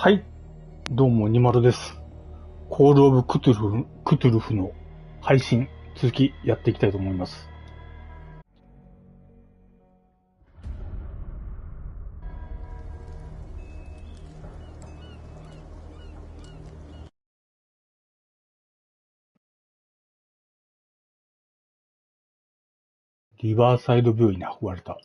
はい、どうも、おにまろです。コールオブクトゥルフの配信、続きやっていきたいと思います。リバーサイド病院に運ばれた。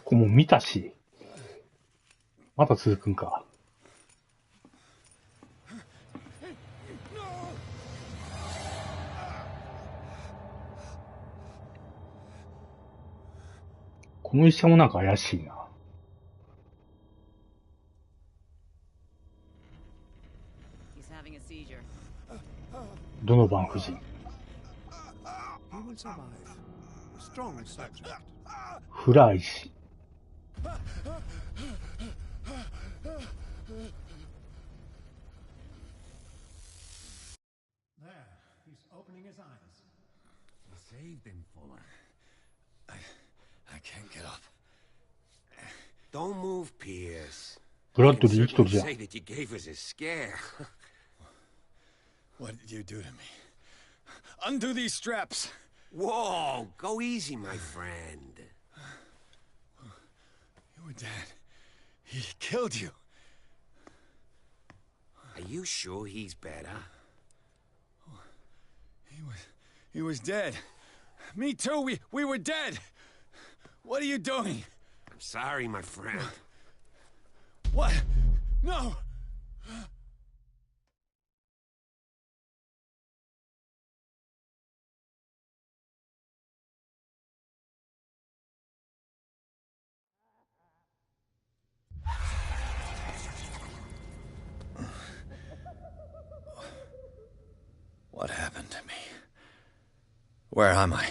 これもう見たし。まだ続くんか。この医者もなんか怪しいな。ドノバン夫人。フラー医師。Don't move, Pierce. ブラッドリー生きとるじゃん。 Say that you gave us a scare. What did you do to me? Undo these straps. Whoa, go easy, my friend. Your dad, he killed you. Are you sure he's better? He was dead. Me too. We were dead. What are you doing? I'm sorry, my friend. What? No. What happened to me? Where am I?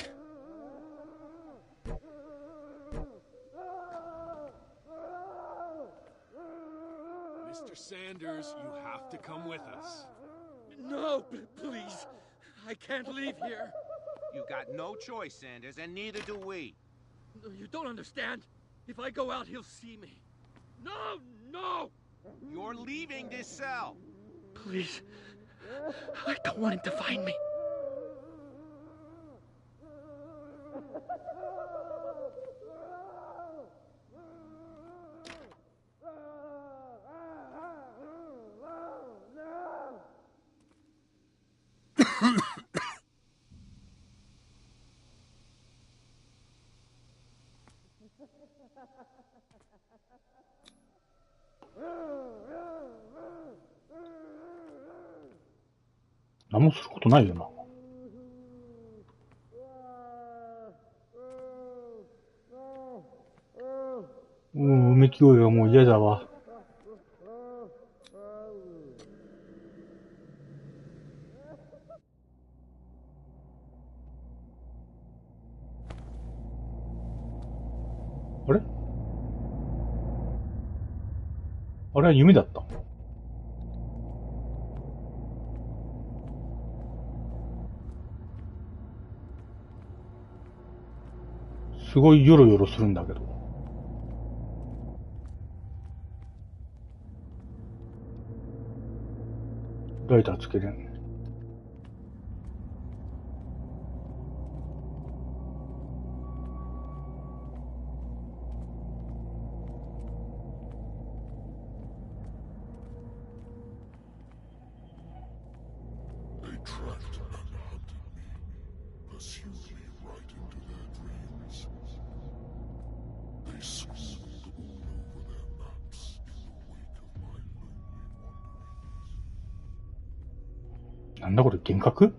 Mr. Sanders, you have to come with us. No, please. I can't leave here. You got no choice, Sanders, and neither do we. No, you don't understand. If I go out, he'll see me. No, no! You're leaving this cell. Please. I don't want him to find me. ?何もすることないよな。うめき声がもう嫌だわ。あれ？あれは夢だった。すごいヨロヨロするんだけど。ライターつけれん。なんだこれ、幻覚？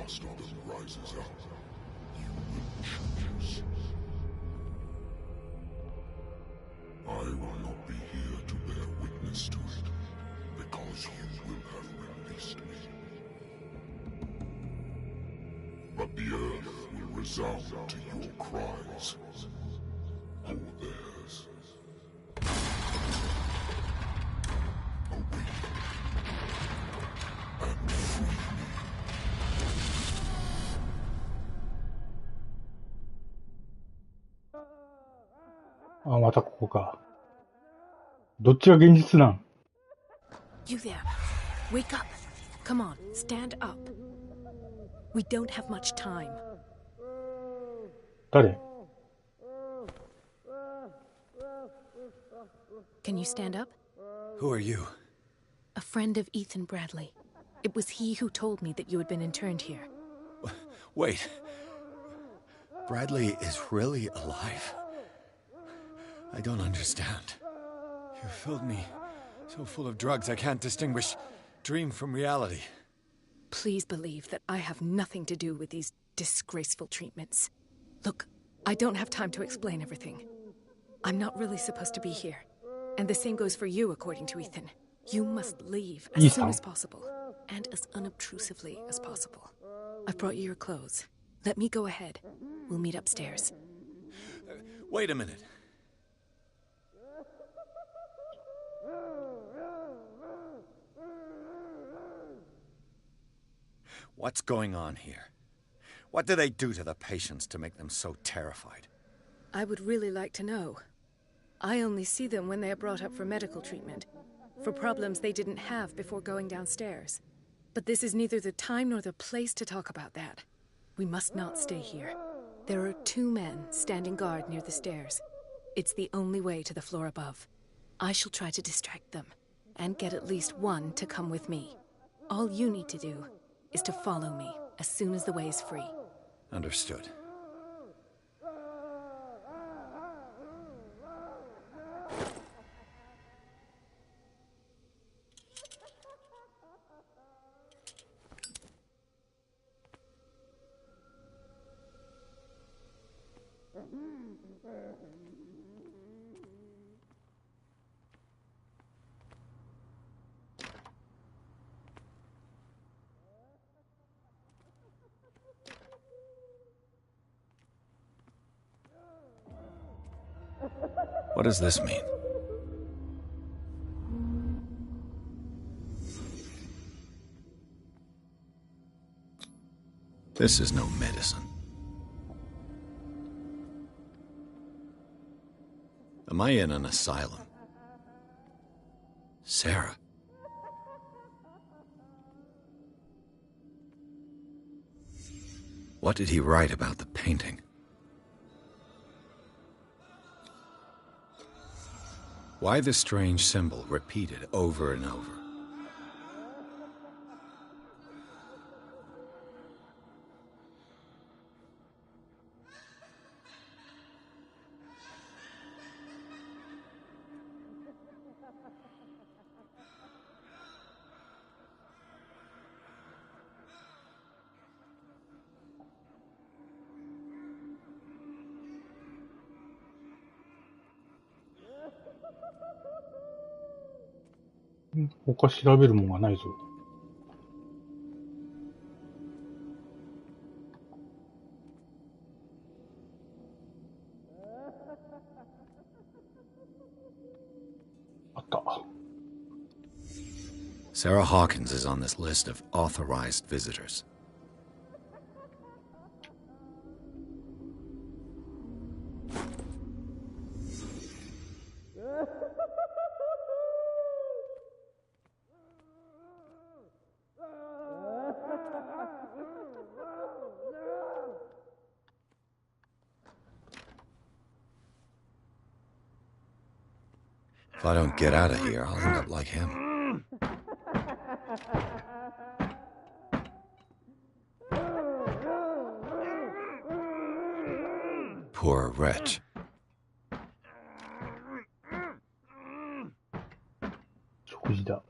last of them rises up, you will choose. I will not be here to bear witness to it, because you will have released me. But the earth will resound to your cries, or theirs. Awake and free me. あ、またここか。どっちが現実なん？ You there. Wake up. Come on, stand up. We don't have much time. 誰？ Can you stand up? Who are you? A friend of Ethan Bradley. It was he who told me that you had been interned here. Wait. Bradley is really alive? I don't understand. You filled me so full of drugs I can't distinguish dream from reality. Please believe that I have nothing to do with these disgraceful treatments. Look, I don't have time to explain everything. I'm not really supposed to be here. And the same goes for you, according to Ethan. You must leave as soon as possible, and as unobtrusively as possible. I've brought you your clothes. Let me go ahead. We'll meet upstairs. Wait a minute. What's going on here? What do they do to the patients to make them so terrified? I would really like to know. I only see them when they are brought up for medical treatment, for problems they didn't have before going downstairs. But this is neither the time nor the place to talk about that. We must not stay here. There are 2 men standing guard near the stairs. It's the only way to the floor above. I shall try to distract them, and get at least one to come with me. All you need to do is to follow me as soon as the way is free. Understood. What does this mean? This is no medicine. Am I in an asylum? Sarah. What did he write about the painting? Why the strange symbol repeated over and over?他調べるもんがないぞ。あった。Sarah Hawkins is on this list of authorized visitors. If I don't get out of here, I'll end up like him. Poor wretch. 食事だ。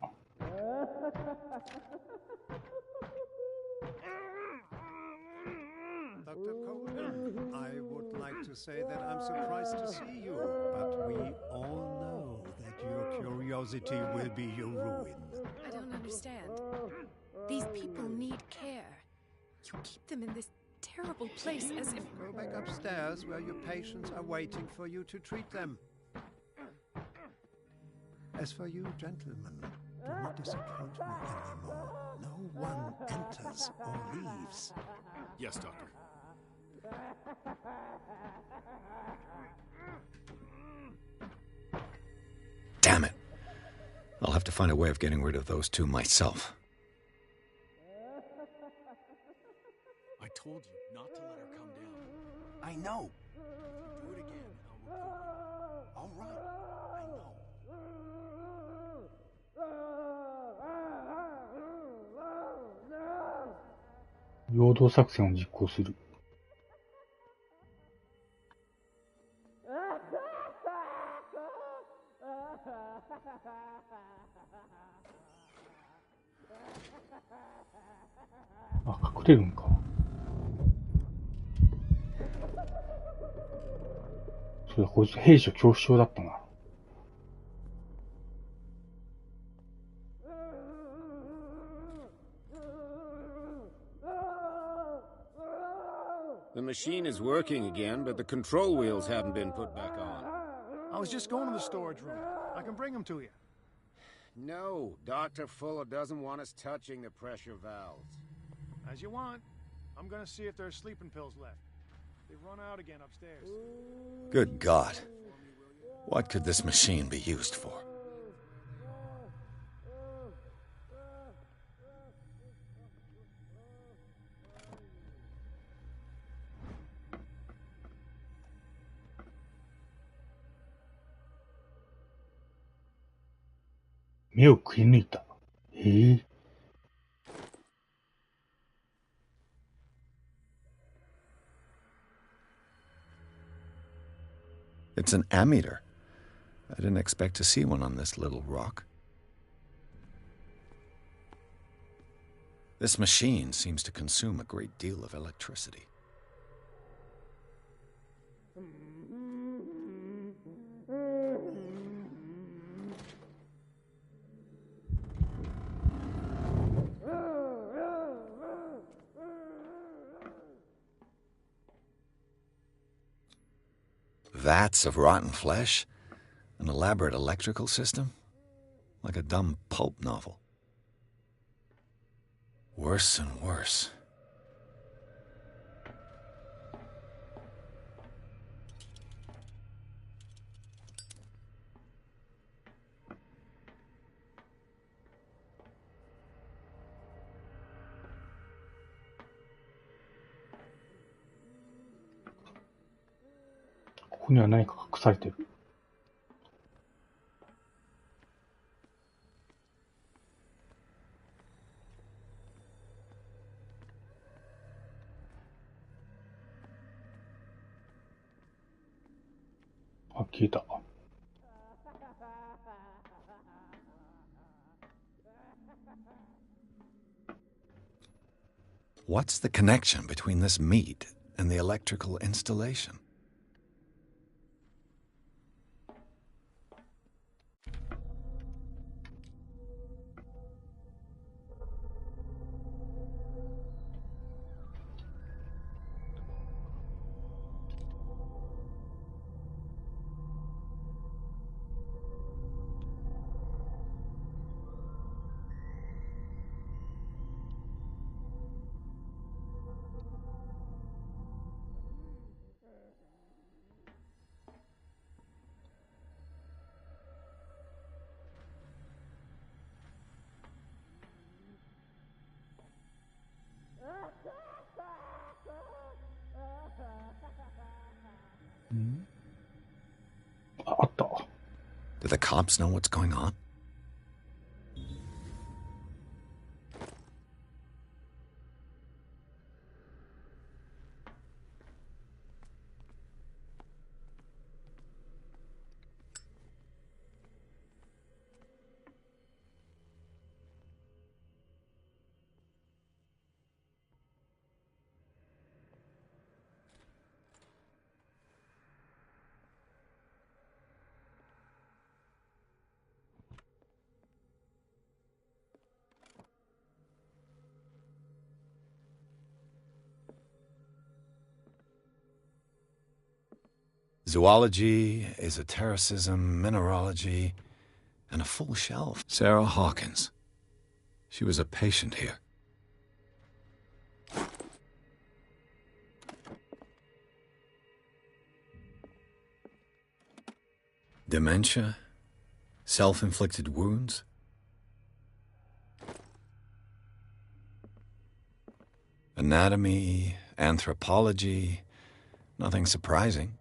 to say that I'm surprised to see you, but we all know that your curiosity will be your ruin. I don't understand. These people need care. You keep them in this terrible place as if... Go back upstairs where your patients are waiting for you to treat them. As for you, gentlemen, do not disappoint me anymore. No one enters or leaves. Yes, Doctor. Damn it. I'll have to find a way of getting rid of those two myself. I told you not to let her come down. I know. Do it again, and I'll report All right. I know.陽動作戦を実行する。あ、隠れるんか。そうだ、こいつ兵所恐怖症だったな。The machine is working again, but the control wheels haven't been put back on. I was just going to the storage room. I can bring them to you. No, Dr. Fuller doesn't want us touching the pressure valves. As you want. I'm gonna see if there's sleeping pills left. They've run out again upstairs. Good God. What could this machine be used for? It's an ammeter. I didn't expect to see one on this little rock. This machine seems to consume a great deal of electricity. Vats of rotten flesh? An elaborate electrical system? Like a dumb pulp novel. Worse and worse.ここには何か隠されてる。あ、消えた。What's the connection between this meat and the electrical installation? Do the cops know what's going on? Zoology, esotericism, mineralogy, and a full shelf. Sarah Hawkins. She was a patient here. Dementia? Self-inflicted wounds? Anatomy, anthropology, nothing surprising.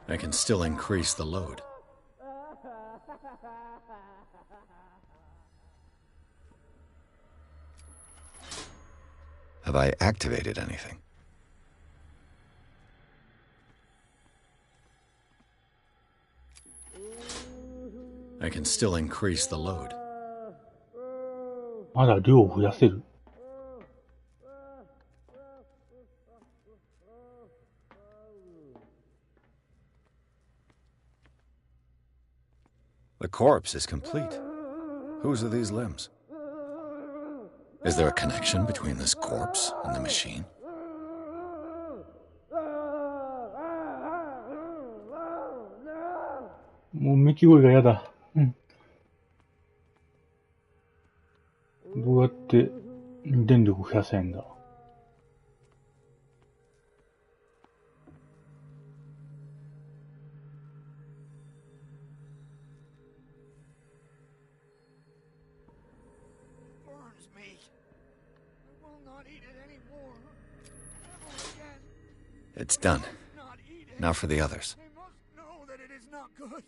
I can still increase the load. Have I activated anything? I can still increase the load. まだ量を増やせる。The corpse is complete. Whose are these limbs? Is there a connection between this corpse and the machine?もう鳴き声がやだ。うん。どうやって電力増やせんだ。It's done. Now for the others. They must know that it is not good.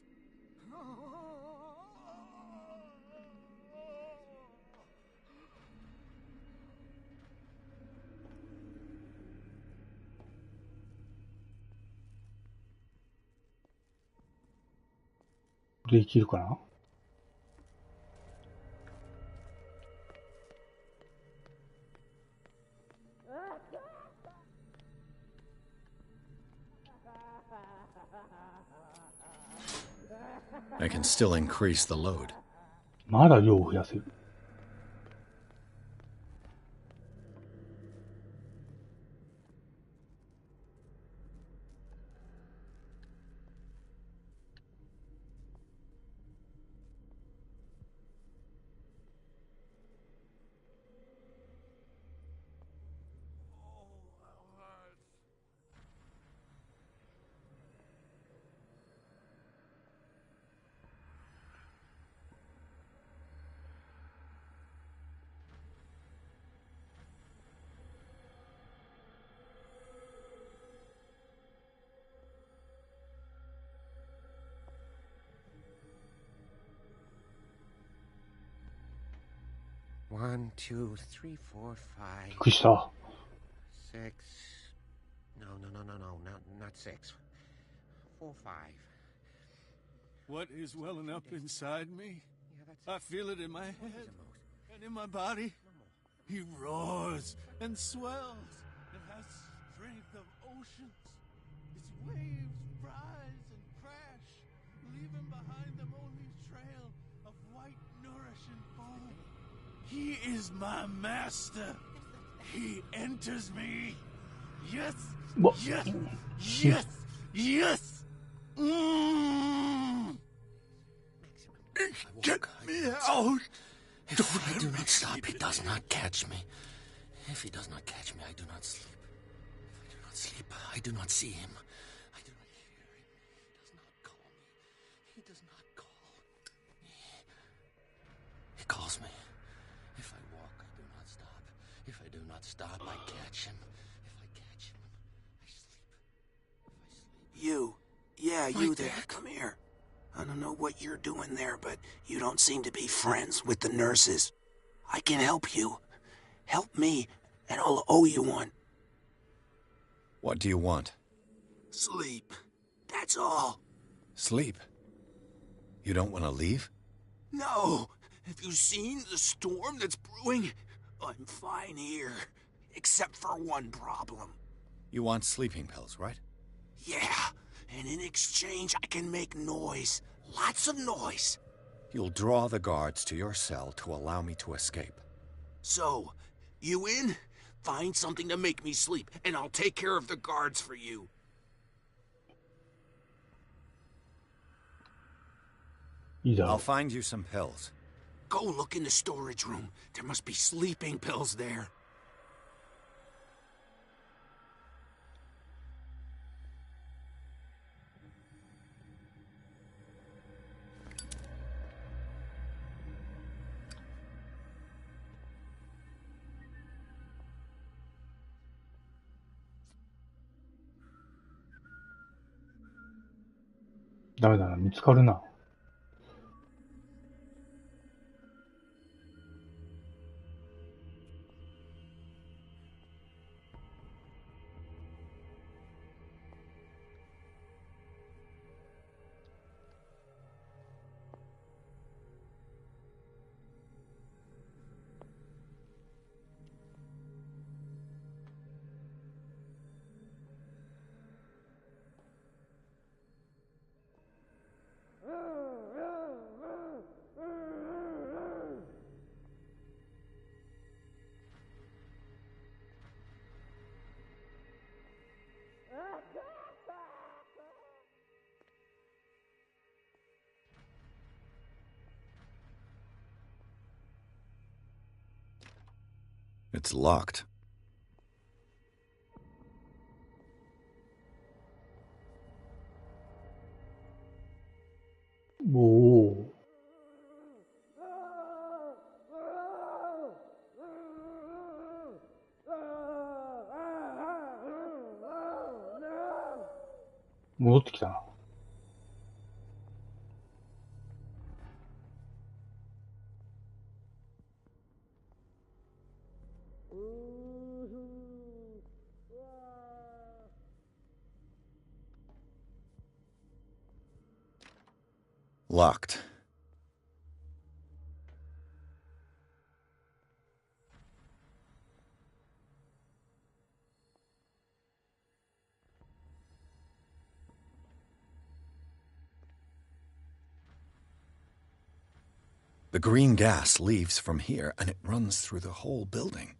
できるかな。I can still increase the load. まだ量を増やせる。1, 2, 3, 4, 5. びっくりした。6. No, not 6. 4, 5. What is welling up inside me? I feel it in my head and in my body. He roars and swells and has strength of oceans. Its waves rise and crash, leaving behind them only trail of white, nourishing foam. He is my master. He enters me. Yes, yes, yes, yes. Get me out. If I do not stop, he does not catch me. If he does not catch me, I do not sleep. If I do not sleep, I do not see him. I do not hear him. He does not call me. He does not call me. He calls me. If I walk, I do not stop. If I do not stop, I catch him. If I catch him, I sleep. If I sleep... You. Yeah, you there. Come here. I don't know what you're doing there, but you don't seem to be friends with the nurses. I can help you. Help me, and I'll owe you one. What do you want? Sleep. That's all. Sleep? You don't want to leave? No. Have you seen the storm that's brewing? I'm fine here. Except for one problem. You want sleeping pills, right? Yeah. And in exchange, I can make noise. Lots of noise. You'll draw the guards to your cell to allow me to escape. So, you in? Find something to make me sleep, and I'll take care of the guards for you. I'll find you some pills. Go look in the storage room. There must be sleeping pills there.ダメだな、見つかるな。It's locked. Whoa.戻ってきたな。Locked. The green gas leaves from here and it runs through the whole building.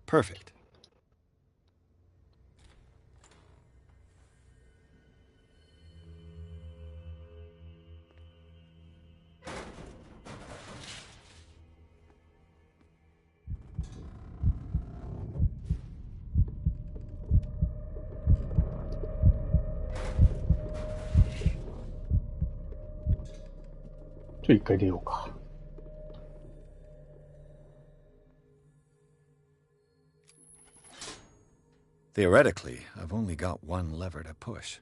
Perfect. Theoretically, I've only got one lever to push.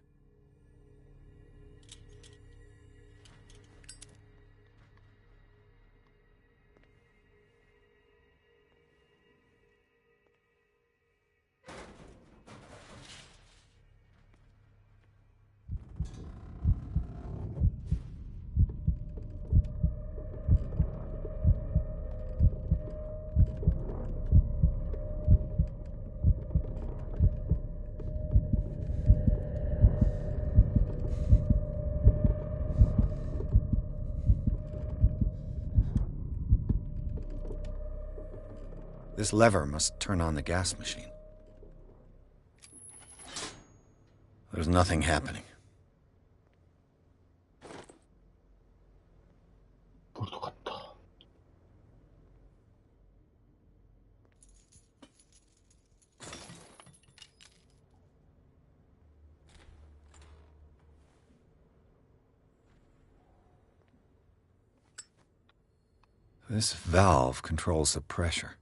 This lever must turn on the gas machine. There's nothing happening. This valve controls the pressure.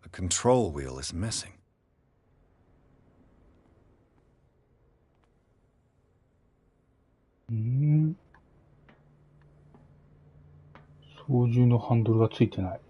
The control wheel is missing. Hmm. 操縦のハンドルがついてない。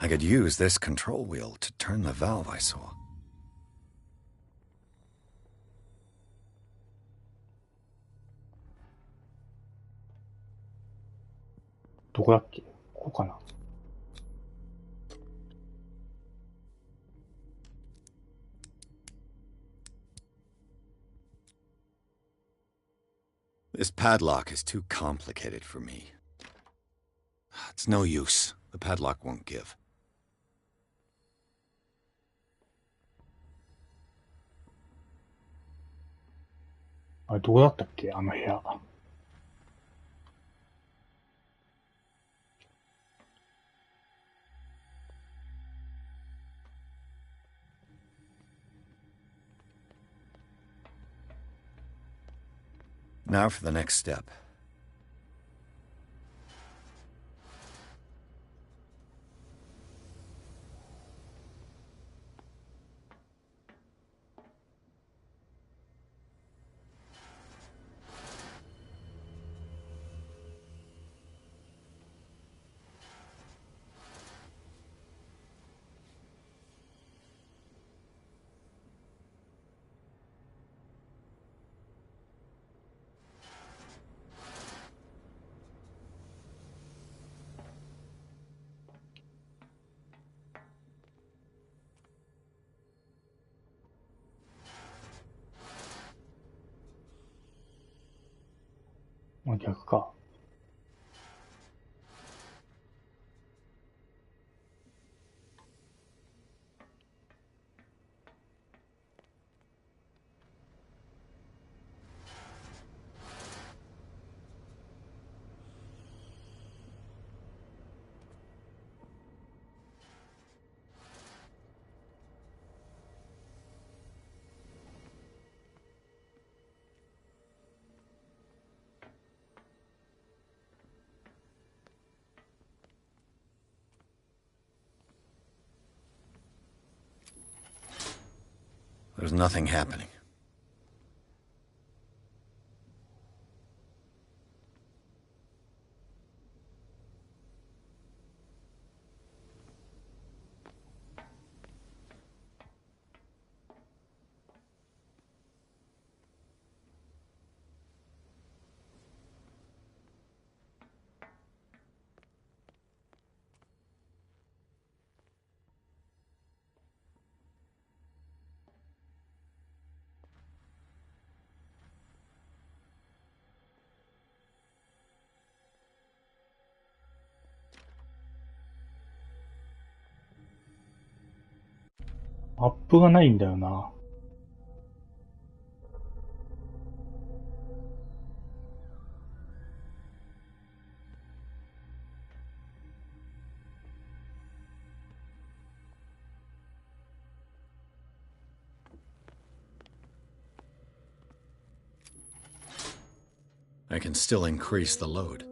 I could use this control wheel to turn the valve I saw. どこだっけ？ここかな。This padlock is too complicated for me. It's no use. The padlock won't give. あれ、どこだったっけ？あの部屋。Now for the next step.あ、逆か。There's nothing happening.マップがないんだよな。I can still increase the load.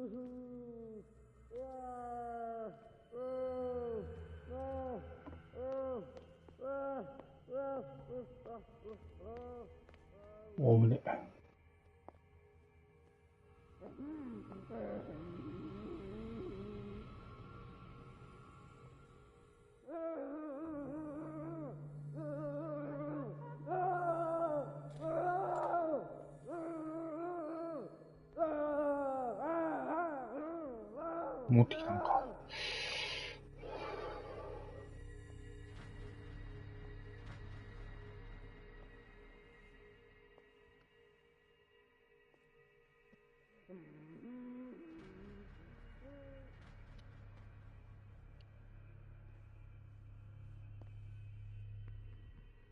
Oh, ne.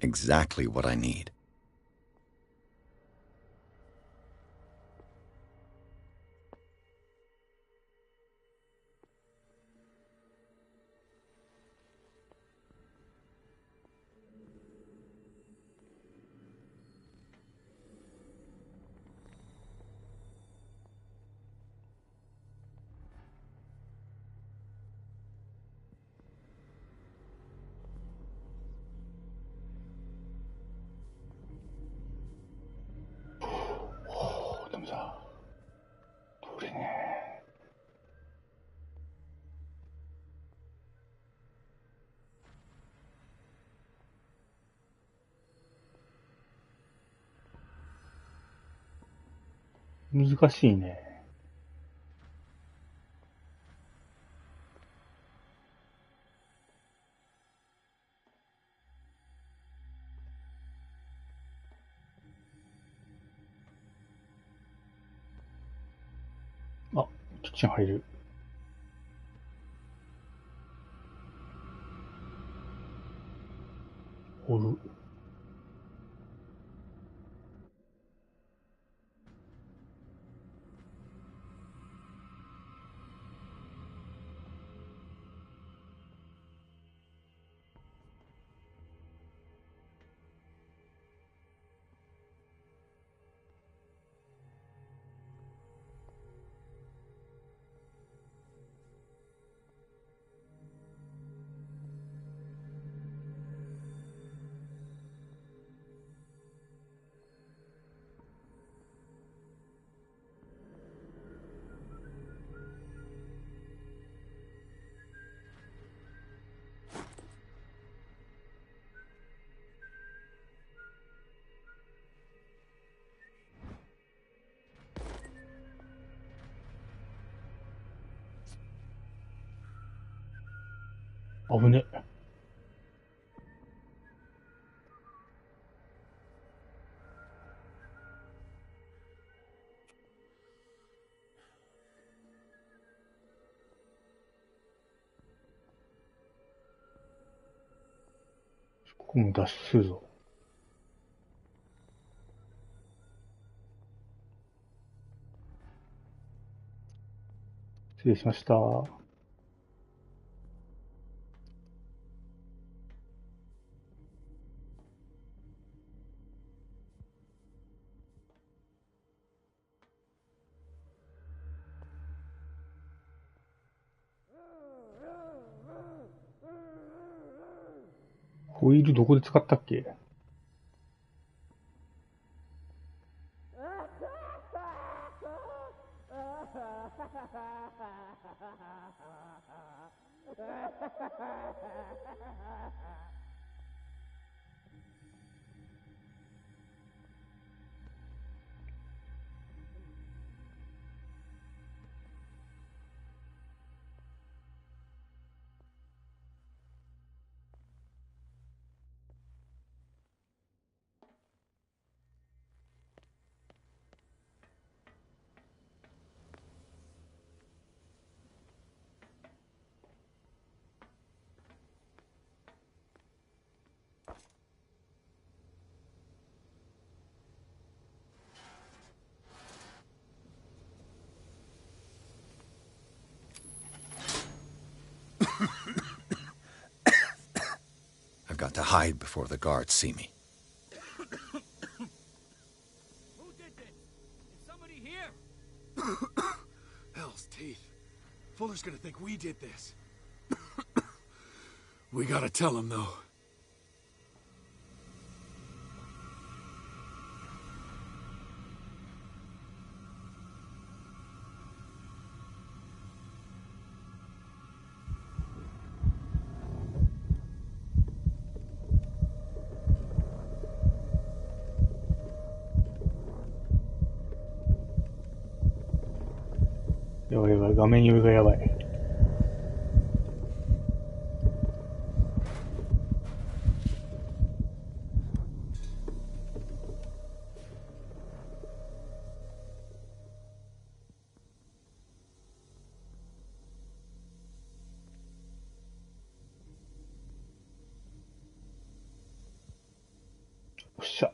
Exactly what I need.難しいね。あ、キッチン入る。掘る。危ね。ここも脱出するぞ。失礼しました。ホイールどこで使ったっけ？I've got to hide before the guards see me. Who did this? Is somebody here? Fuller's gonna think we did this. We gotta tell him, though.やばいやばい、画面酔いがやばい。よっしゃ。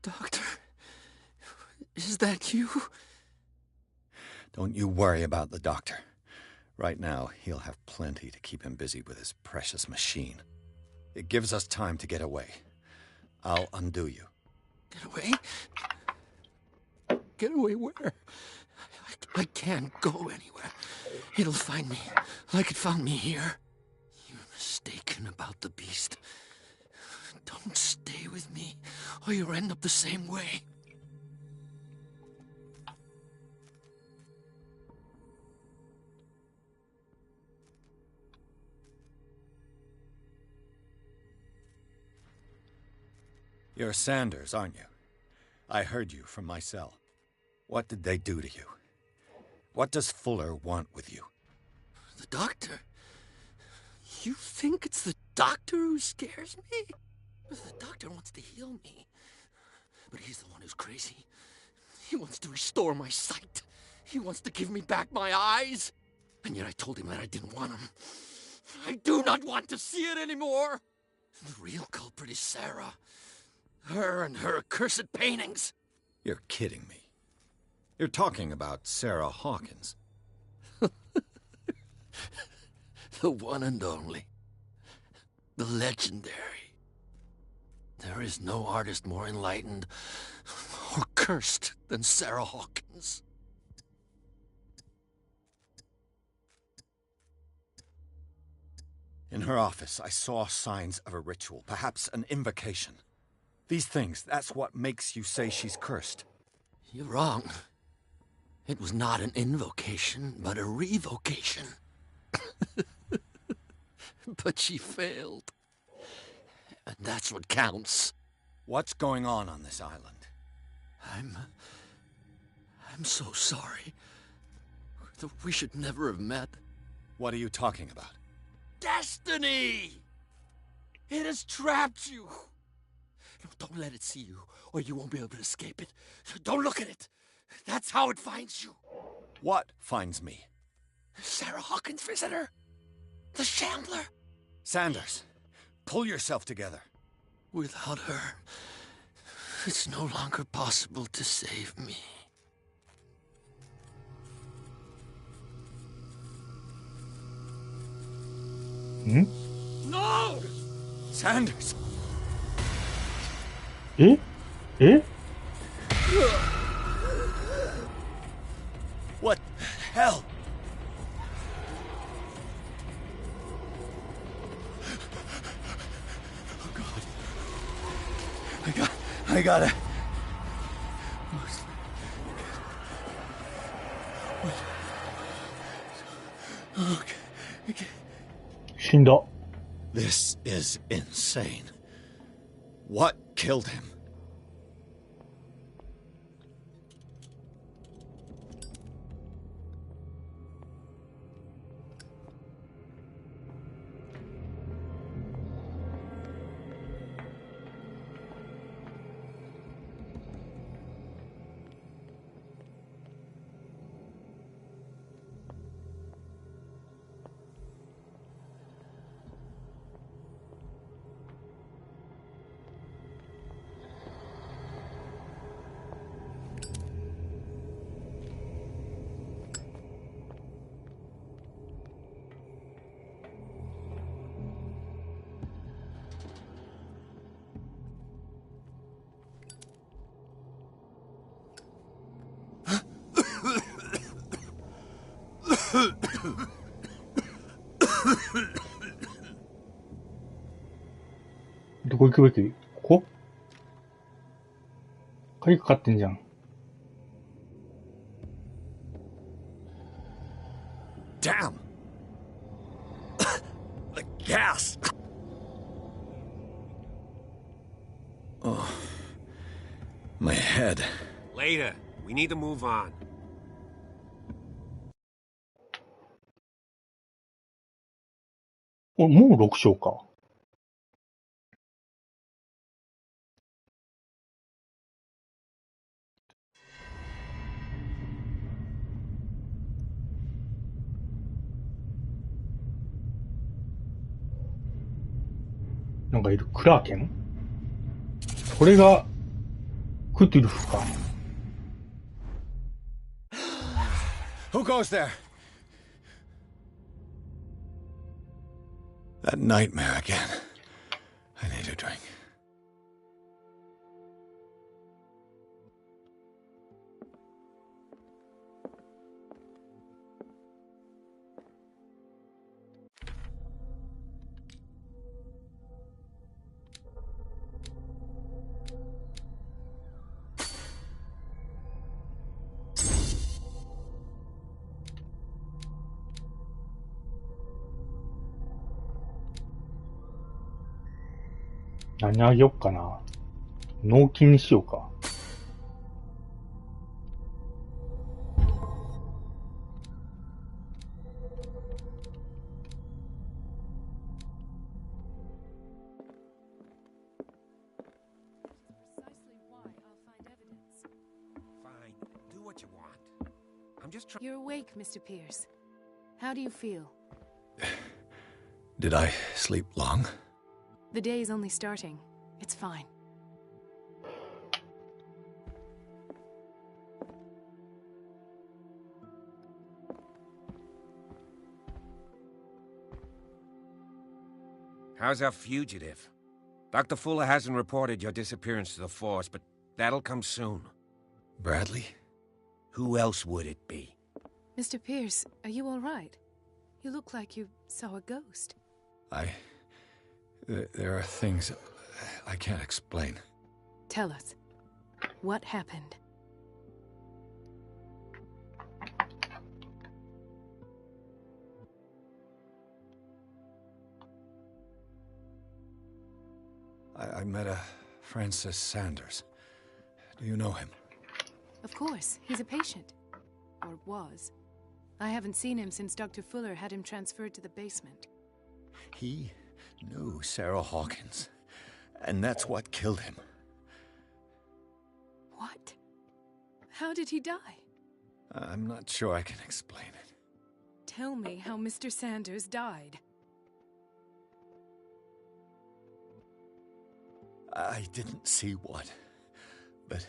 Doctor, is that you? Don't you worry about the doctor. Right now, he'll have plenty to keep him busy with his precious machine. It gives us time to get away. I'll undo you. Get away? Get away where? I can't go anywhere. It'll find me, like it found me here. You're mistaken about the beast. Don't stay with me, or you'll end up the same way. You're Sanders, aren't you? I heard you from my cell. What did they do to you? What does Fuller want with you? The doctor? You think it's the doctor who scares me? The doctor wants to heal me. But he's the one who's crazy. He wants to restore my sight. He wants to give me back my eyes. And yet I told him that I didn't want him. I do not want to see it anymore. The real culprit is Sarah. Her and her accursed paintings. You're kidding me. You're talking about Sarah Hawkins. The one and only. The legendary. There is no artist more enlightened or cursed than Sarah Hawkins. In her office, I saw signs of a ritual, perhaps an invocation. These things, that's what makes you say she's cursed. You're wrong. It was not an invocation, but a revocation. But she failed. And that's what counts. What's going on this island? I'm so sorry. We should never have met. What are you talking about? Destiny! It has trapped you. No, don't let it see you, or you won't be able to escape it. Don't look at it. That's how it finds you. What finds me? Sarah Hawkins' visitor. The Shambler. Sanders, pull yourself together. Without her, it's no longer possible to save me. Hmm? No! Sanders! Eh? Eh? What the hell? Oh God. I gotta. Okay. 死んだ。 This is insane. What killed him? どこ行くべき？ここ？鍵かかってんじゃん。Damn! The gas! Oh. My head. Later. We need to move on. お、もう6章か。なんかいる。クラーケン？これが、クトゥルフか。Who goes there? That nightmare again. I need a drink.何あげよっかな。納金にしようか。Fine. Do what you want. I'm just trying. You're awake, Mr. Pierce. How do you feel? Did I sleep long? The day is only starting. It's fine. How's our fugitive? Dr. Fuller hasn't reported your disappearance to the force, but that'll come soon. Bradley? Who else would it be? Mr. Pierce, are you all right? You look like you saw a ghost. There are things I can't explain. Tell us. What happened? I met a Francis Sanders. Do you know him? Of course. He's a patient. Or was. I haven't seen him since Dr. Fuller had him transferred to the basement. He knew Sarah Hawkins, and that's what killed him. What? How did he die? I'm not sure I can explain it. Tell me how Mr. Sanders died. I didn't see what, but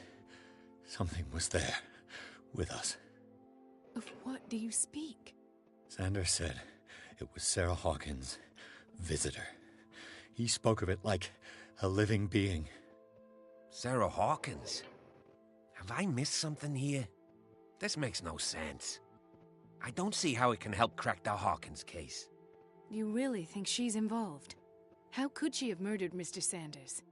something was there, with us. Of what do you speak? Sanders said it was Sarah Hawkins' visitor. He spoke of it like a living being. Sarah Hawkins? Have I missed something here? This makes no sense. I don't see how it can help crack the Hawkins case. You really think she's involved? How could she have murdered Mr. Sanders?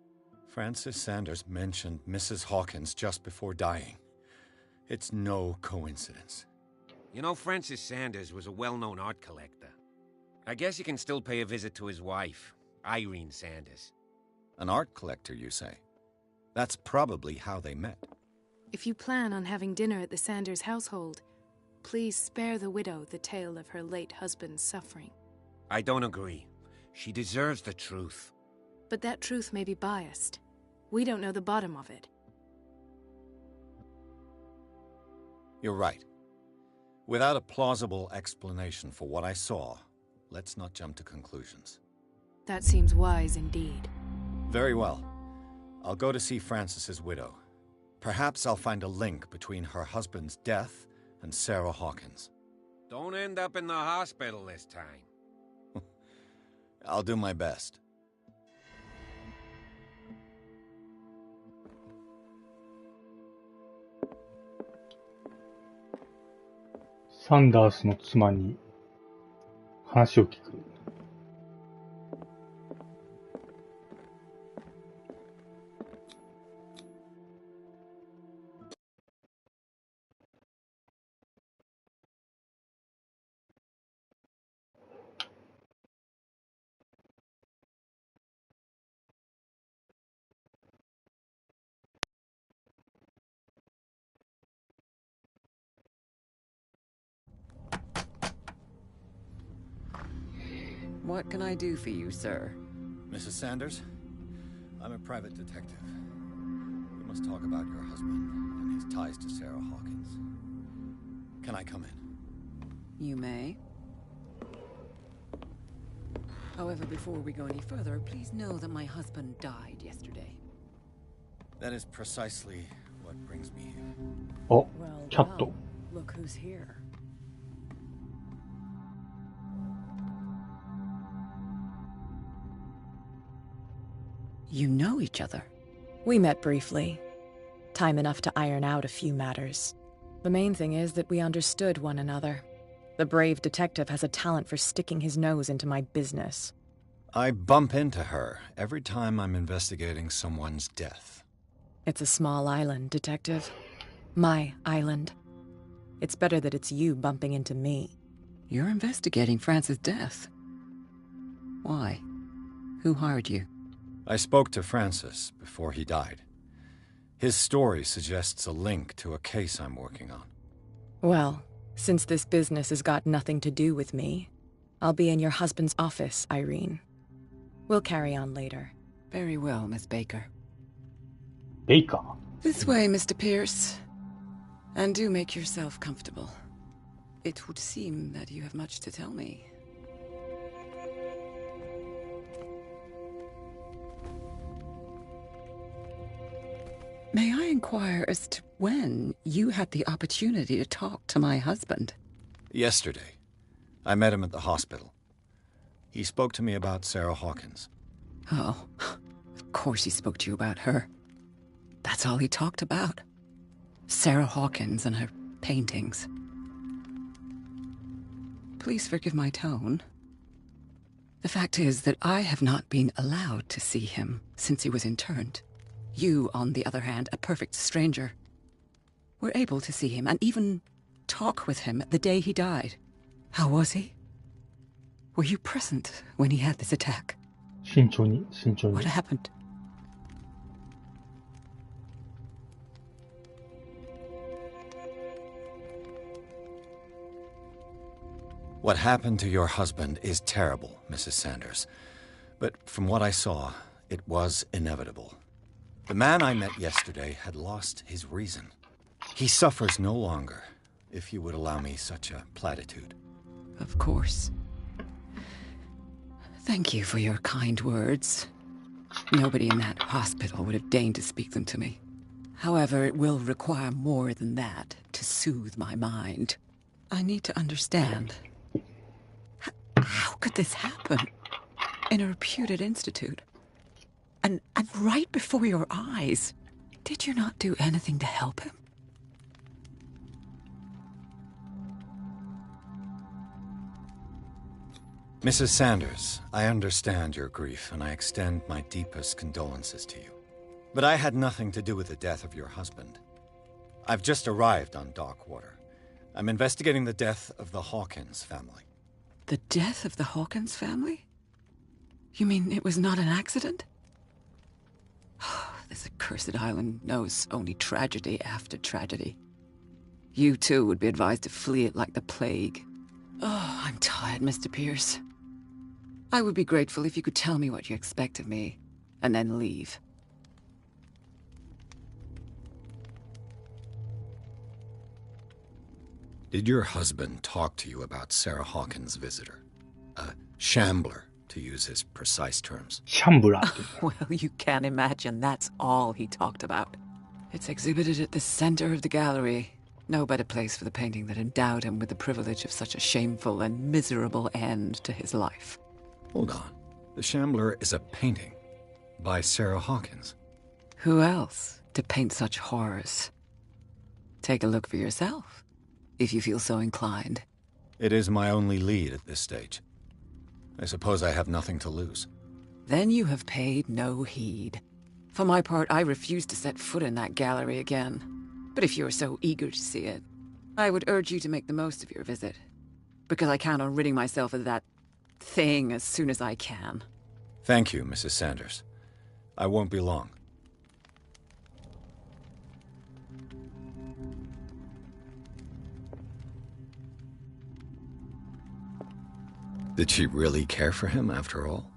Francis Sanders mentioned Mrs. Hawkins just before dying. It's no coincidence. You know, Francis Sanders was a well-known art collector. I guess you can still pay a visit to his wife, Irene Sanders. An art collector, you say? That's probably how they met. If you plan on having dinner at the Sanders household, please spare the widow the tale of her late husband's suffering. I don't agree. She deserves the truth. But that truth may be biased. We don't know the bottom of it. You're right. Without a plausible explanation for what I saw, let's not jump to conclusions. That seems wise indeed. Very well. I'll go to see Francis's widow. Perhaps I'll find a link between her husband's death and Sarah Hawkins. Don't end up in the hospital this time. I'll do my best. サンダースの妻に話を聞く。What can I do for you, sir? Mrs. Sanders, I'm a private detective. We must talk about your husband and his ties to Sarah Hawkins. Can I come in? You may. However, before we go any further, please know that my husband died yesterday. That is precisely what brings me here. Oh, well, cat. Look who's here. You know each other? We met briefly. Time enough to iron out a few matters. The main thing is that we understood one another. The brave detective has a talent for sticking his nose into my business. I bump into her every time I'm investigating someone's death. It's a small island, Detective. My island. It's better that it's you bumping into me. You're investigating France's death. Why? Who hired you? I spoke to Francis before he died. His story suggests a link to a case I'm working on. Well, since this business has got nothing to do with me, I'll be in your husband's office, Irene. We'll carry on later. Very well, Miss Baker. Baker? This way, Mr. Pierce. And do make yourself comfortable. It would seem that you have much to tell me. May I inquire as to when you had the opportunity to talk to my husband? Yesterday. I met him at the hospital. He spoke to me about Sarah Hawkins. Oh, of course he spoke to you about her. That's all he talked about. Sarah Hawkins and her paintings. Please forgive my tone. The fact is that I have not been allowed to see him since he was interned. You, on the other hand, a perfect stranger, were able to see him and even talk with him the day he died. How was he? Were you present when he had this attack? What happened? What happened to your husband is terrible, Mrs. Sanders. But from what I saw, it was inevitable. The man I met yesterday had lost his reason. He suffers no longer, if you would allow me such a platitude. Of course. Thank you for your kind words. Nobody in that hospital would have deigned to speak them to me. However, it will require more than that to soothe my mind. I need to understand. How could this happen? In a reputed institute? And right before your eyes. Did you not do anything to help him? Mrs. Sanders, I understand your grief, and I extend my deepest condolences to you. But I had nothing to do with the death of your husband. I've just arrived on Darkwater. I'm investigating the death of the Hawkins family. The death of the Hawkins family? You mean it was not an accident? This accursed island knows only tragedy after tragedy. You too would be advised to flee it like the plague. Oh, I'm tired, Mr. Pierce. I would be grateful if you could tell me what you expect of me, and then leave. Did your husband talk to you about Sarah Hawkins' visitor? A shambler, to use his precise terms. Shambler. Well, you can't imagine that's all he talked about. It's exhibited at the center of the gallery. No better place for the painting that endowed him with the privilege of such a shameful and miserable end to his life. Hold on. The Shambler is a painting by Sarah Hawkins. Who else to paint such horrors? Take a look for yourself. if you feel so inclined. It is my only lead at this stage. I suppose I have nothing to lose. Then you have paid no heed. For my part, I refuse to set foot in that gallery again. But if you're so eager to see it, I would urge you to make the most of your visit. Because I count on ridding myself of that thing as soon as I can. Thank you, Mrs. Sanders. I won't be long. Did she really care for him after all?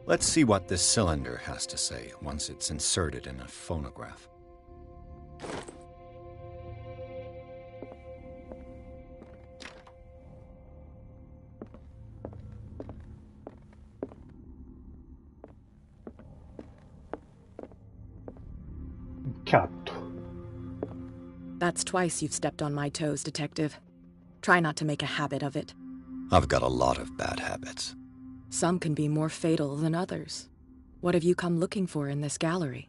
Let's see what this cylinder has to say once it's inserted in a phonograph. Cat. That's twice you've stepped on my toes, Detective. Try not to make a habit of it. I've got a lot of bad habits. Some can be more fatal than others. What have you come looking for in this gallery?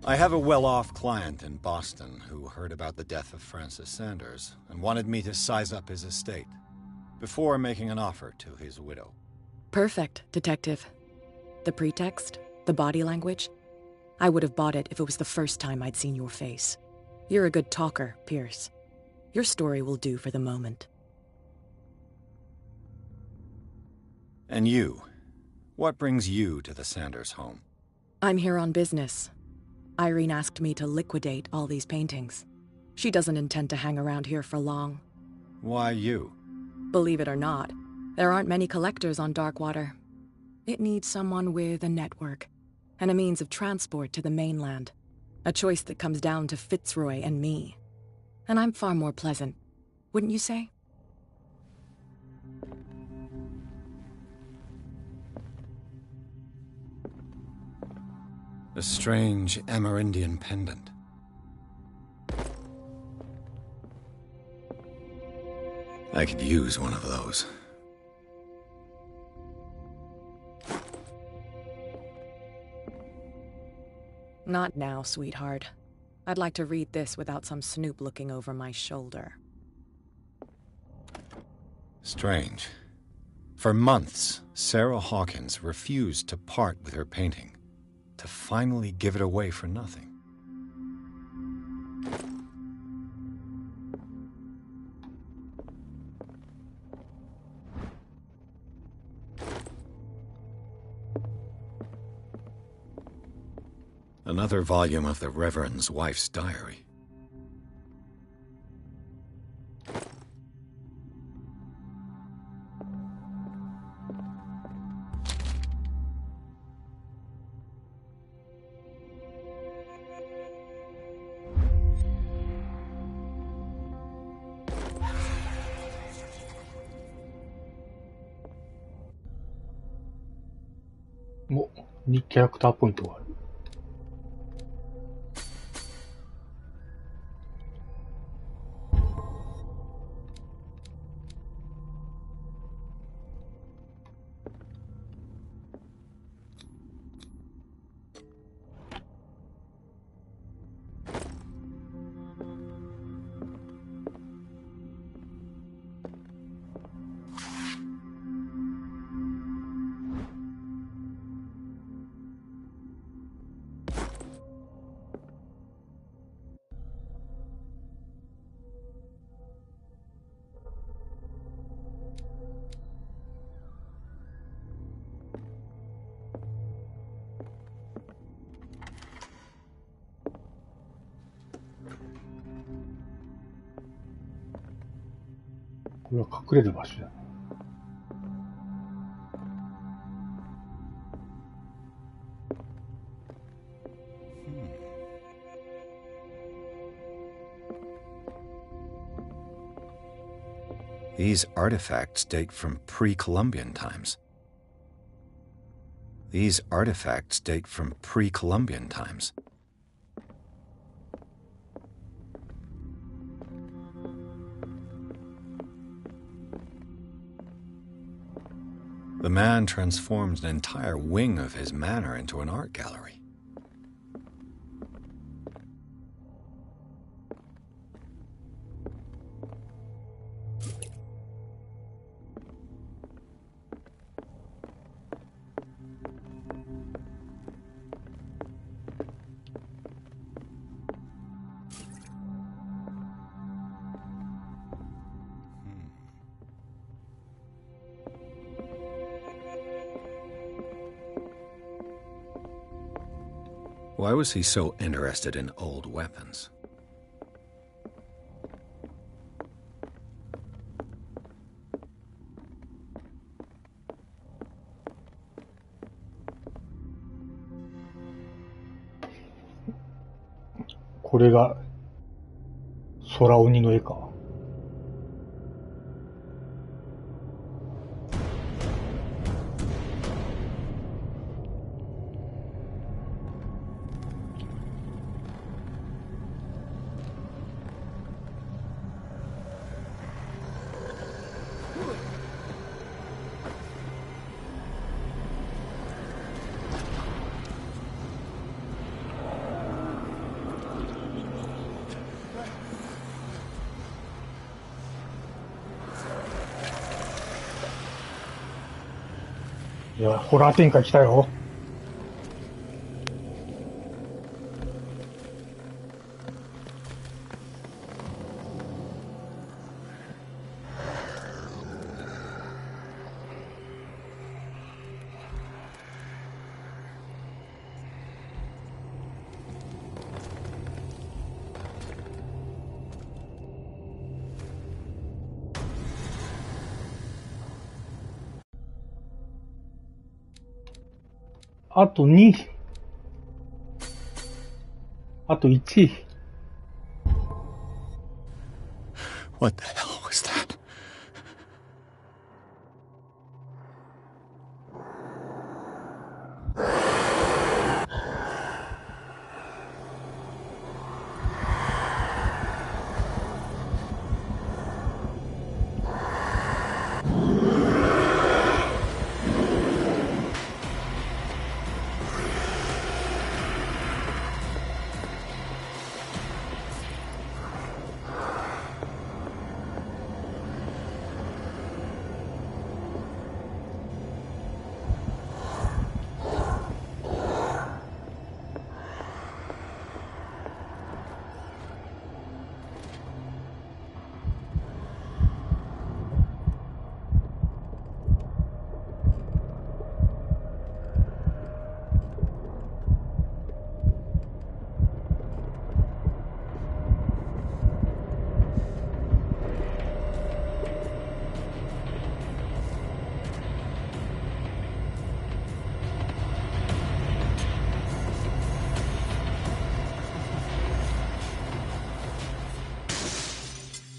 I have a well-off client in Boston who heard about the death of Francis Sanders and wanted me to size up his estate before making an offer to his widow. Perfect, Detective. The pretext, the body language, I would have bought it if it was the first time I'd seen your face. You're a good talker, Pierce. Your story will do for the moment. And you? What brings you to the Sanders home? I'm here on business. Irene asked me to liquidate all these paintings. She doesn't intend to hang around here for long. Why you? Believe it or not, there aren't many collectors on Darkwater. It needs someone with a network and a means of transport to the mainland. A choice that comes down to Fitzroy and me. And I'm far more pleasant, wouldn't you say? A strange Amerindian pendant. I could use one of those. Not now, sweetheart. I'd like to read this without some snoop looking over my shoulder. Strange. For months, Sarah Hawkins refused to part with her painting, to finally give it away for nothing. Another volume of the Reverend's wife's diary.お、にキャラクターポイントがある。これは隠れる場所だね。These artifacts date from pre-Columbian times. These artifacts date from pre-Columbian times. The man transforms an entire wing of his manor into an art gallery. Why was he so interested in old weapons?「これが空鬼の絵か。いや、ホラー展開来たよ。あと2。あと1。What the hell was that?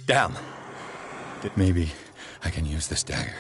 Damn. Maybe I can use this dagger.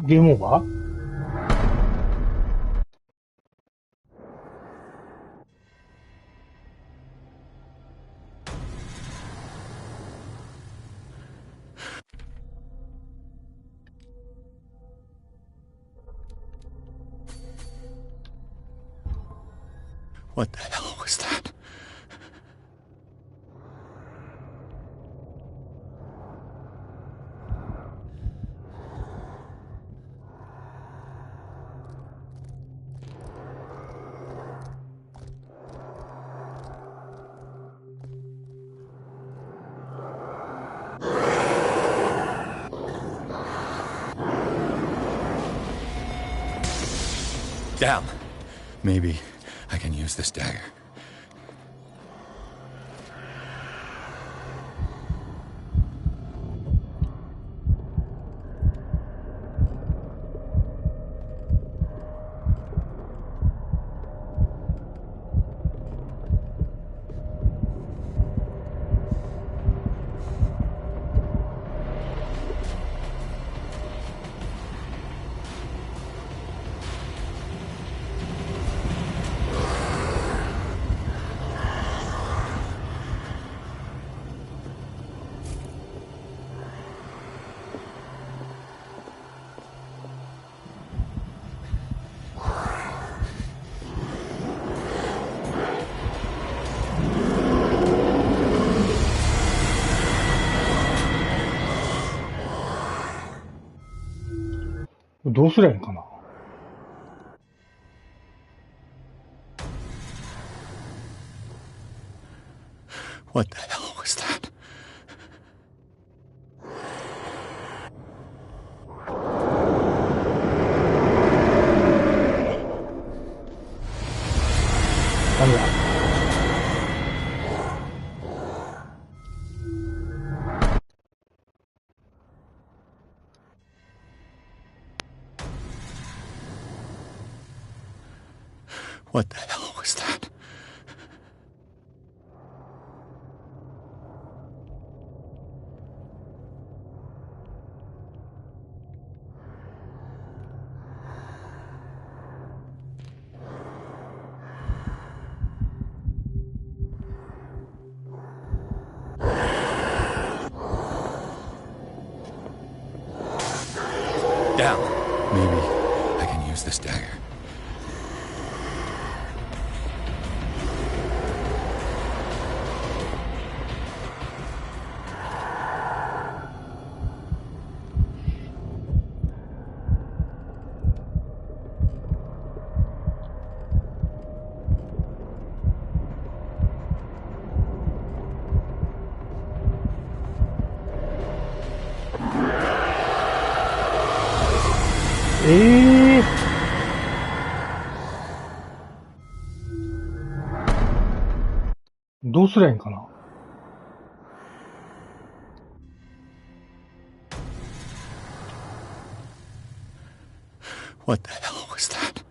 ゲームオーバーWhat the hell was that? Damn. Maybe I can use this dagger.どうすりゃいいんかな。What the hell was that? What the hell was that? Down. Maybe I can use this dagger.どうすりゃいいんかな。What the hell was that?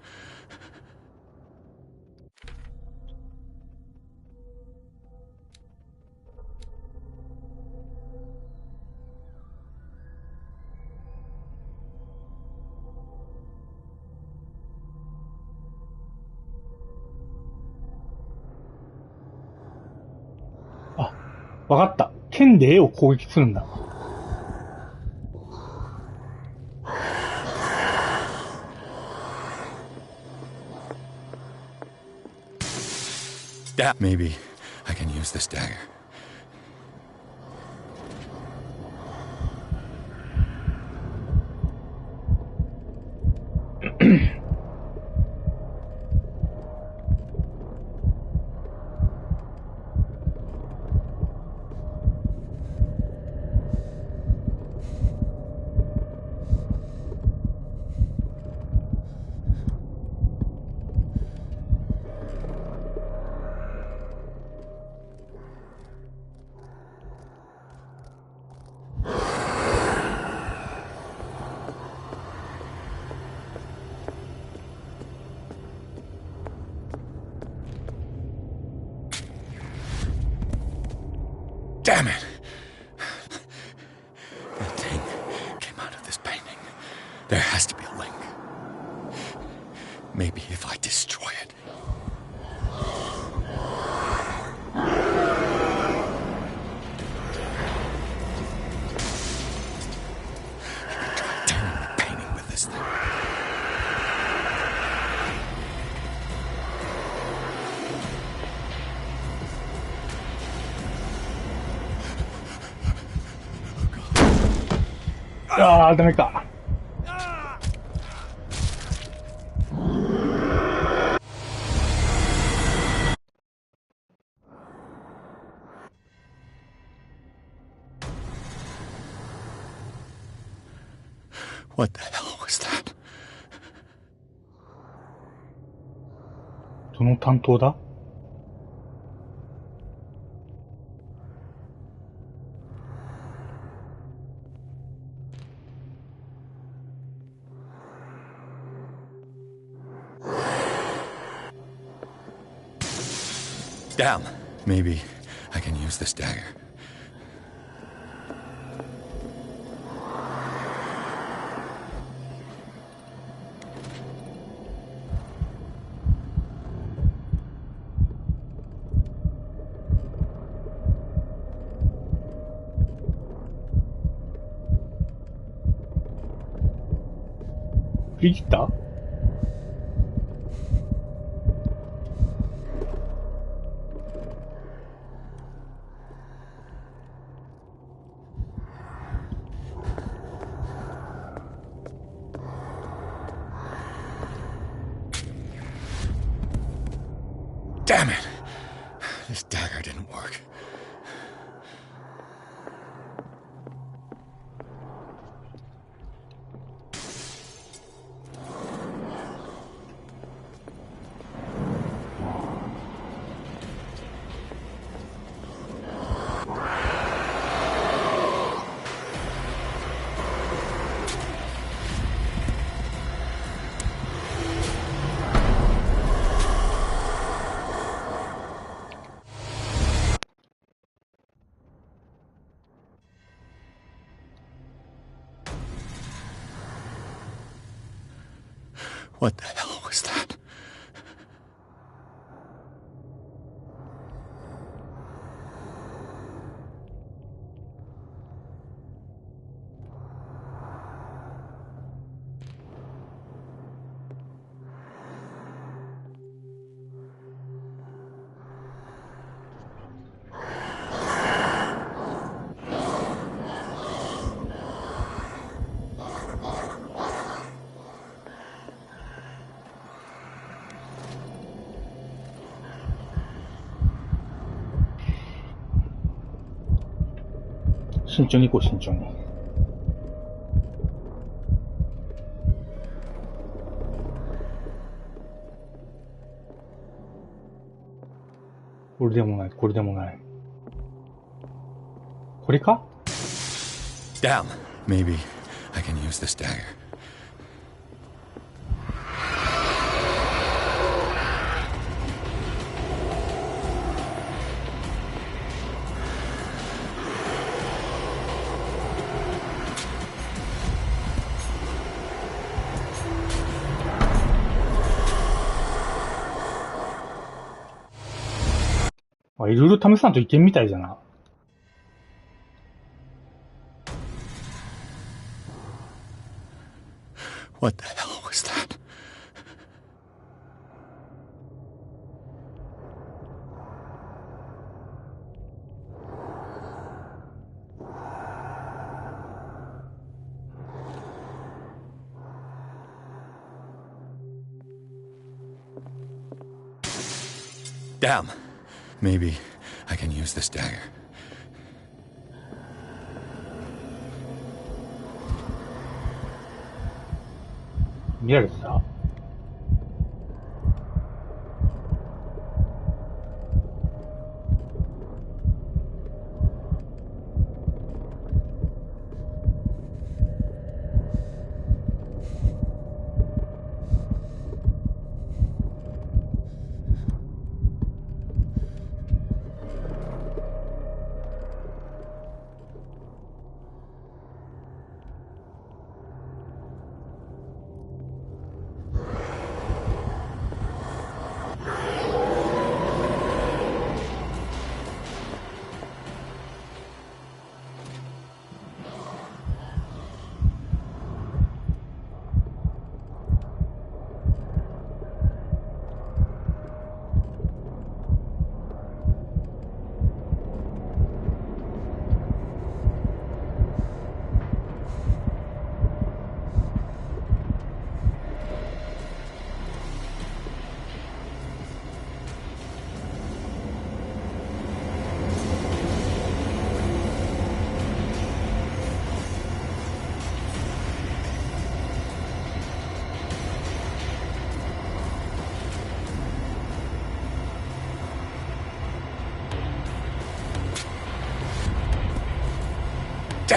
あ、わかった。剣で絵を攻撃するんだ。Maybe I can use this dagger. Damn it! That thing came out of this painting. There has to be a link. Maybe if I destroy it. I could try tearing the painting with this thing. Ah, ダメか。What the hell was that? どの担当だ？Damn. Maybe I can use this dagger. Damn it! This dagger didn't work. What the hell was that?慎重に行こう、慎重に。これでもない、これでもない。これか？ Damn. Maybe I can use this dagger.あ、いろいろ試さんといけんみたいじゃな。What the hell was that? Damn. Maybe I can use this dagger. 見られてた？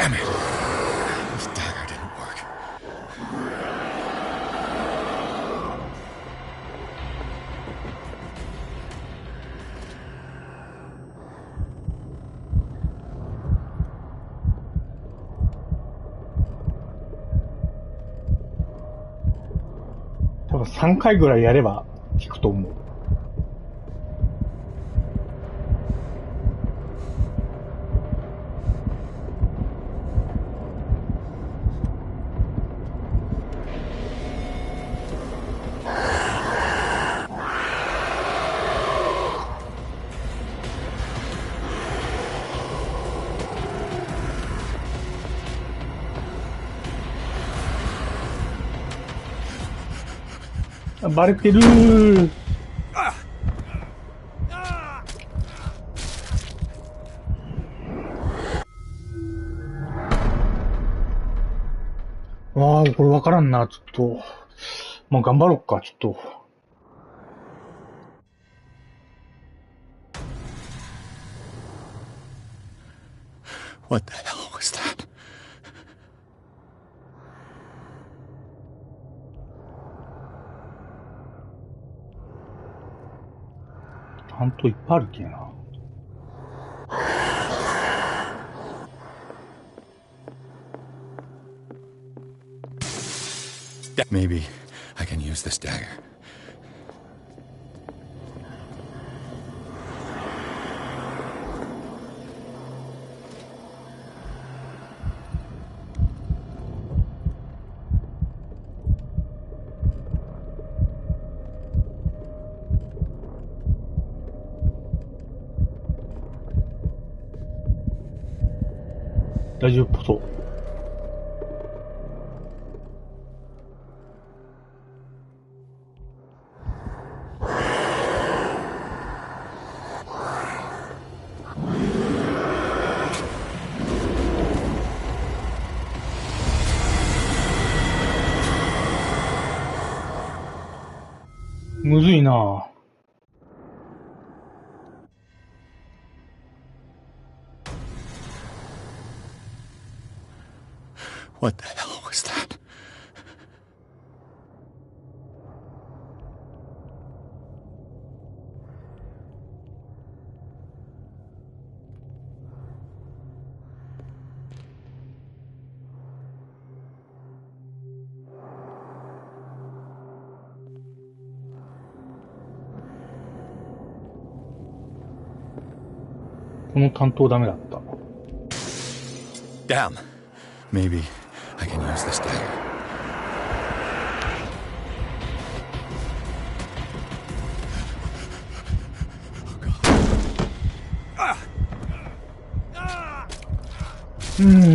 Damn it! This dagger didn't work.多分3回ぐらいやれば効くと思う。バレてるー。わあ、これわからんな、ちょっと。まあ、頑張ろっか、ちょっと。What the hell was that? ちゃんといっぱいあるけな。Maybe I can use this dagger. Daijoubu 大丈夫そう。むずいなぁ。What the hell was that? この担当ダメだった。Damn. Maybe I can use this dagger.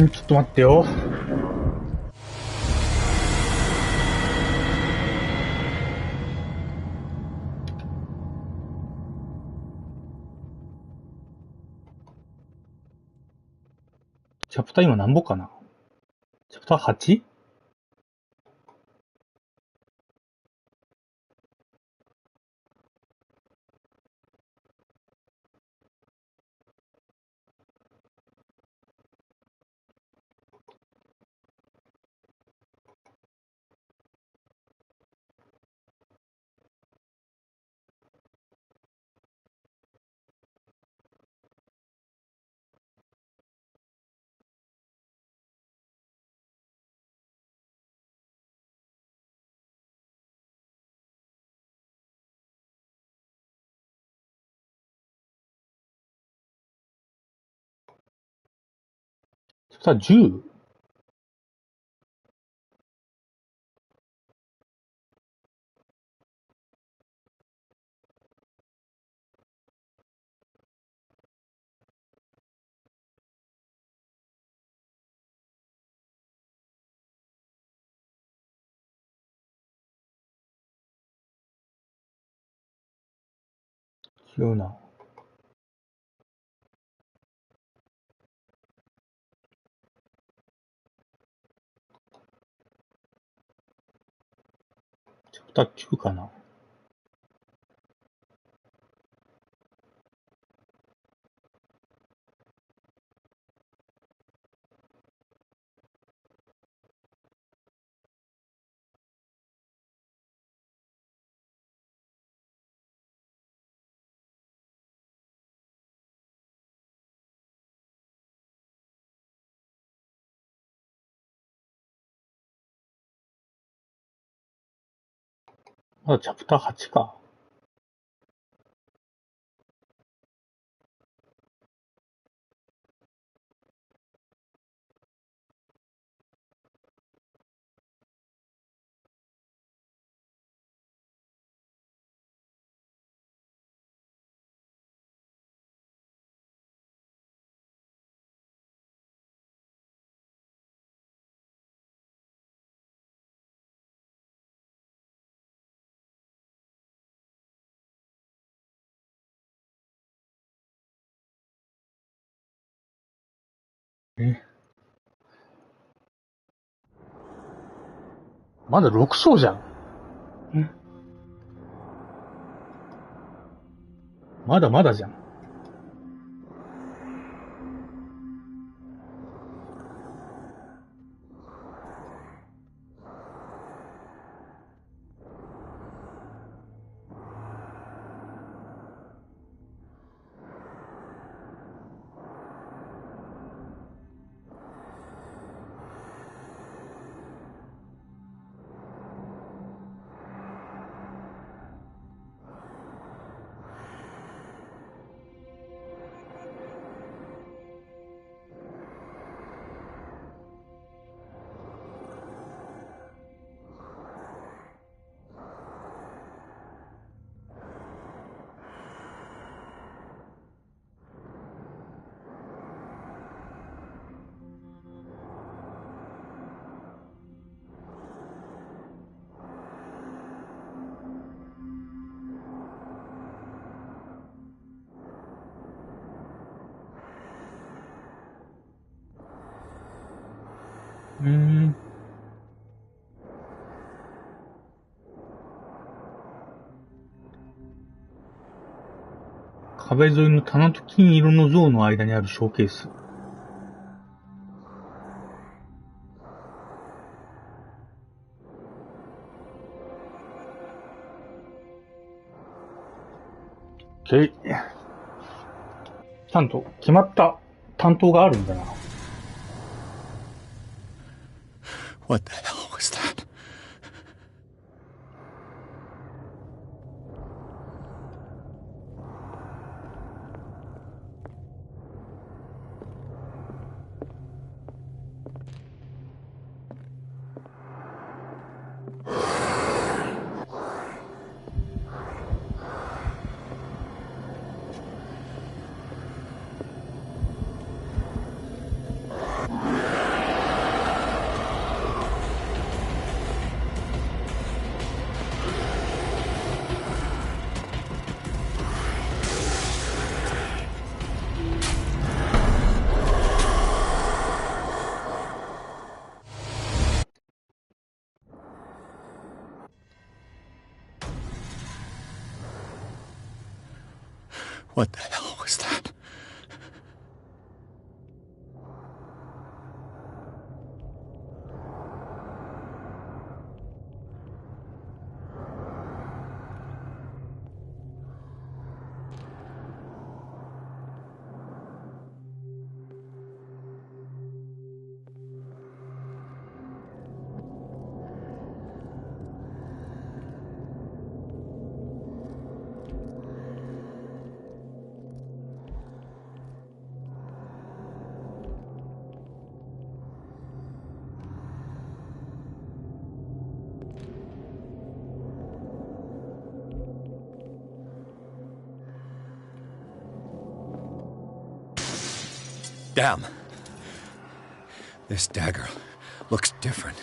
ちょっと待ってよ。チャプター今何本かな？チャプター 8？ チャプター 10？ 違うな。チャプター9かな。まだチャプター8か。まだ6章じゃん。まだまだじゃん。壁沿いの棚と金色の像の間にあるショーケース。ちゃんと決まった担当があるんだな。What the hell was that? What the hell was that? Damn. This dagger looks different.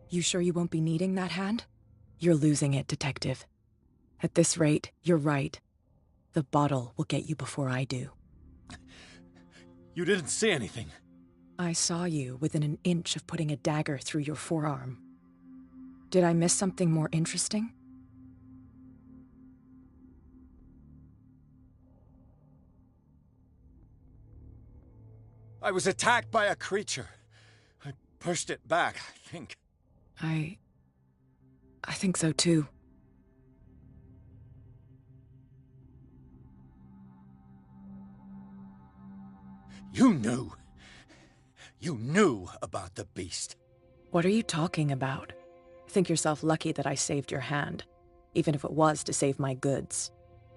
You sure you won't be needing that hand? You're losing it, Detective. At this rate, you're right. The bottle will get you before I do. You didn't see anything. I saw you within an inch of putting a dagger through your forearm. Did I miss something more interesting? I was attacked by a creature. I pushed it back, I think. I think so too. You knew. You knew about the beast. What are you talking about? Think yourself lucky that I saved your hand, even if it was to save my goods.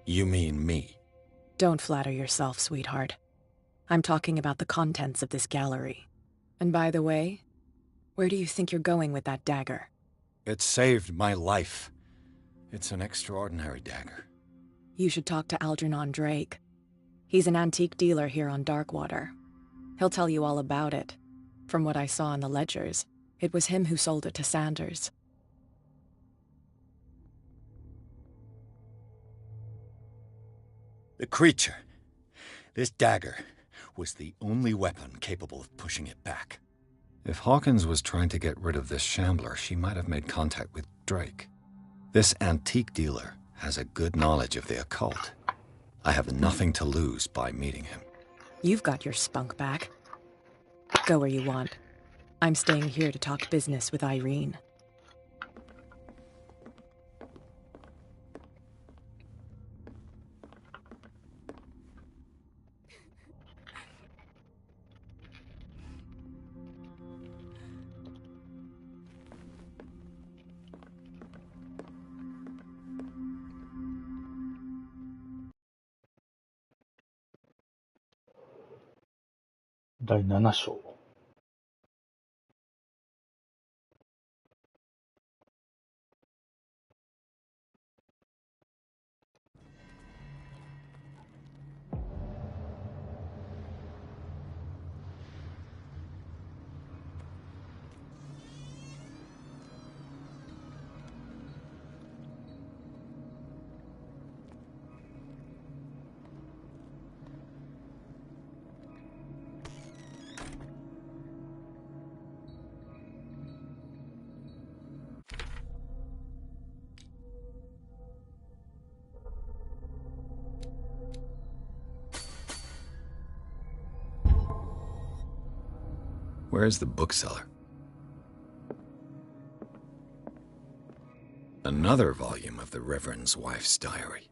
You mean me? Don't flatter yourself, sweetheart. I'm talking about the contents of this gallery. And by the way, where do you think you're going with that dagger? It saved my life. It's an extraordinary dagger. You should talk to Algernon Drake. He's an antique dealer here on Darkwater. He'll tell you all about it. From what I saw in the ledgers, it was him who sold it to Sanders. The creature, this dagger, was the only weapon capable of pushing it back. If Hawkins was trying to get rid of this shambler, she might have made contact with Drake. This antique dealer has a good knowledge of the occult. I have nothing to lose by meeting him. You've got your spunk back. Go where you want. I'm staying here to talk business with Irene.第7章。Where's the bookseller? Another volume of the Reverend's wife's diary.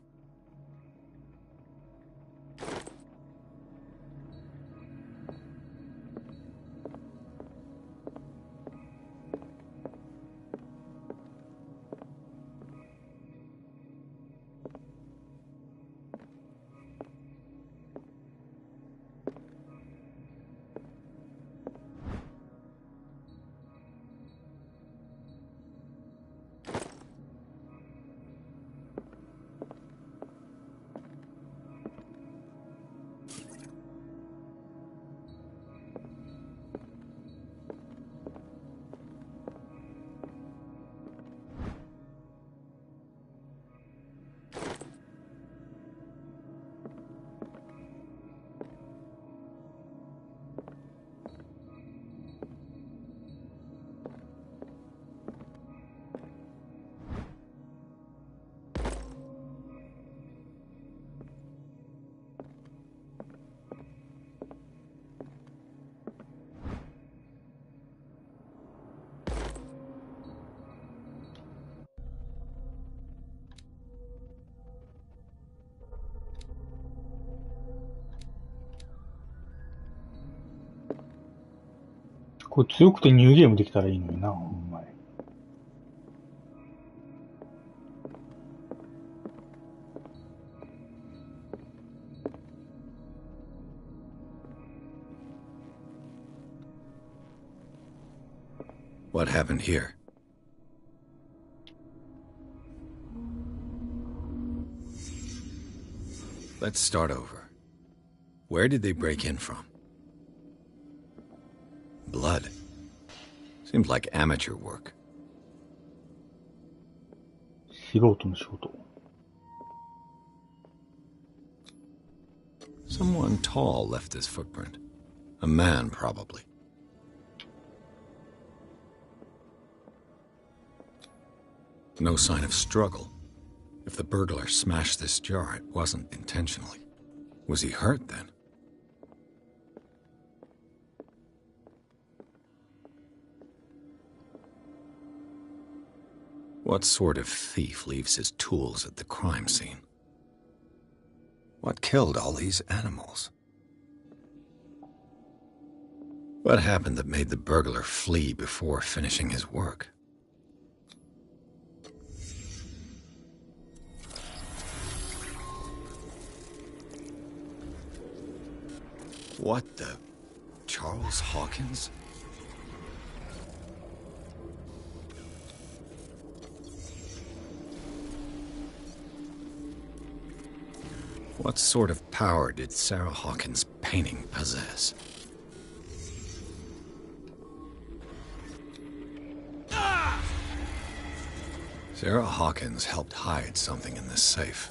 これ強くてニューゲームできたらいいのにな、ほんまに。What happened here? Let's start over. Where did they break in from? Blood. Seemed like amateur work. 素人の仕事。Someone tall left this footprint. A man, probably. No sign of struggle. If the burglar smashed this jar, it wasn't intentionally. Was he hurt then? What sort of thief leaves his tools at the crime scene? What killed all these animals? What happened that made the burglar flee before finishing his work? What the... Charles Hawkins? What sort of power did Sarah Hawkins' painting possess? Sarah Hawkins helped hide something in this safe.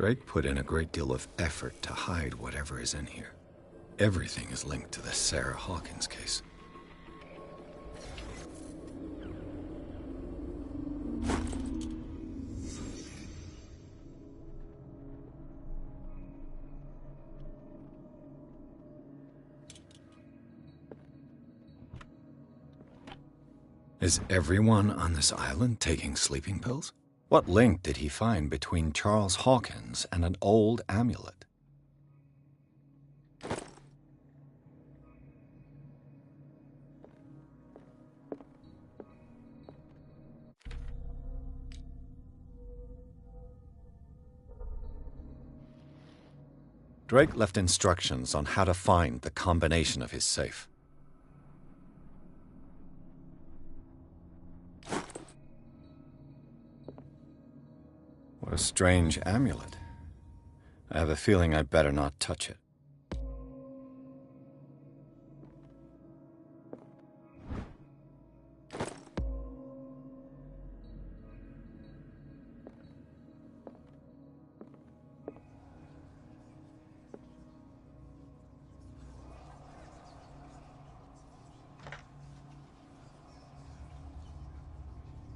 Drake put in a great deal of effort to hide whatever is in here. Everything is linked to the Sarah Hawkins case. Is everyone on this island taking sleeping pills? What link did he find between Charles Hawkins and an old amulet? Drake left instructions on how to find the combination of his safe. What a strange amulet. I have a feeling I'd better not touch it.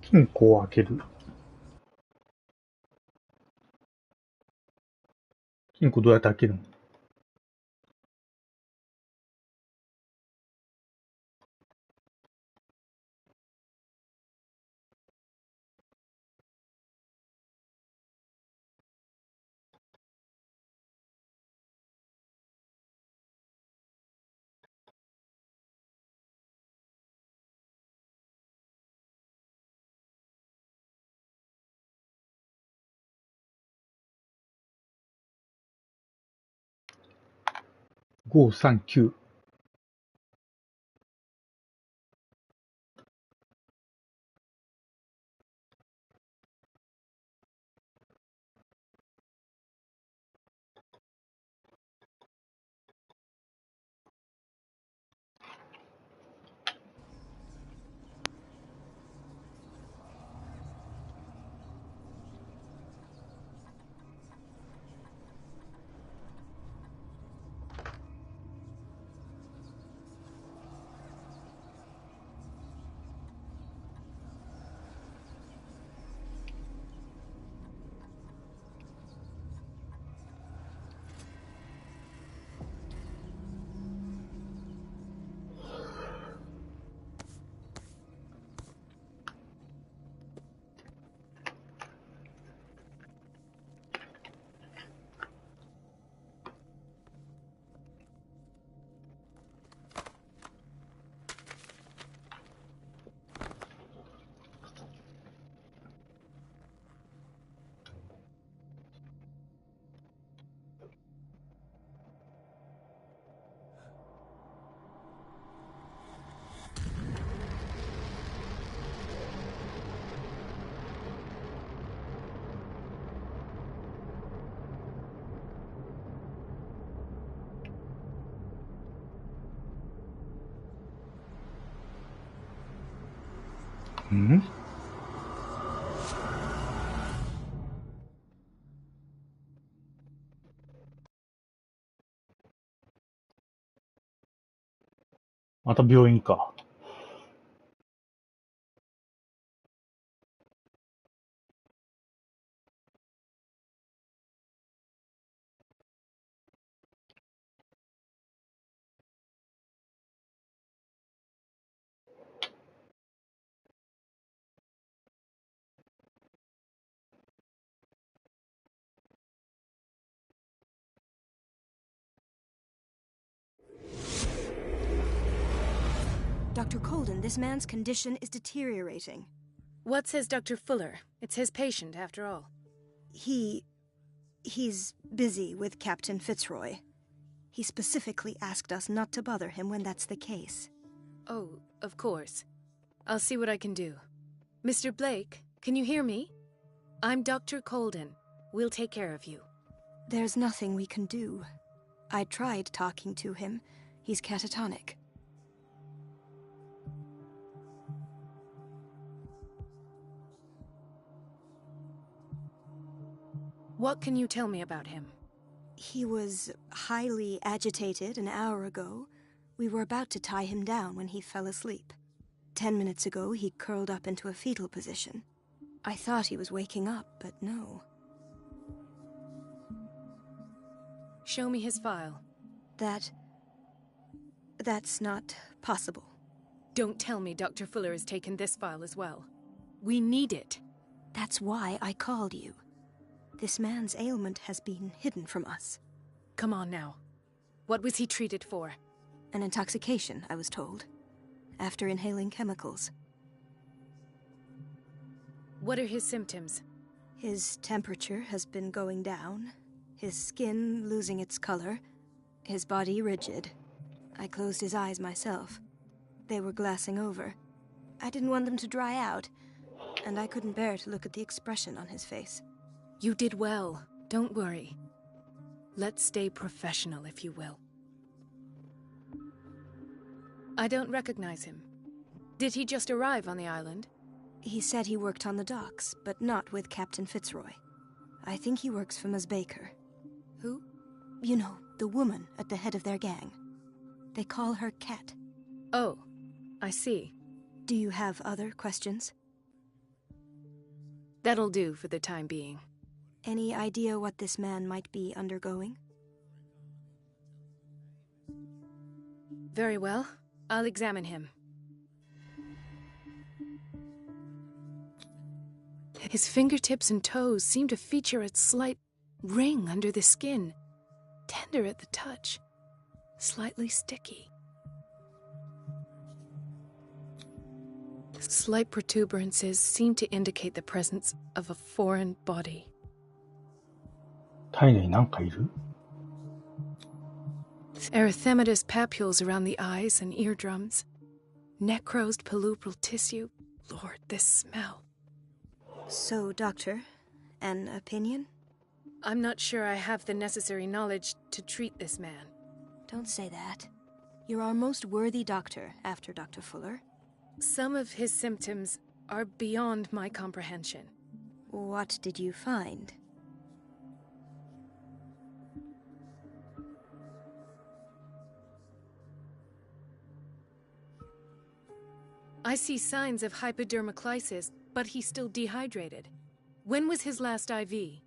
金庫を開ける。金庫どうやって開けるの？539。ん？また病院か。Dr. Colden, this man's condition is deteriorating. What says Dr. Fuller? It's his patient, after all. He's busy with Captain Fitzroy. He specifically asked us not to bother him when that's the case. Oh, of course. I'll see what I can do. Mr. Blake, can you hear me? I'm Dr. Colden. We'll take care of you. There's nothing we can do. I tried talking to him. He's catatonic. What can you tell me about him? He was highly agitated an hour ago. We were about to tie him down when he fell asleep. 10 minutes ago, he curled up into a fetal position. I thought he was waking up, but no. Show me his file. That's not possible. Don't tell me Dr. Fuller has taken this file as well. We need it. That's why I called you. This man's ailment has been hidden from us. Come on now. What was he treated for? An intoxication, I was told. After inhaling chemicals. What are his symptoms? His temperature has been going down. His skin losing its color. His body rigid. I closed his eyes myself. They were glassing over. I didn't want them to dry out, and I couldn't bear to look at the expression on his face. You did well. Don't worry. Let's stay professional, if you will. I don't recognize him. Did he just arrive on the island? He said he worked on the docks, but not with Captain Fitzroy. I think he works for Ms. Baker. Who? You know, the woman at the head of their gang. They call her Cat. Oh, I see. Do you have other questions? That'll do for the time being. Any idea what this man might be undergoing? Very well. I'll examine him. His fingertips and toes seem to feature a slight ring under the skin. Tender at the touch. Slightly sticky. Slight protuberances seem to indicate the presence of a foreign body. 体内なんかいる? Erythematous papules around the eyes and eardrums. Necrosed palpebral tissue. Lord, this smell. So, Doctor, an opinion? I'm not sure I have the necessary knowledge to treat this man. Don't say that. You're our most worthy doctor after Dr. Fuller. Some of his symptoms are beyond my comprehension. What did you find? I see signs of hypodermoclysis, but he's still dehydrated. When was his last IV?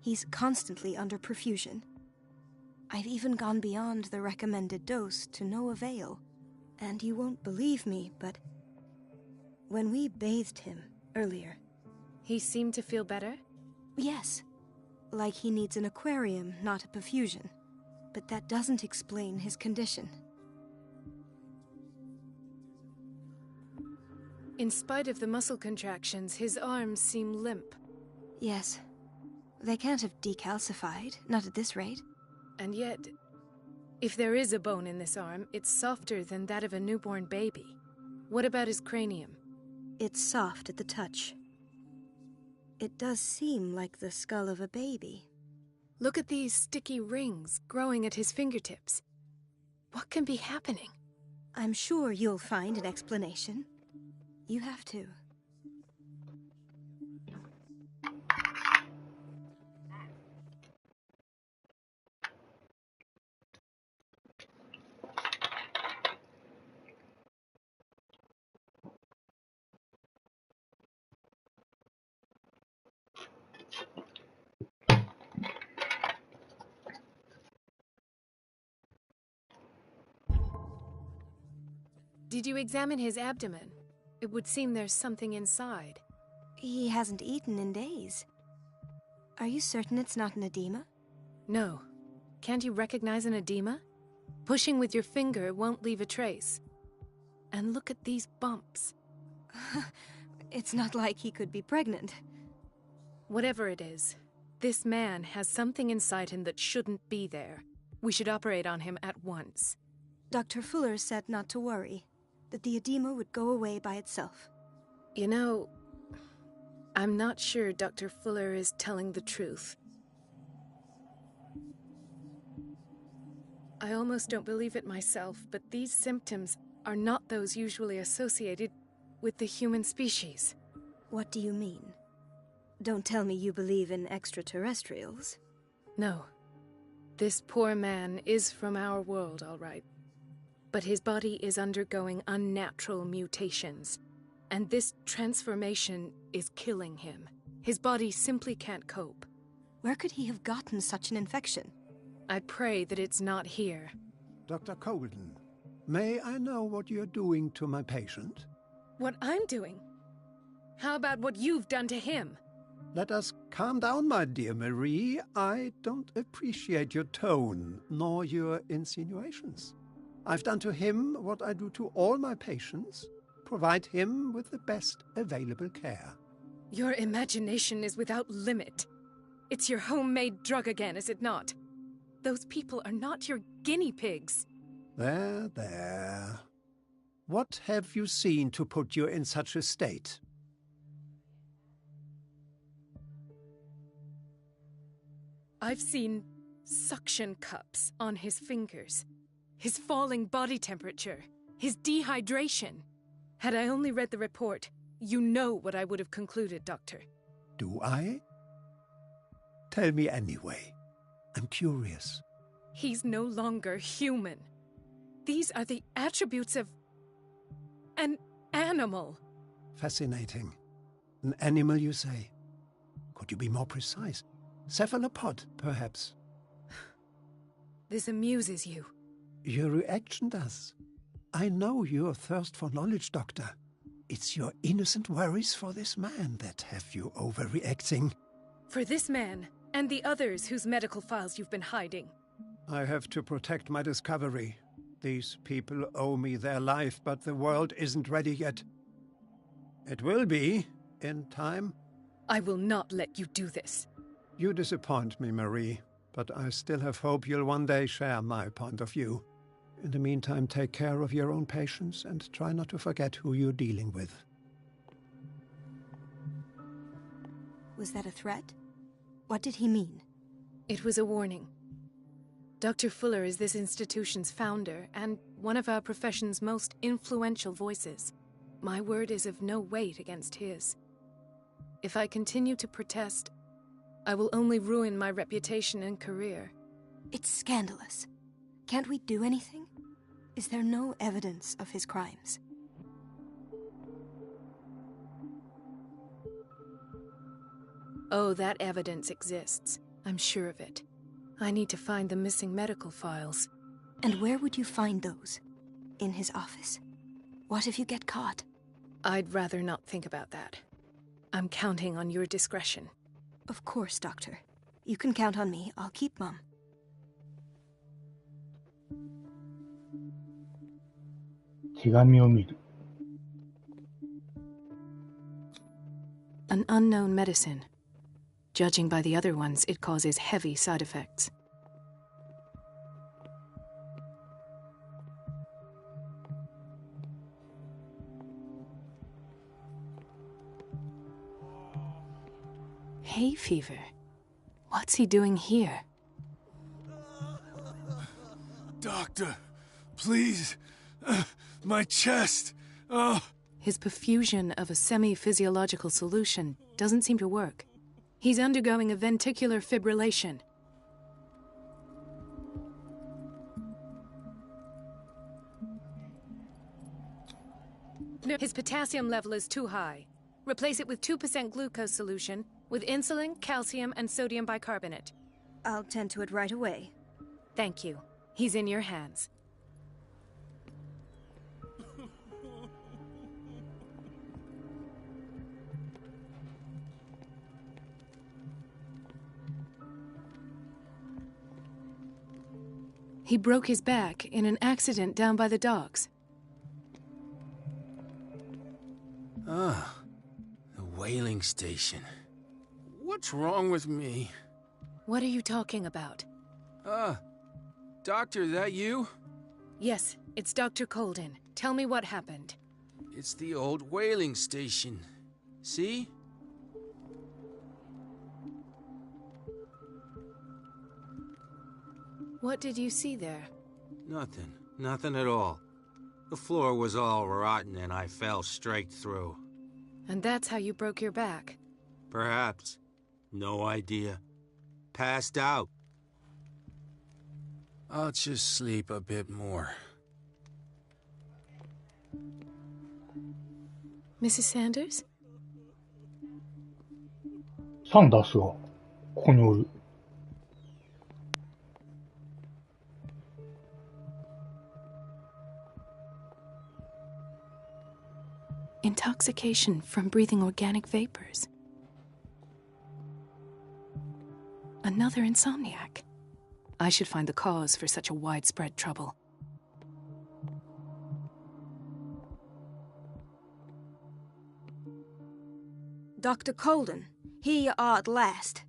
He's constantly under perfusion. I've even gone beyond the recommended dose to no avail. And you won't believe me, but when we bathed him earlier... He seemed to feel better? Yes. Like he needs an aquarium, not a perfusion. But that doesn't explain his condition. In spite of the muscle contractions, his arms seem limp. Yes. They can't have decalcified, not at this rate. And yet, if there is a bone in this arm, it's softer than that of a newborn baby. What about his cranium? It's soft at the touch. It does seem like the skull of a baby. Look at these sticky rings growing at his fingertips. What can be happening? I'm sure you'll find an explanation. You have to. Did you examine his abdomen? It would seem there's something inside. He hasn't eaten in days. Are you certain it's not an edema? No. Can't you recognize an edema? Pushing with your finger won't leave a trace. And look at these bumps. It's not like he could be pregnant. Whatever it is, this man has something inside him that shouldn't be there. We should operate on him at once. Dr. Fuller said not to worry, that the edema would go away by itself. You know, I'm not sure Dr. Fuller is telling the truth. I almost don't believe it myself, but these symptoms are not those usually associated with the human species. What do you mean? Don't tell me you believe in extraterrestrials. No. This poor man is from our world, all right. But his body is undergoing unnatural mutations, and this transformation is killing him. His body simply can't cope. Where could he have gotten such an infection? I pray that it's not here. Dr. Colden, may I know what you're doing to my patient? What I'm doing? How about what you've done to him? Let us calm down, my dear Marie. I don't appreciate your tone, nor your insinuations. I've done to him what I do to all my patients, provide him with the best available care. Your imagination is without limit. It's your homemade drug again, is it not? Those people are not your guinea pigs. There, there. What have you seen to put you in such a state? I've seen suction cups on his fingers, his falling body temperature, his dehydration. Had I only read the report, you know what I would have concluded, Doctor. Do I? Tell me anyway. I'm curious. He's no longer human. These are the attributes of an animal. Fascinating. An animal, you say? Could you be more precise? Cephalopod, perhaps? This amuses you. Your reaction does. I know your thirst for knowledge, Doctor. It's your innocent worries for this man that have you overreacting. For this man, and the others whose medical files you've been hiding. I have to protect my discovery. These people owe me their life, but the world isn't ready yet. It will be, in time. I will not let you do this. You disappoint me, Marie, but I still have hope you'll one day share my point of view. In the meantime, take care of your own patients and try not to forget who you're dealing with. Was that a threat? What did he mean? It was a warning. Dr. Fuller is this institution's founder and one of our profession's most influential voices. My word is of no weight against his. If I continue to protest, I will only ruin my reputation and career. It's scandalous. Can't we do anything? Is there no evidence of his crimes? Oh, that evidence exists. I'm sure of it. I need to find the missing medical files. And where would you find those? In his office? What if you get caught? I'd rather not think about that. I'm counting on your discretion. Of course, Doctor. You can count on me. I'll keep mum. An unknown medicine. Judging by the other ones, it causes heavy side effects. Hay fever. What's he doing here? Doctor, please. My chest. Oh. His perfusion of a semi-physiological solution doesn't seem to work. He's undergoing a ventricular fibrillation. His potassium level is too high. Replace it with 2% glucose solution with insulin, calcium, and sodium bicarbonate. I'll tend to it right away. Thank you. He's in your hands. He broke his back in an accident down by the docks. Ah, the whaling station. What's wrong with me? What are you talking about? Doctor, that you? Yes, it's Dr. Colden. Tell me what happened. It's the old whaling station. See? What did you see there? Nothing. Nothing at all. The floor was all rotten and I fell straight through. And that's how you broke your back? Perhaps. No idea. Passed out. I'll just sleep a bit more. Mrs. Sanders? サンダースがここにおる。Intoxication from breathing organic vapors. Another insomniac. I should find the cause for such a widespread trouble. Dr. Colden, here you are at last.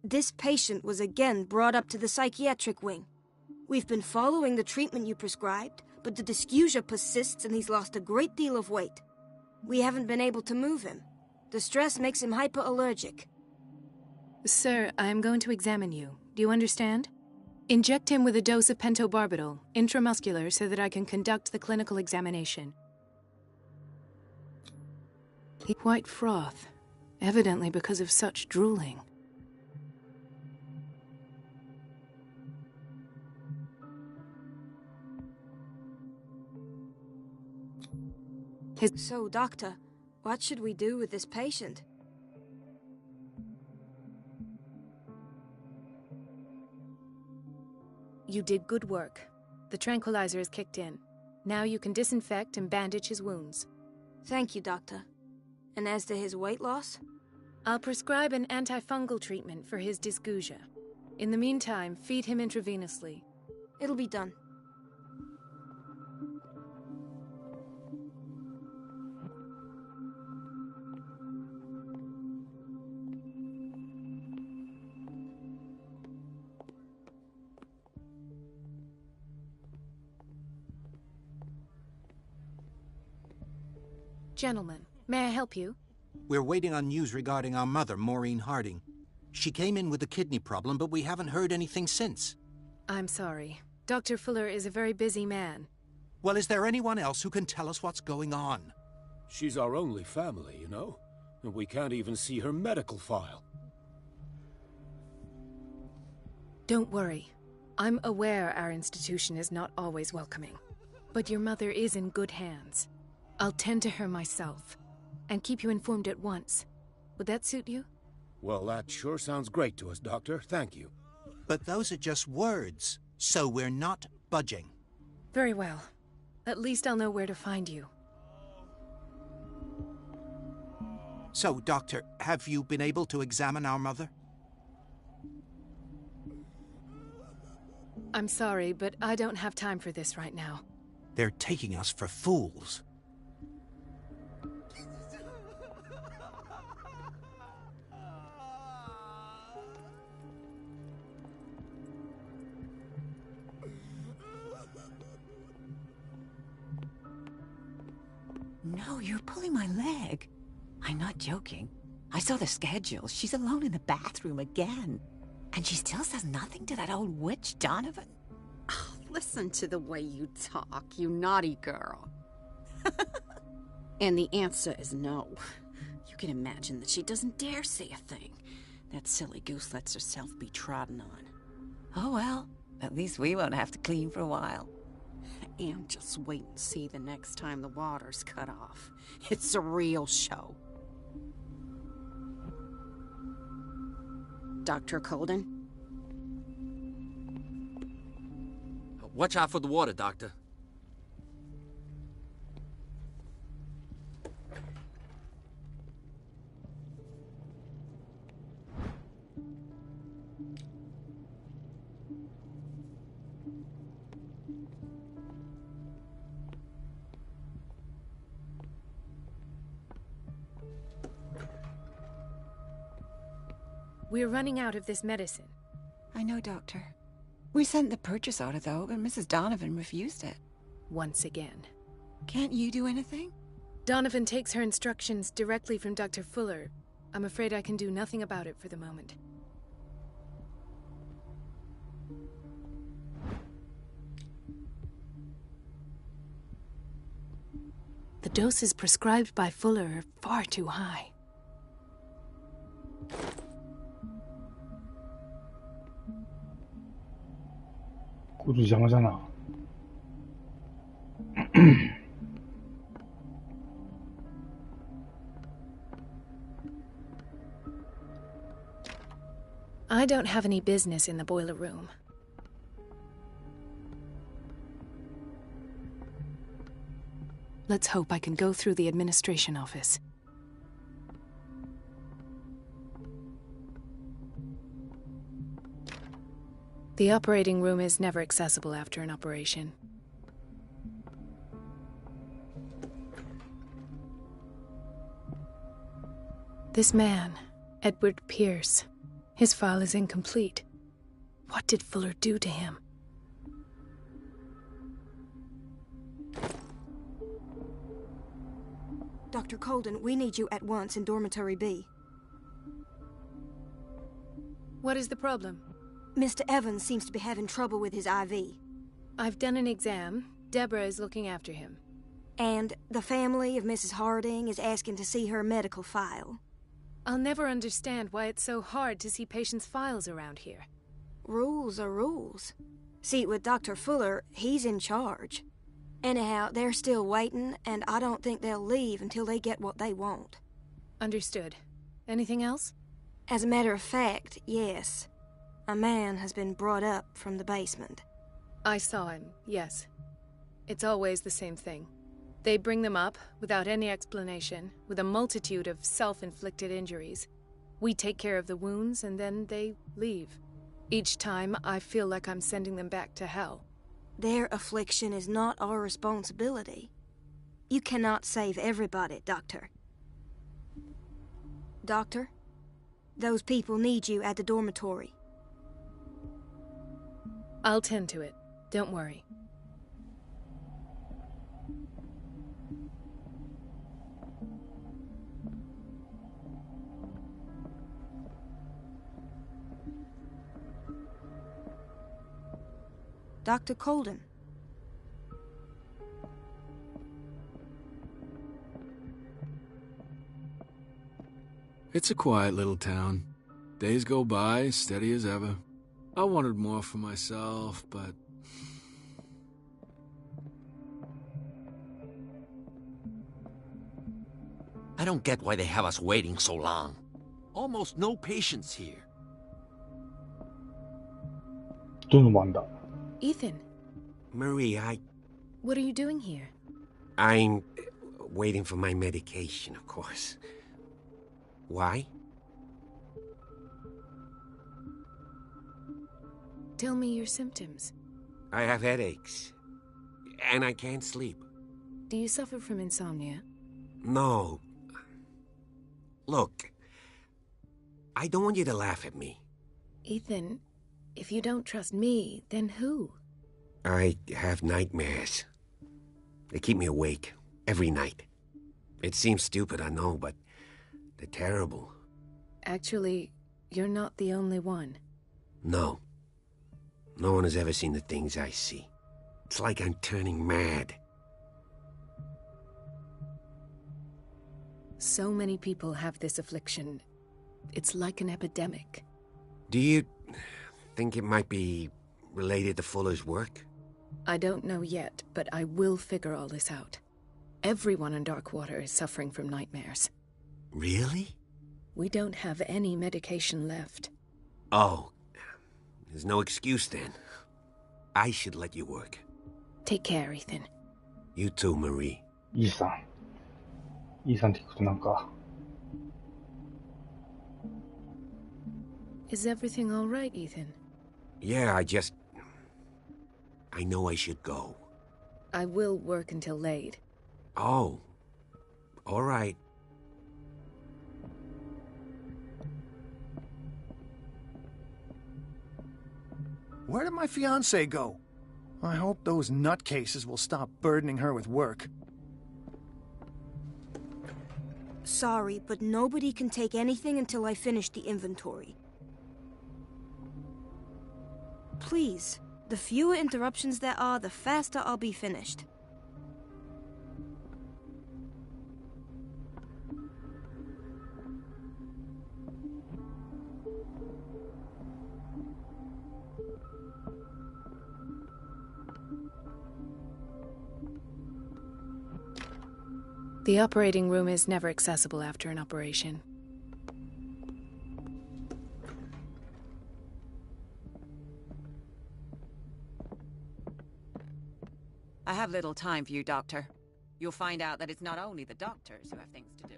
This patient was again brought up to the psychiatric wing. We've been following the treatment you prescribed, but the dysgeusia persists and he's lost a great deal of weight. We haven't been able to move him. The stress makes him hyperallergic. Sir, I am going to examine you. Do you understand? Inject him with a dose of pentobarbital, intramuscular, so that I can conduct the clinical examination. White froth, evidently because of such drooling. So, doctor, what should we do with this patient? You did good work. The tranquilizer is kicked in. Now you can disinfect and bandage his wounds. Thank you, doctor. And as to his weight loss? I'll prescribe an antifungal treatment for his dysgeusia. In the meantime, feed him intravenously. It'll be done. Gentlemen, may I help you? We're waiting on news regarding our mother, Maureen Harding. She came in with a kidney problem, but we haven't heard anything since. I'm sorry. Dr. Fuller is a very busy man. Well, is there anyone else who can tell us what's going on? She's our only family, you know? And we can't even see her medical file. Don't worry. I'm aware our institution is not always welcoming. But your mother is in good hands. I'll tend to her myself, and keep you informed at once. Would that suit you? Well, that sure sounds great to us, Doctor. Thank you. But those are just words, so we're not budging. Very well. At least I'll know where to find you. So, Doctor, have you been able to examine our mother? I'm sorry, but I don't have time for this right now. They're taking us for fools. No, you're pulling my leg. I'm not joking. I saw the schedule. She's alone in the bathroom again. And she still says nothing to that old witch, Donovan. Oh, listen to the way you talk, you naughty girl. And the answer is no. You can imagine that she doesn't dare say a thing. That silly goose lets herself be trodden on. Oh well, at least we won't have to clean for a while. And just wait and see the next time the water's cut off. It's a real show. Dr. Colden? Watch out for the water, Doctor. We're running out of this medicine. I know, Doctor. We sent the purchase order, though, but Mrs. Donovan refused it. Once again. Can't you do anything? Donovan takes her instructions directly from Dr. Fuller. I'm afraid I can do nothing about it for the moment. The doses prescribed by Fuller are far too high. I don't have any business in the boiler room. Let's hope I can go through the administration office. The operating room is never accessible after an operation. This man, Edward Pierce, his file is incomplete. What did Fuller do to him? Dr. Colden, we need you at once in Dormitory B. What is the problem? Mr. Evans seems to be having trouble with his IV. I've done an exam. Deborah is looking after him. And the family of Mrs. Harding is asking to see her medical file. I'll never understand why it's so hard to see patients' files around here. Rules are rules. See, with Dr. Fuller, he's in charge. Anyhow, they're still waiting, and I don't think they'll leave until they get what they want. Understood. Anything else? As a matter of fact, yes. A man has been brought up from the basement. I saw him, yes. It's always the same thing. They bring them up, without any explanation, with a multitude of self-inflicted injuries. We take care of the wounds, and then they leave. Each time, I feel like I'm sending them back to hell. Their affliction is not our responsibility. You cannot save everybody, Doctor. Doctor, those people need you at the dormitory. I'll tend to it. Don't worry. Dr. Colden. It's a quiet little town. Days go by, steady as ever. I wanted more for myself, but... I don't get why they have us waiting so long. Almost no patients here. Ethan. Marie, What are you doing here? I'm waiting for my medication, of course. Why? Tell me your symptoms. I have headaches. And I can't sleep. Do you suffer from insomnia? No. Look, I don't want you to laugh at me. Ethan, if you don't trust me, then who? I have nightmares. They keep me awake every night. It seems stupid, I know, but they're terrible. Actually, you're not the only one. No. No one has ever seen the things I see. It's like I'm turning mad. So many people have this affliction. It's like an epidemic. Do you think it might be related to Fuller's work? I don't know yet, but I will figure all this out. Everyone in Darkwater is suffering from nightmares. Really? We don't have any medication left. Oh. There's no excuse then. I should let you work. Take care, Ethan. You too, Marie. イーサン。イーサンって聞くとなんか。Is everything all right, Ethan? Yeah, I know I should go. I will work until late. Oh. All right. Where did my fiancée go? I hope those nutcases will stop burdening her with work. Sorry, but nobody can take anything until I finish the inventory. Please, the fewer interruptions there are, the faster I'll be finished. The operating room is never accessible after an operation. I have little time for you, Doctor. You'll find out that it's not only the doctors who have things to do.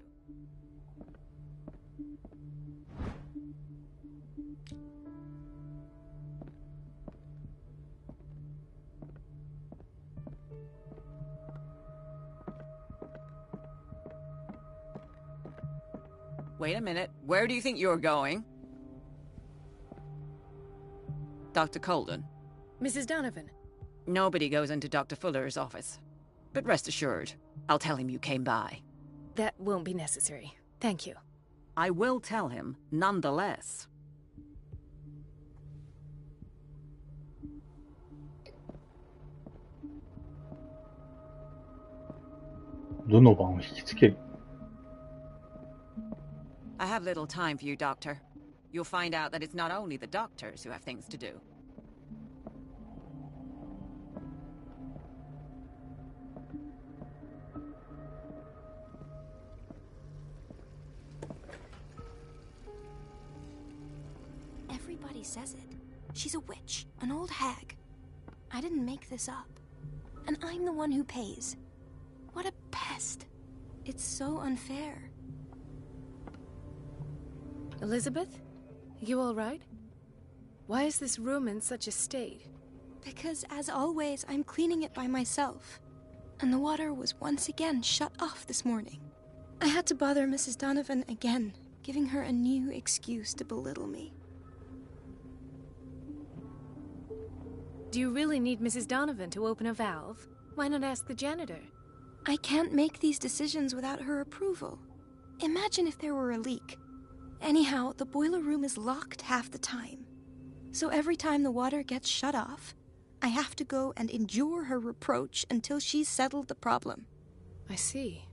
Wait a minute. Where do you think you're going? Dr. Colden. Mrs. Donovan. Nobody goes into Dr. Fuller's office. But rest assured, I'll tell him you came by. That won't be necessary. Thank you. I will tell him, nonetheless. Donovanを引きつける。I have little time for you, Doctor. You'll find out that it's not only the doctors who have things to do. Everybody says it. She's a witch, an old hag. I didn't make this up. And I'm the one who pays. What a pest. It's so unfair. Elizabeth? You all right? Why is this room in such a state? Because, as always, I'm cleaning it by myself. And the water was once again shut off this morning. I had to bother Mrs. Donovan again, giving her a new excuse to belittle me. Do you really need Mrs. Donovan to open a valve? Why not ask the janitor? I can't make these decisions without her approval. Imagine if there were a leak. Anyhow, the boiler room is locked half the time. So every time the water gets shut off, I have to go and endure her reproach until she's settled the problem. I see.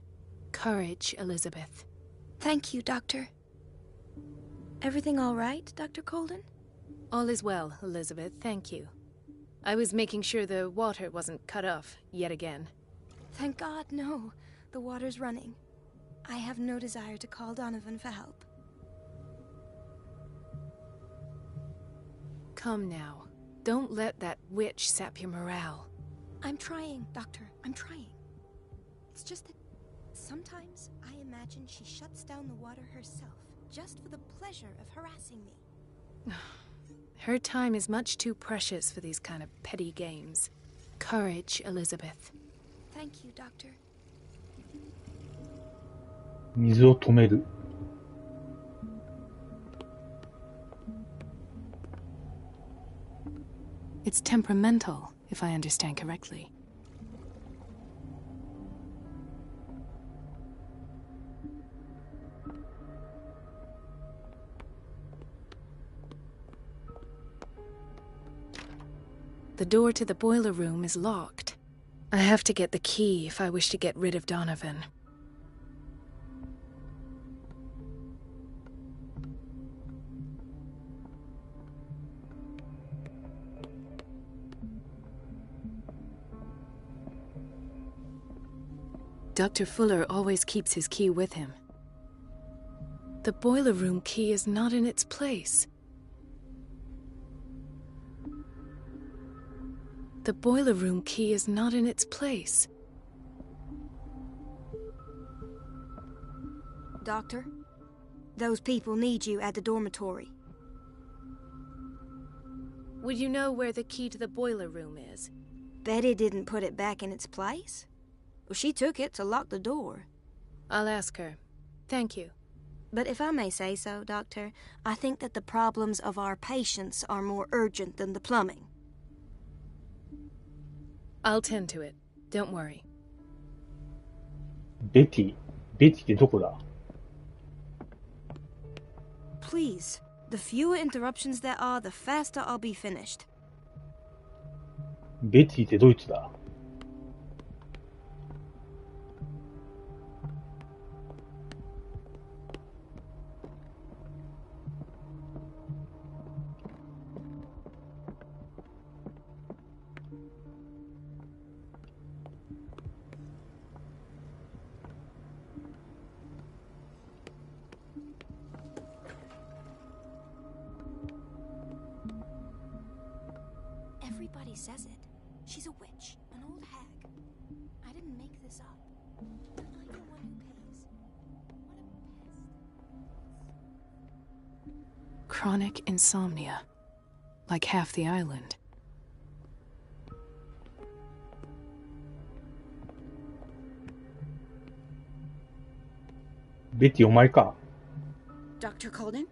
Courage, Elizabeth. Thank you, Doctor. Everything all right, Dr. Colden? All is well, Elizabeth, thank you. I was making sure the water wasn't cut off yet again. Thank God, no. The water's running. I have no desire to call Donovan for help. Come now. Don't let that witch sap your morale. I'm trying, Doctor. I'm trying. It's just that sometimes I imagine she shuts down the water herself, just for the pleasure of harassing me. Her time is much too precious for these kind of petty games. Courage, Elizabeth. Thank you, Doctor. 水を止める。It's temperamental, if I understand correctly. The door to the boiler room is locked. I have to get the key if I wish to get rid of Donovan. Dr. Fuller always keeps his key with him. The boiler room key is not in its place. The boiler room key is not in its place. Doctor, those people need you at the dormitory. Would you know where the key to the boiler room is? Betty didn't put it back in its place. Well, she took it to lock the door. I'll ask her. Thank you. But if I may say so, Doctor, I think that the problems of our patients are more urgent than the plumbing. I'll tend to it. Don't worry. ベティってどこだ？ Please. The fewer interruptions there are, the faster I'll be finished. ベティってドイツだ。Everybody says it. She's a witch, an old hag. I didn't make this up. I'm the one who pays. Chronic insomnia. Like half the island. Betty, お前か。 Dr. Colden?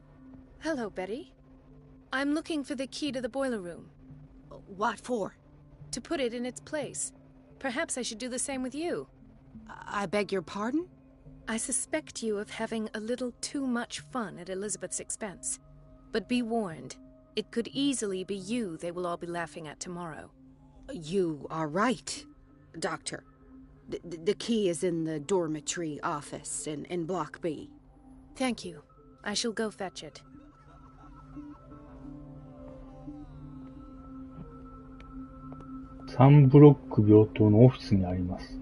Hello, Betty. I'm looking for the key to the boiler room. What for? To put it in its place. Perhaps I should do the same with you. I beg your pardon? I suspect you of having a little too much fun at Elizabeth's expense. But be warned, it could easily be you they will all be laughing at tomorrow. You are right, Doctor. The key is in the dormitory office in Block B. Thank you. I shall go fetch it. 3ブロック病棟のオフィスにあります。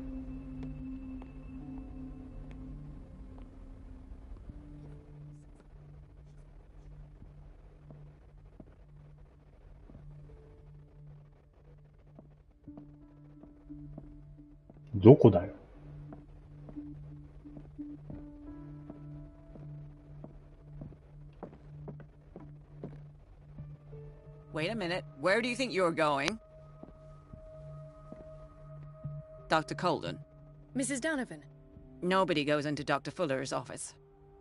どこだよ。Wait a minute. Where do you think you're going? Dr. Colden. Mrs. Donovan. Nobody goes into Dr. Fuller's office.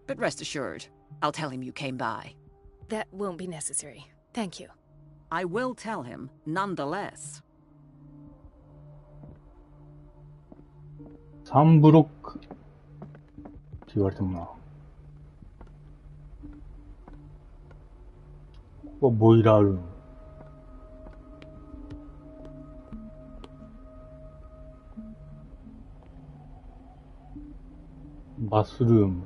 But rest assured, I'll tell him you came by. That won't be necessary. Thank you. I will tell him, nonetheless. 3ブロックって言われてもな。ここはボイラールーム。バスルーム。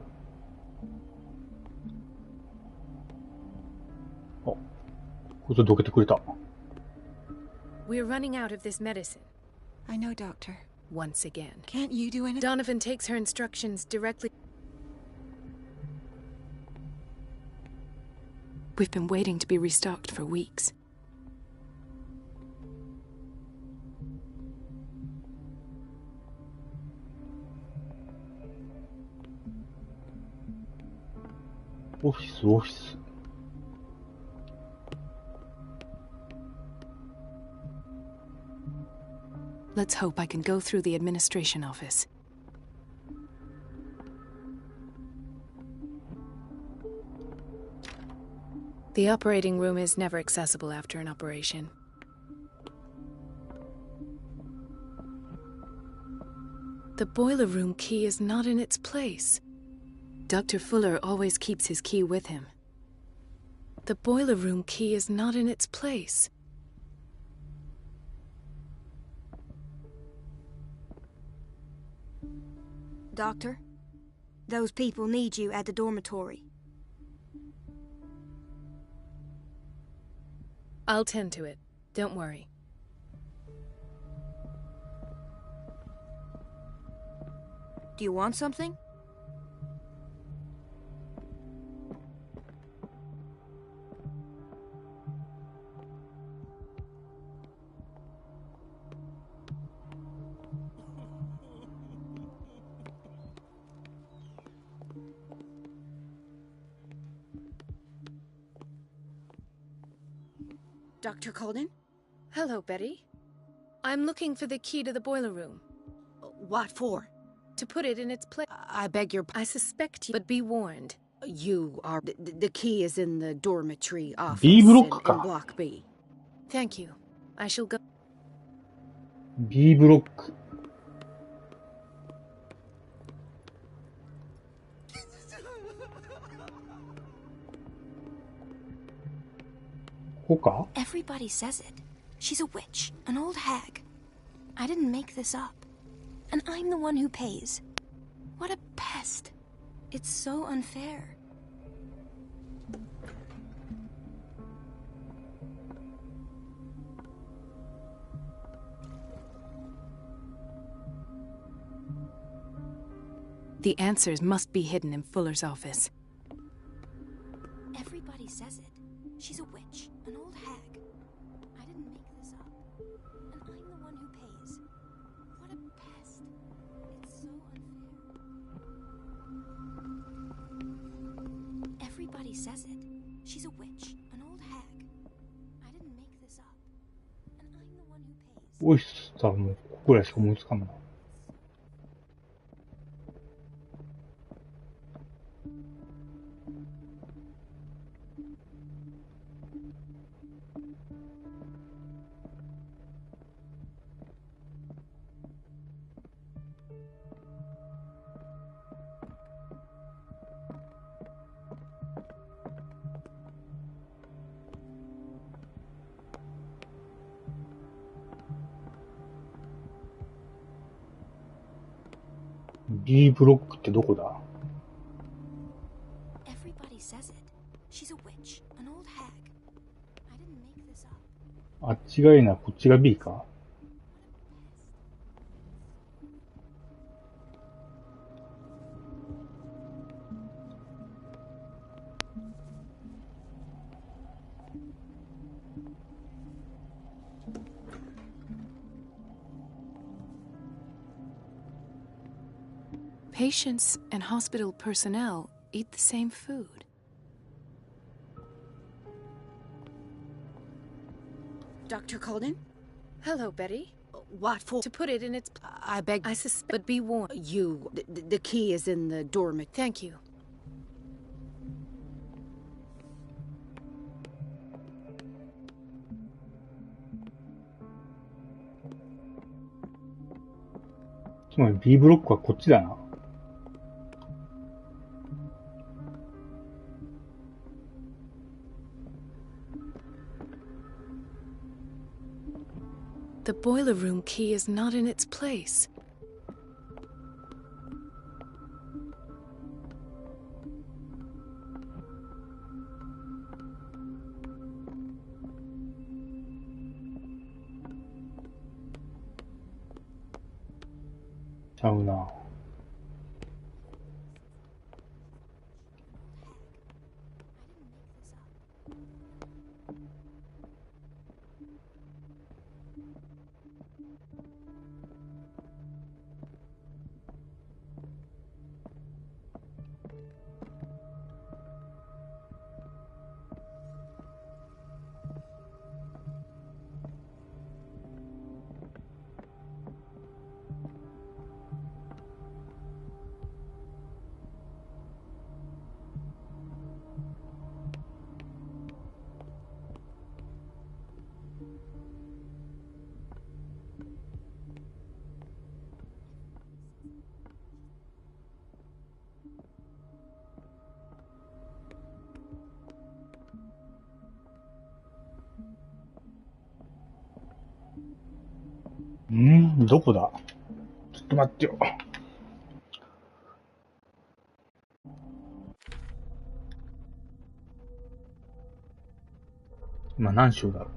あ、こいつどけてくれた。We're running out of this medicine. I know, Doctor. Once again. Can't you do anything? Donovan takes her instructions directly. We've been waiting to be restocked for weeks. Office. Let's hope I can go through the administration office. The operating room is never accessible after an operation. The boiler room key is not in its place. Dr. Fuller always keeps his key with him. The boiler room key is not in its place. Doctor, those people need you at the dormitory. I'll tend to it. Don't worry. Do you want something? Dr. Colden? Hello, Betty. I'm looking for the key to the boiler room. What for? To put it in its place. I beg your... I suspect you, but be warned. You are... The key is in the dormitory office B block in Block B. Thank you. I shall go... B ブロック。ここか？ Everybody says it. She's a witch, an old hag. I didn't make this up. And I'm the one who pays. What a pest. It's so unfair. The answers must be hidden in Fuller's office. Everybody says it. She's a witch, an old hag. I didn't make this up. And I'm the one who pays. What a pest. It's so unfair. Everybody says it. She's a witch, an old hag. I didn't make this up. And I'm the one who pays. オイスターもここぐらいしか思いつかんな。B ブロックってどこだ？ Everybody says it. She's a witch, an old hag. I didn't make this up. あっちが A な、こっちが B か？Patients and hospital personnel eat the same food. Dr. Colden? Hello, Betty. What for? To put it in its... I beg... I suspect, but be warned. The key is in the dormitory. Thank you. B ブロックはこっちだな。The boiler room key is not in its place.ちゃうな。どこだ？ちょっと待ってよ。今何章だろう。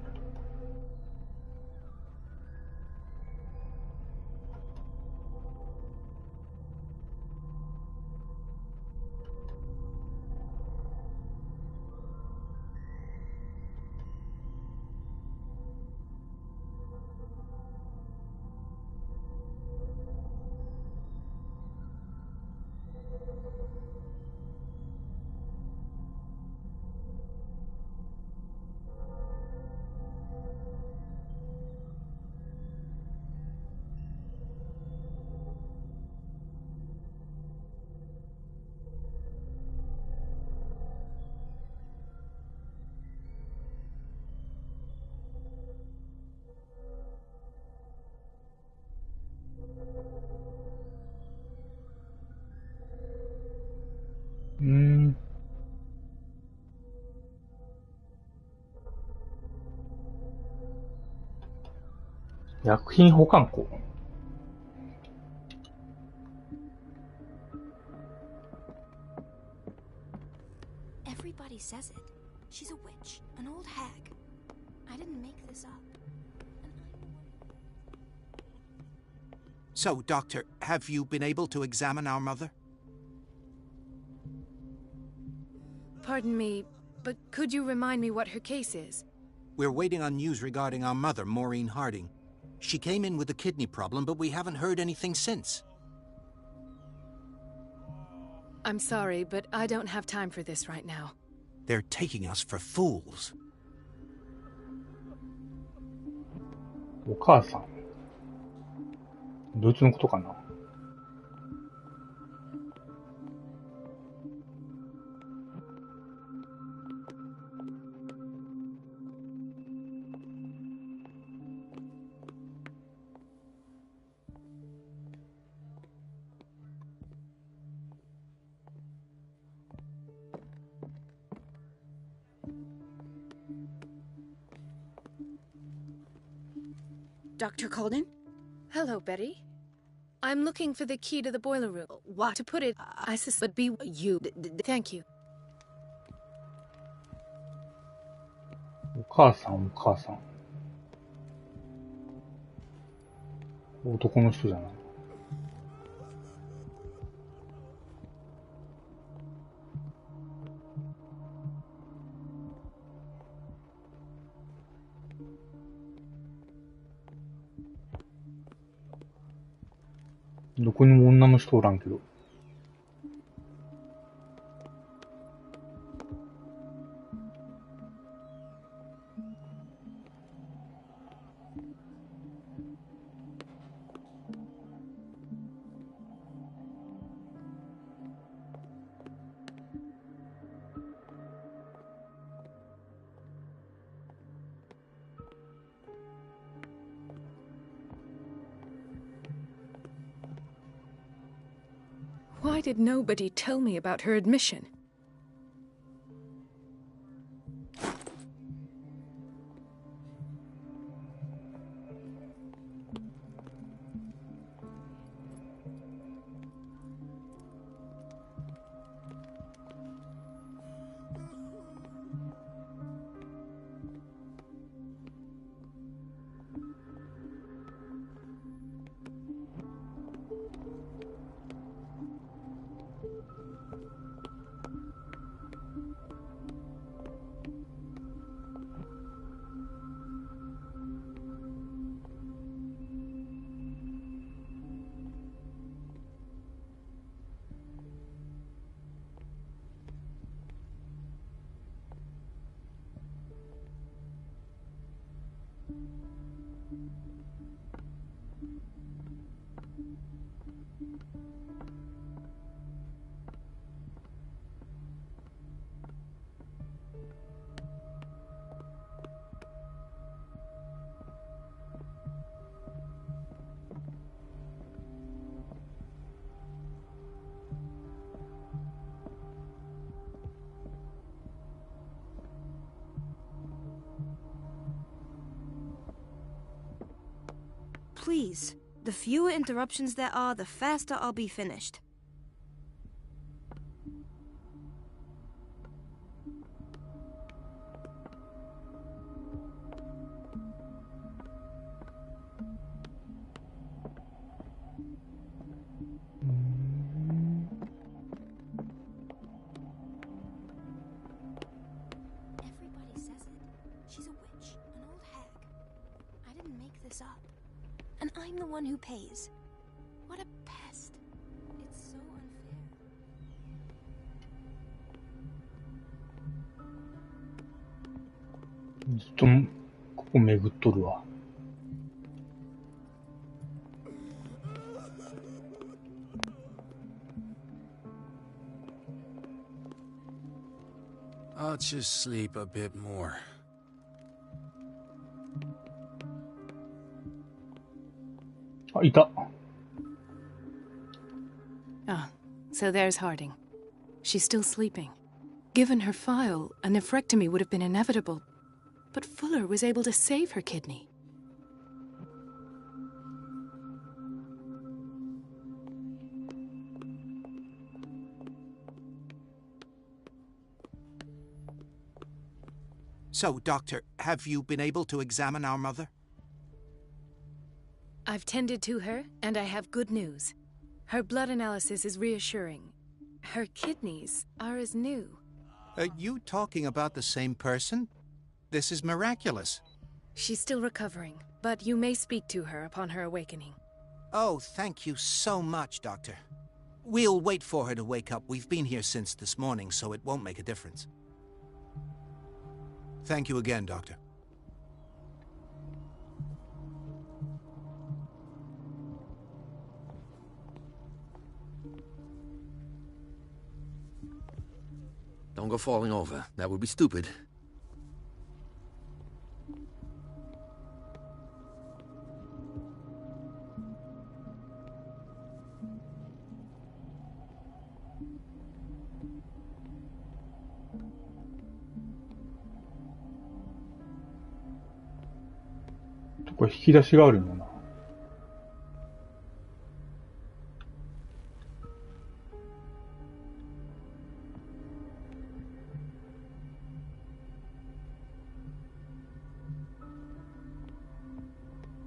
薬品保管庫。Everybody says it. She's a witch, an old hag. I didn't make this up. So, Doctor, have you been able to examine our mother? Pardon me, but could you remind me what her case is? We're waiting on news regarding our mother, Maureen Harding. She came in with a kidney problem, but we haven't heard anything since. I'm sorry, but I don't have time for this right now. They're taking us for fools. お母さん。どいつのことかな。Dr. Colden? Hello, Betty. I'm looking for the key to the boiler room. What? To put it, I suspect be you. Thank you. お母さん。男の人じゃない。どこにも女の人おらんけど。Why did nobody tell me about her admission? Please, the fewer interruptions there are, the faster I'll be finished. Everybody says it. She's a witch, an old hag. I didn't make this up. And I'm the one who pays. What a pest. It's so unfair. ずっとここ巡っとるわ。I'll just sleep a bit more. Ah, so there's Harding. She's still sleeping. Given her file, a nephrectomy would have been inevitable. But Fuller was able to save her kidney. So, Doctor, have you been able to examine our mother? I've tended to her, and I have good news. Her blood analysis is reassuring. Her kidneys are as new. Are you talking about the same person? This is miraculous. She's still recovering, but you may speak to her upon her awakening. Oh, thank you so much, Doctor. We'll wait for her to wake up. We've been here since this morning, so it won't make a difference. Thank you again, Doctor. Don't go falling over. That would be stupid.これ引き出しがあるんだな。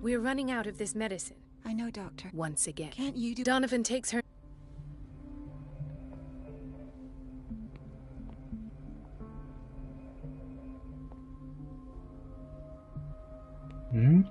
We're running out of this medicine. I know, Doctor. Once again. Can't you do... Donovan takes her... Hmm?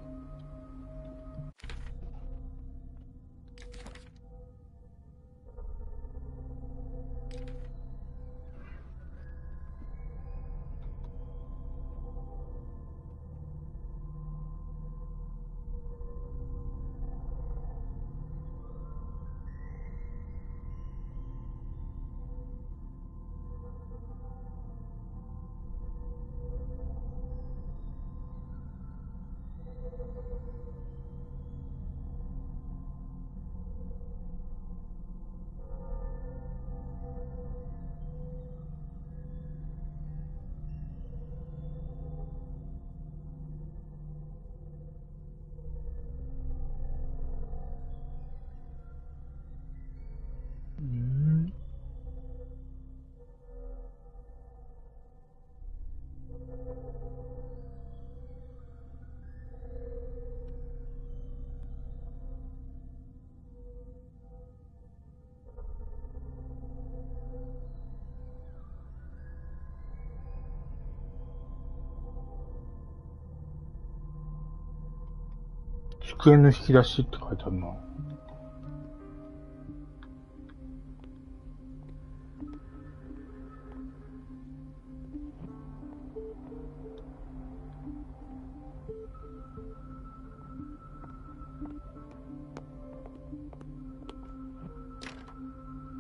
机の引き出しって書いてあるな。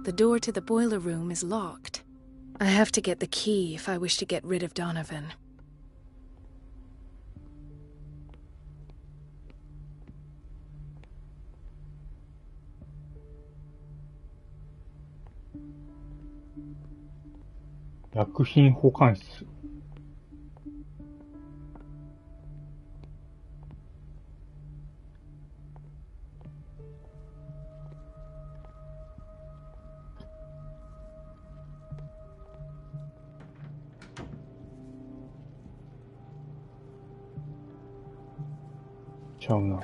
The door to the boiler room is locked. I have to get the key if I wish to get rid of Donovan. "薬品保管室」。ちゃうな。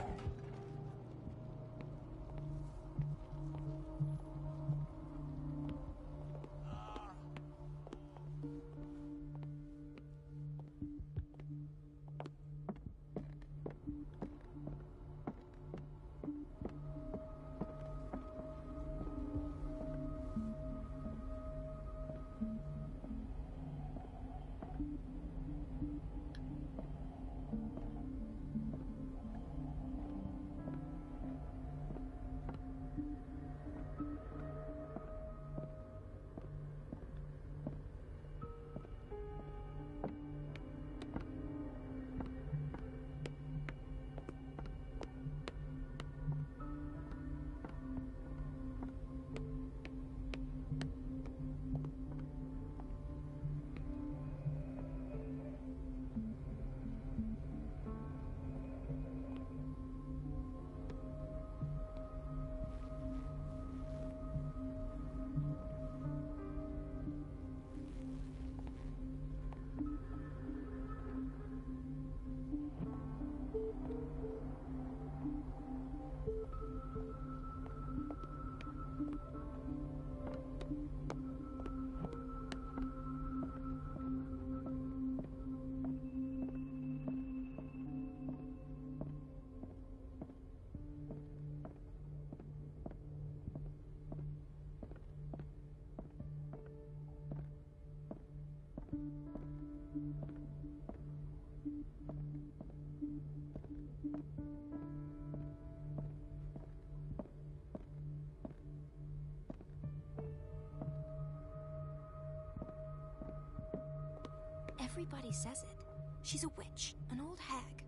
Everybody says it. She's a witch, an old hag.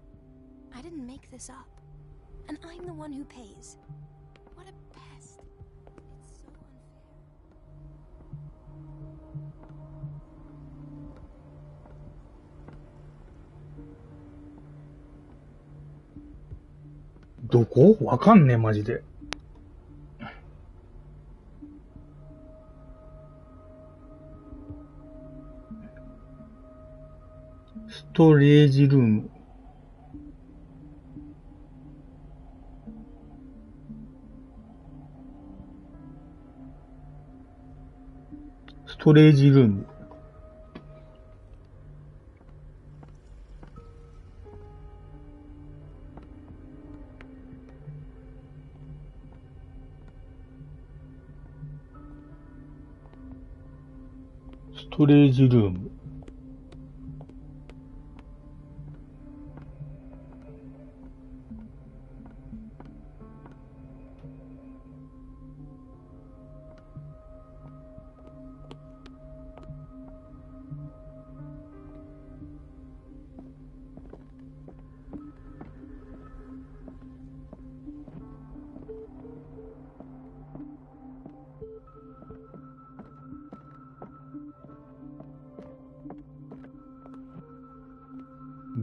I didn't make this up. And I'm the one who pays. What a pest. It's so unfair. どこ？わかんねえ、マジで。ストレージルーム。ストレージルーム。ストレージルーム。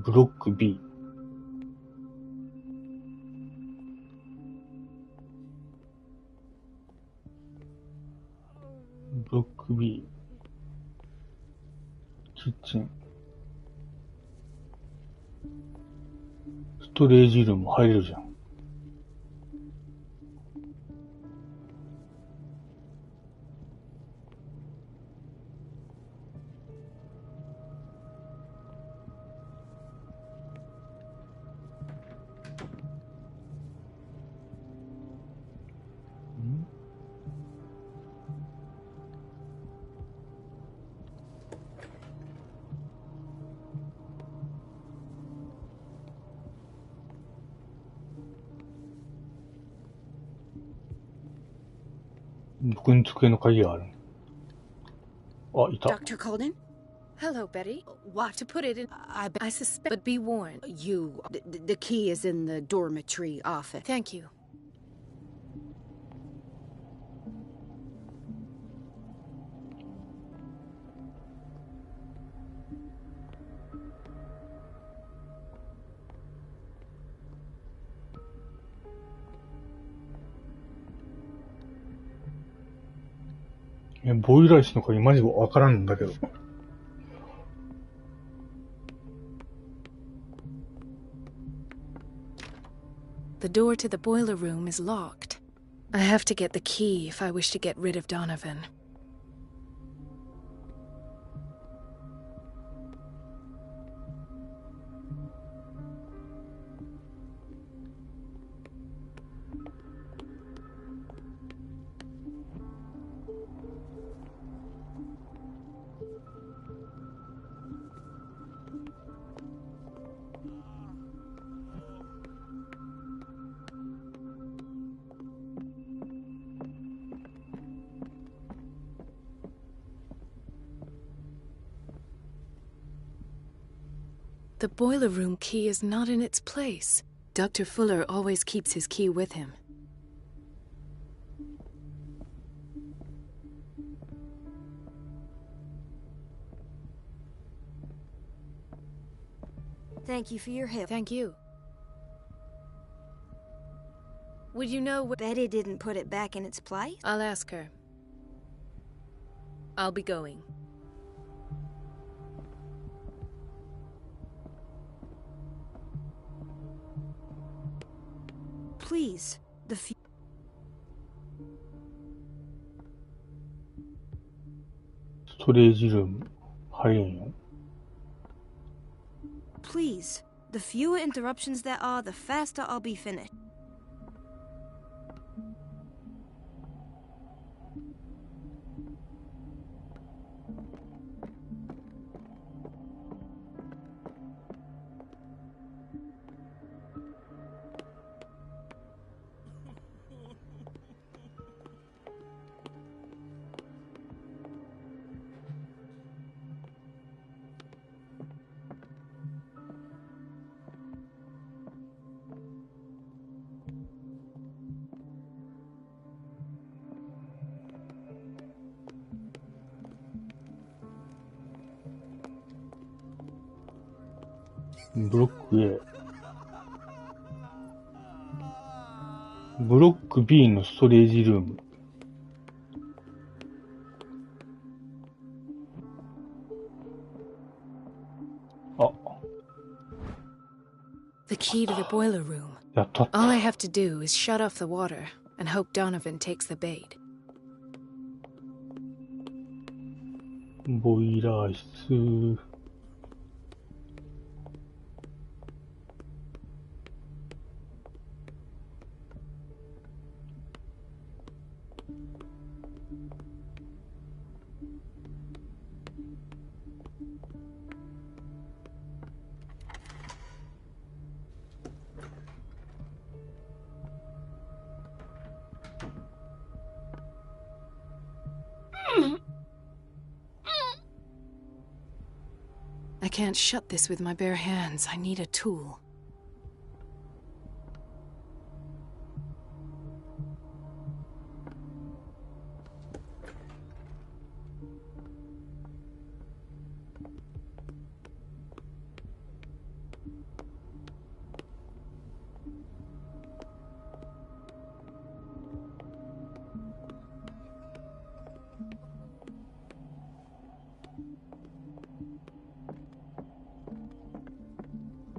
ブロック B。ブロック B。キッチン。ストレージルーム入れるじゃん。僕に机の鍵がある。あ、いた。Dr. Colden? Hello, Betty. What? To put it in, I suspect, but be warned. The key is in the dormitory office. Thank you. ボイラー室の鍵マジわからんんだけど。The door to the boiler room is locked. I have to get the key if I wish to get rid of Donovan. The boiler room key is not in its place. Dr. Fuller always keeps his key with him. Thank you for your help. Thank you. Would you know what... Betty didn't put it back in its place? I'll ask her. I'll be going. Please, the storage room 入れんよ。Please, the fewer interruptions there are, the faster I'll be finished. ブロック A。ブロック B のストレージルーム。あ。The key to the boiler room. やったった。All I have to do is shut off the water and hope Donovan takes the bait. ボイラー室。I can't shut this with my bare hands. I need a tool.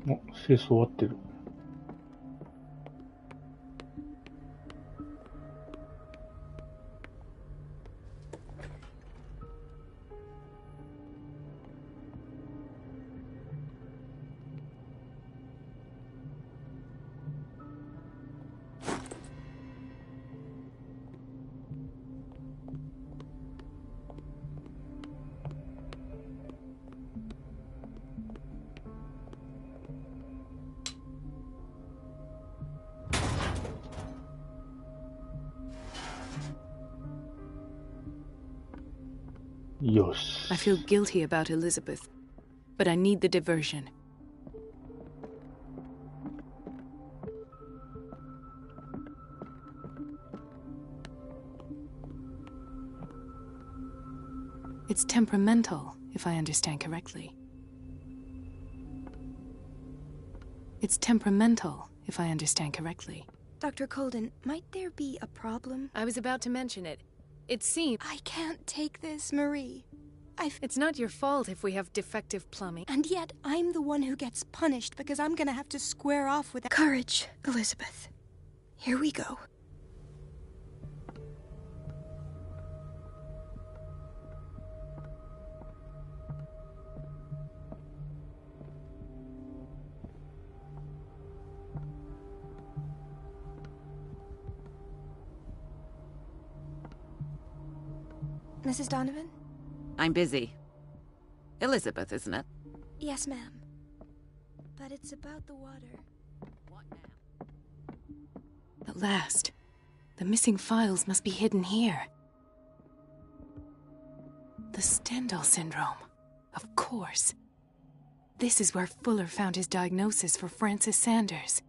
お、清掃終わってる。よし。I feel guilty about Elizabeth, but I need the diversion. It's temperamental, if I understand correctly. It's temperamental, if I understand correctly. Dr. Colden, might there be a problem? I was about to mention it. It seems... I can't take this, Marie. It's not your fault if we have defective plumbing. And yet, I'm the one who gets punished because I'm gonna have to square off with... Courage, Elizabeth. Here we go. Mrs. Donovan? I'm busy. Elizabeth, isn't it? Yes, ma'am. But it's about the water. What now? At last. The missing files must be hidden here. The Stendhal syndrome. Of course. This is where Fuller found his diagnosis for Francis Sanders.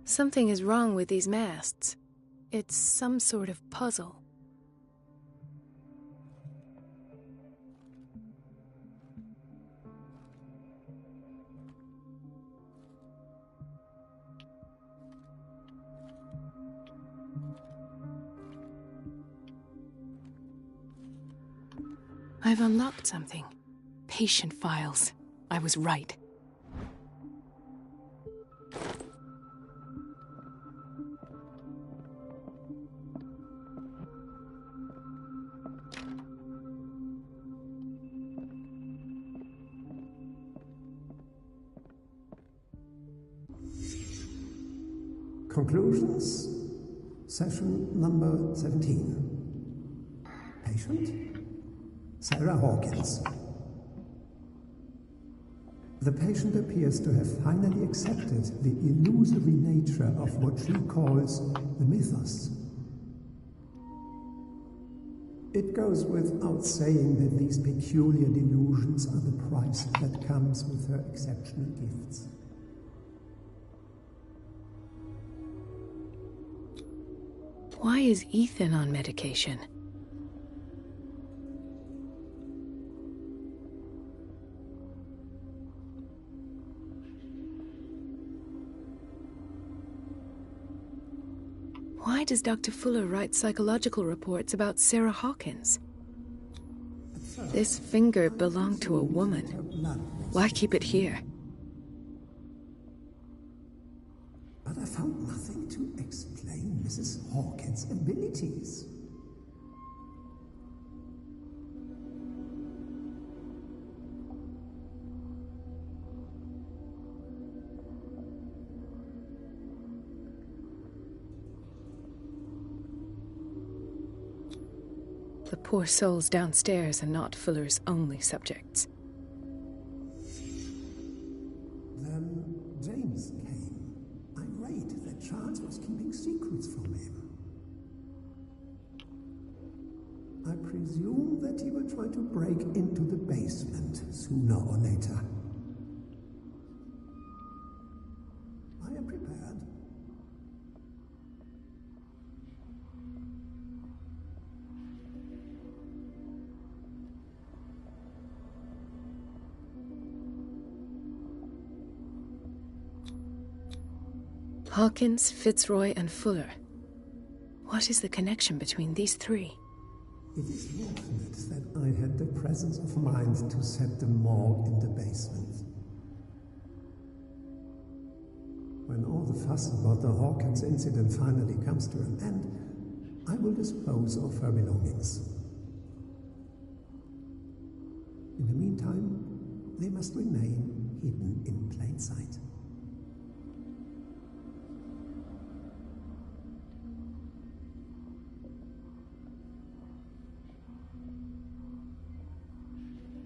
Something is wrong with these masts. It's some sort of puzzle. I've unlocked something. Patient files. I was right. Conclusions, session number 17. Patient, Sarah Hawkins. The patient appears to have finally accepted the illusory nature of what she calls the mythos. It goes without saying that these peculiar delusions are the price that comes with her exceptional gifts. Why is Ethan on medication? Why does Dr. Fuller write psychological reports about Sarah Hawkins? This finger belonged to a woman. Why keep it here? But I found nothing to explain Mrs. Hawkins' abilities. The poor souls downstairs are not Fuller's only subjects. Then James came. Irate that Charles was keeping secrets from him. I presume that he will try to break into the basement sooner or later. I am prepared. Hawkins, Fitzroy, and Fuller. What is the connection between these three? It is fortunate that I had the presence of mind to set the morgue in the basement. When all the fuss about the Hawkins incident finally comes to an end, I will dispose of her belongings. In the meantime, they must remain hidden in plain sight.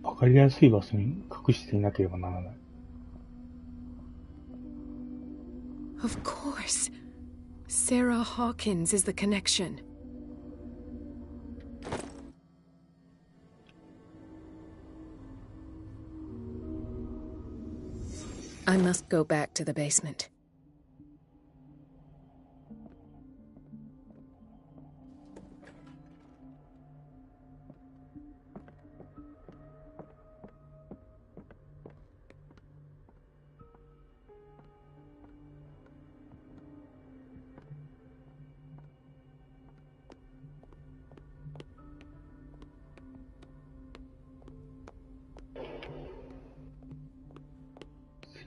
わかりやすい場所に隠していなければならない。Of course. Sarah Hawkins is the connection. I must go back to the basement.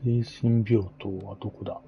精神病棟はどこだ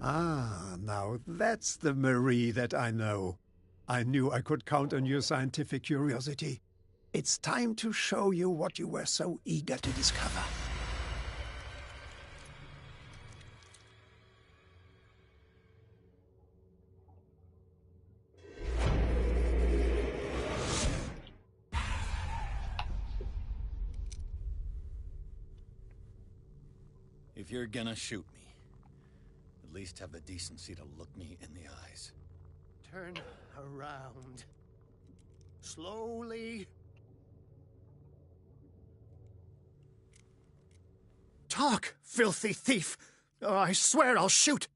？Ah, now that's the Marie that I know. I knew I could count on your scientific curiosity. It's time to show you what you were so eager to discover. If you're gonna shoot me, at least have the decency to look me in the eyes. Turn around. Slowly. Talk, filthy thief! Oh, I swear I'll shoot!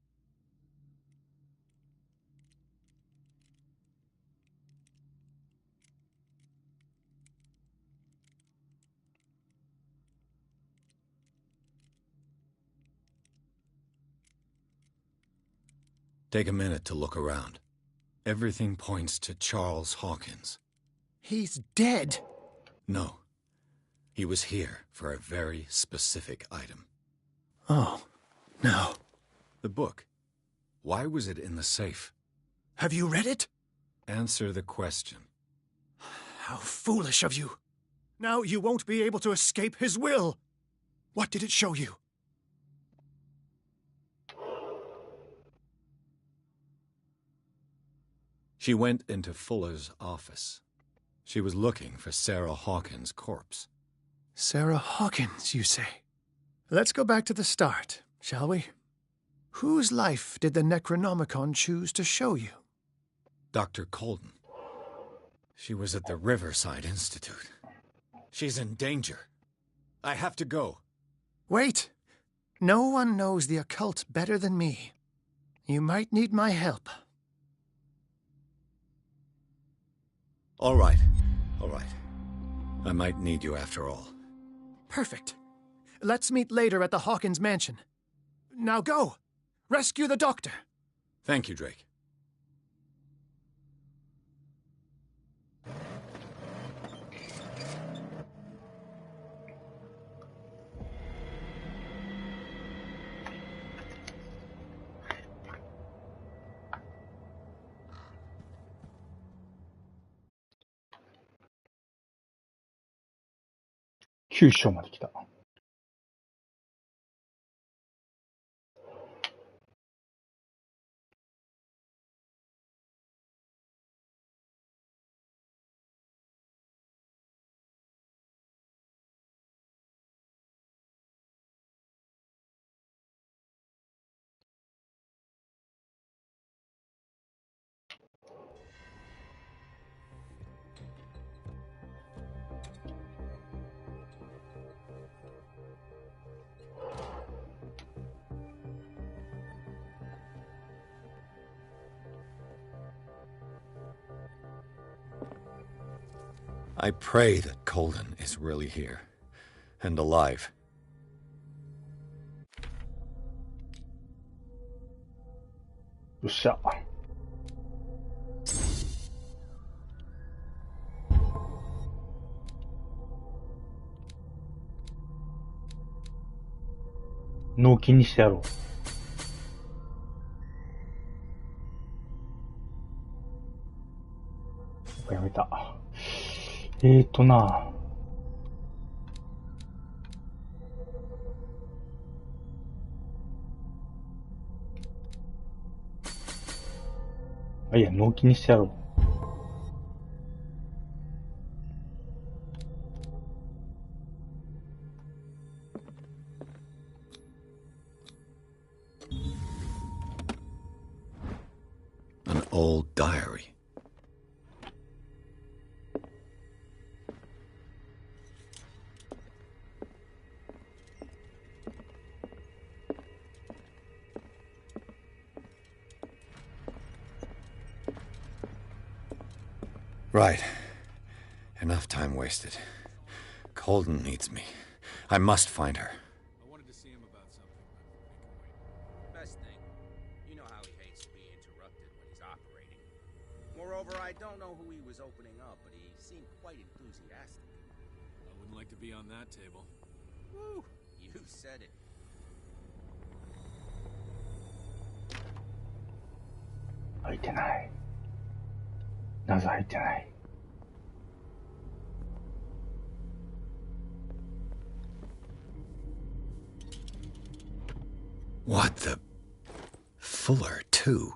Take a minute to look around. Everything points to Charles Hawkins. He's dead. No. He was here for a very specific item. Oh, no. The book. Why was it in the safe? Have you read it? Answer the question. How foolish of you. Now you won't be able to escape his will. What did it show you? She went into Fuller's office. She was looking for Sarah Hawkins' corpse. Sarah Hawkins, you say? Let's go back to the start, shall we? Whose life did the Necronomicon choose to show you? Dr. Colden. She was at the Riverside Institute. She's in danger. I have to go. Wait. No one knows the occult better than me. You might need my help. All right. All right. I might need you after all. Perfect. Let's meet later at the Hawkins mansion. Now go! Rescue the doctor! Thank you, Drake.9章まで来た。I pray that Colden is really here, and alive.よっしゃ。納金にしてやろう。やめた。な。いや、納金にしてやろう。An old diary. Right. Enough time wasted. Colden needs me. I must find her. I wanted to see him about something, but Best thing. You know how he hates to be interrupted when he's operating. Moreover, I don't know who he was opening up, but he seemed quite enthusiastic. I wouldn't like to be on that table. Woo! You said it. What the... Fuller, too.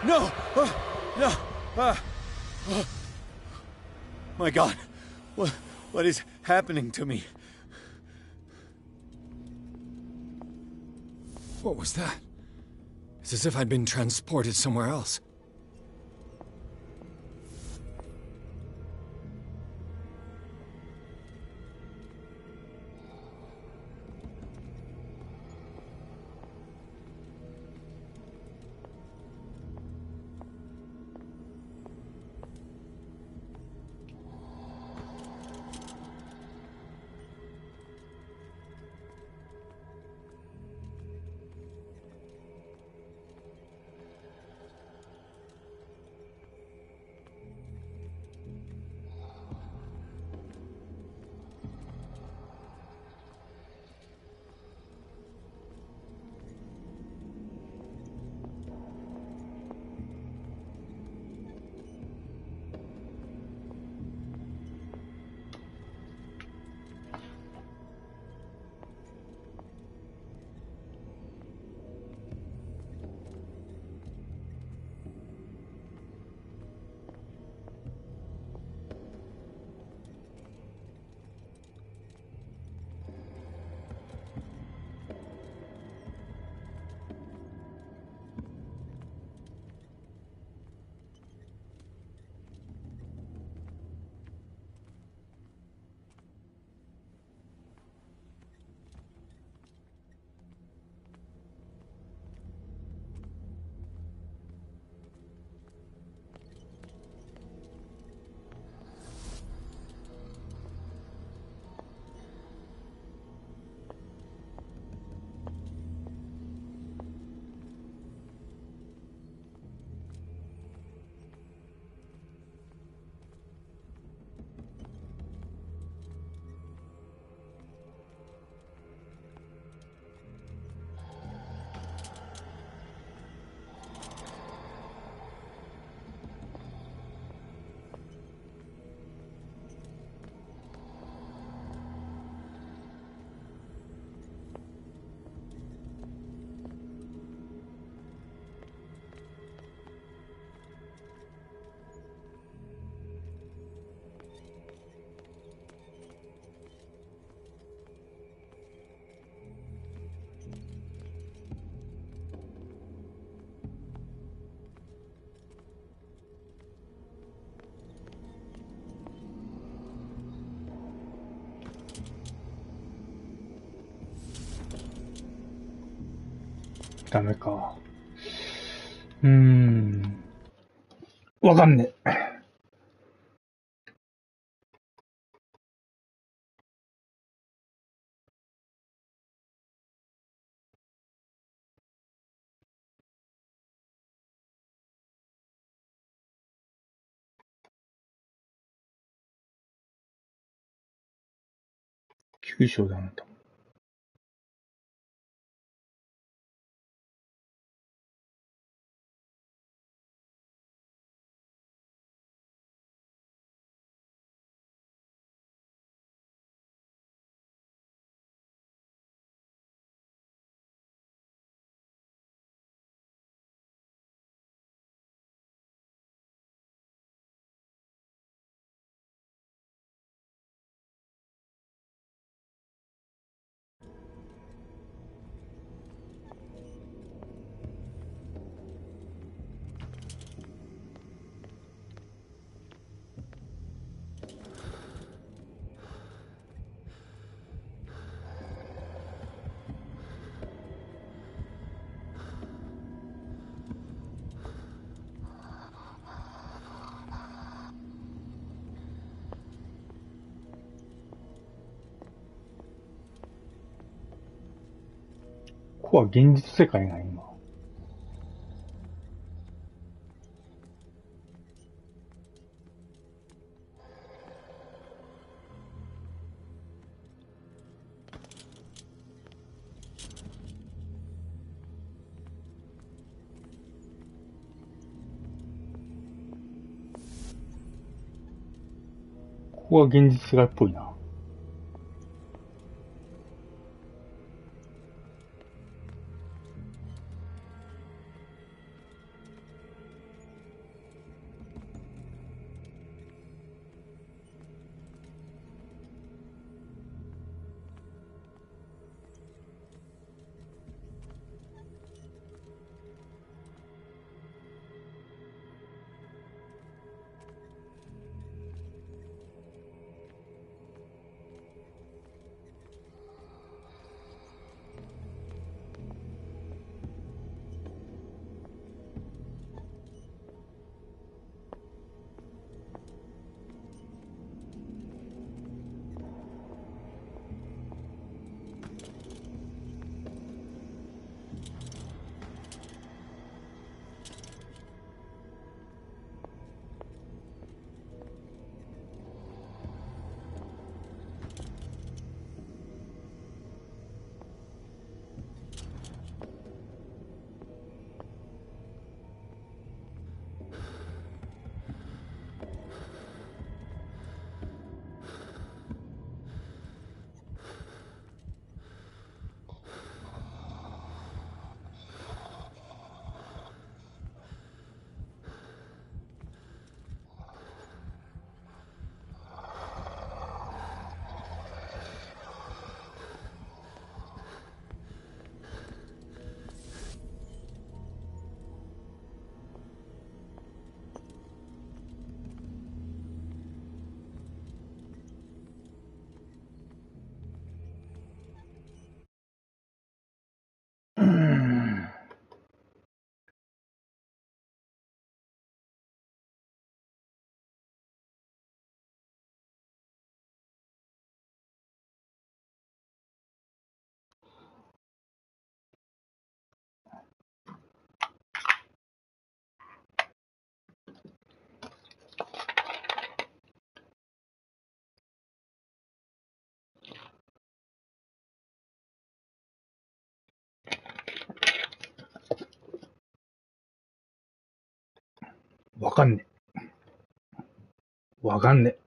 No! No! My God! What is happening to me? What was that? It's as if I'd been transported somewhere else.ダメか。わかんねえ。9章だなと。ここは現実世界なん今。ここは現実世界っぽいな。かんね。わかんね。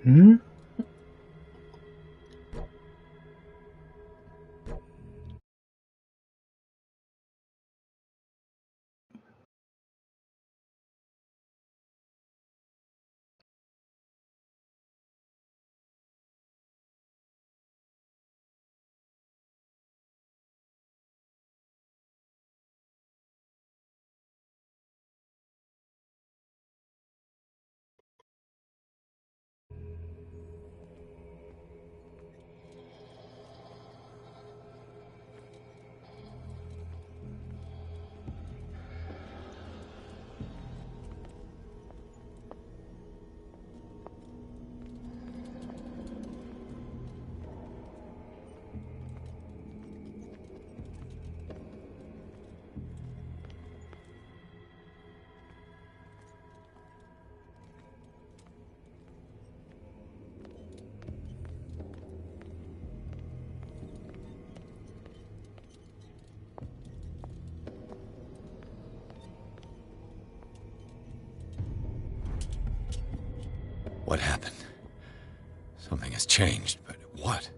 ん？What happened? Something has changed, but what?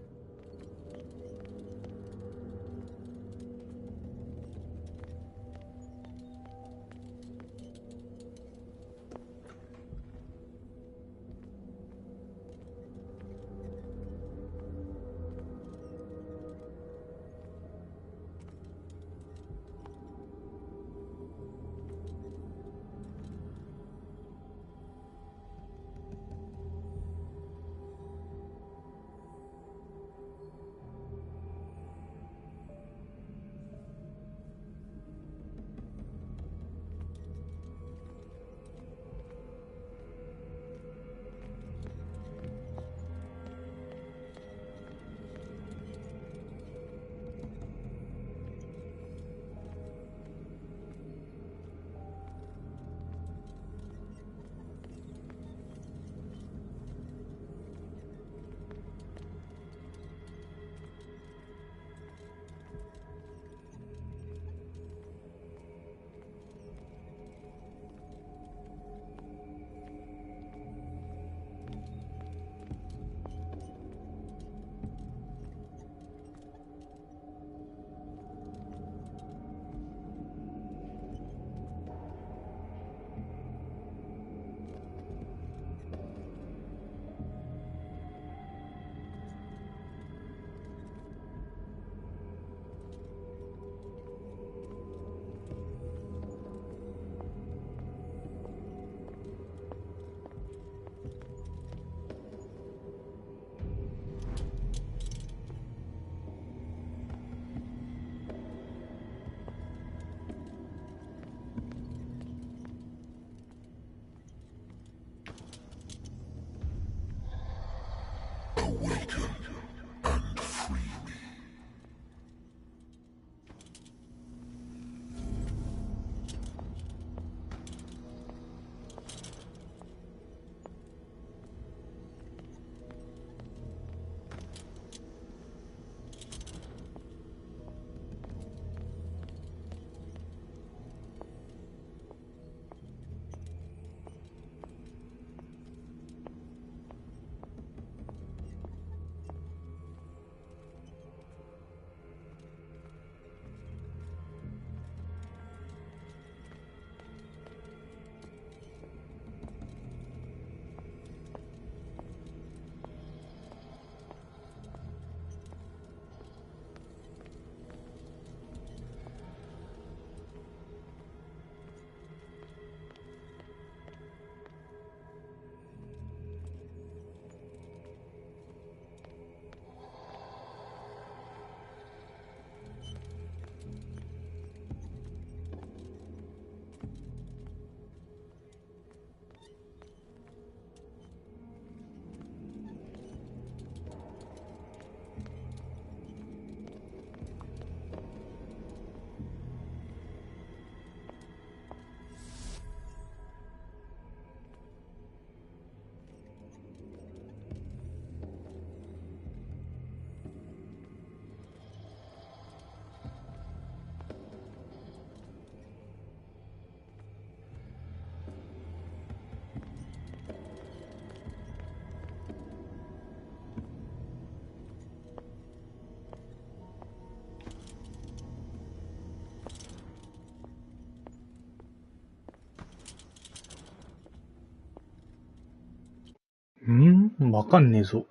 わかんねえぞ。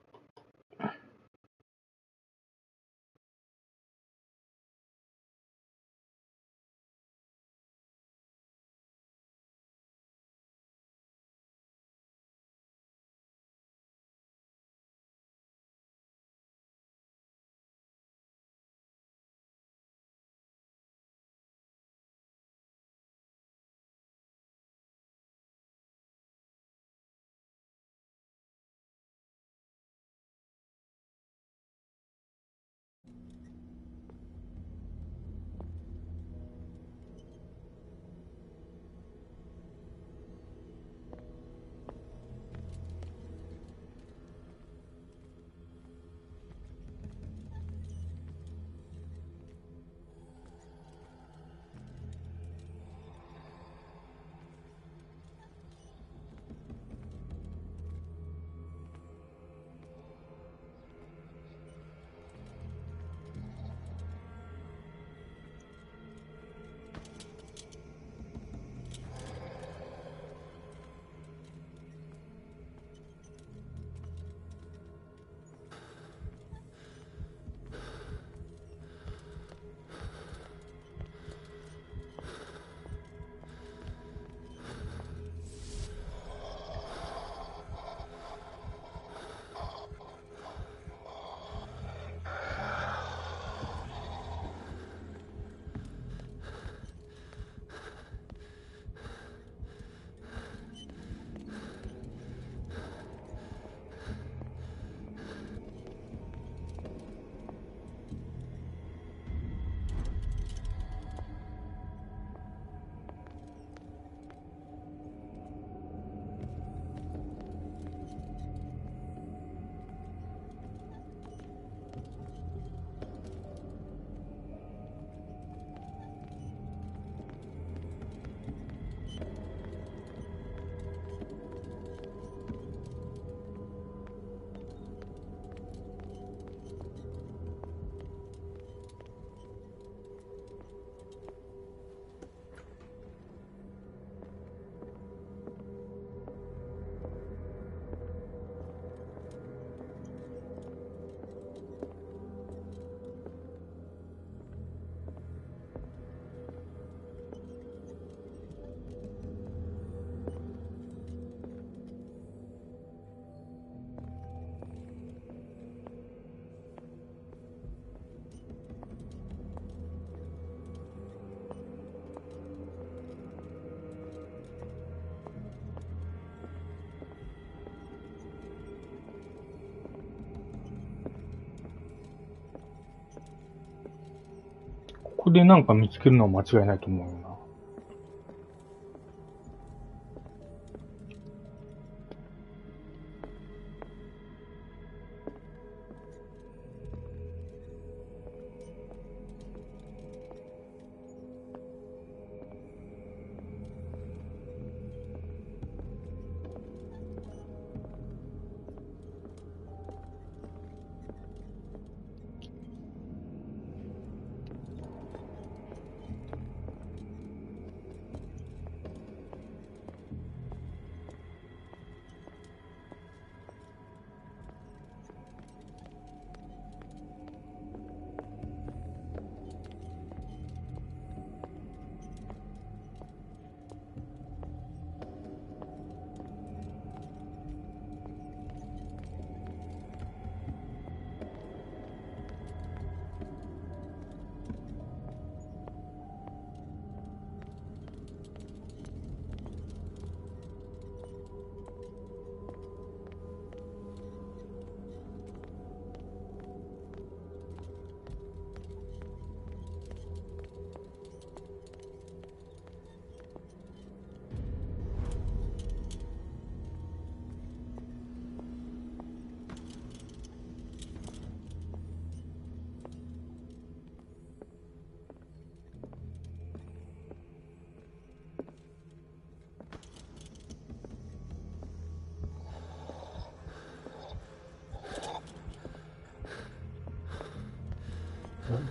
ここでなんか見つけるのは間違いないと思うよな。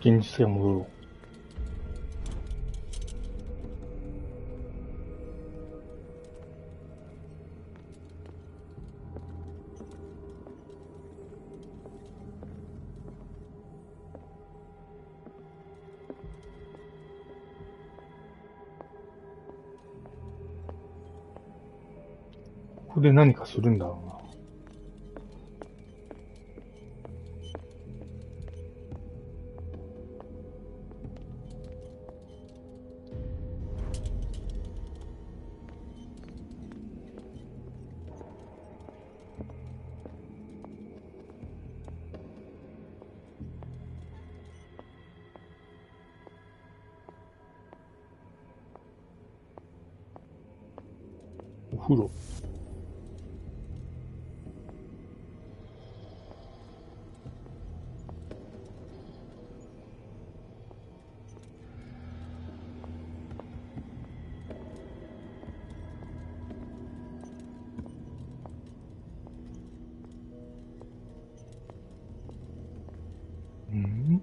現実へ戻ろう。こで何かするんだろうな。お風呂。うん？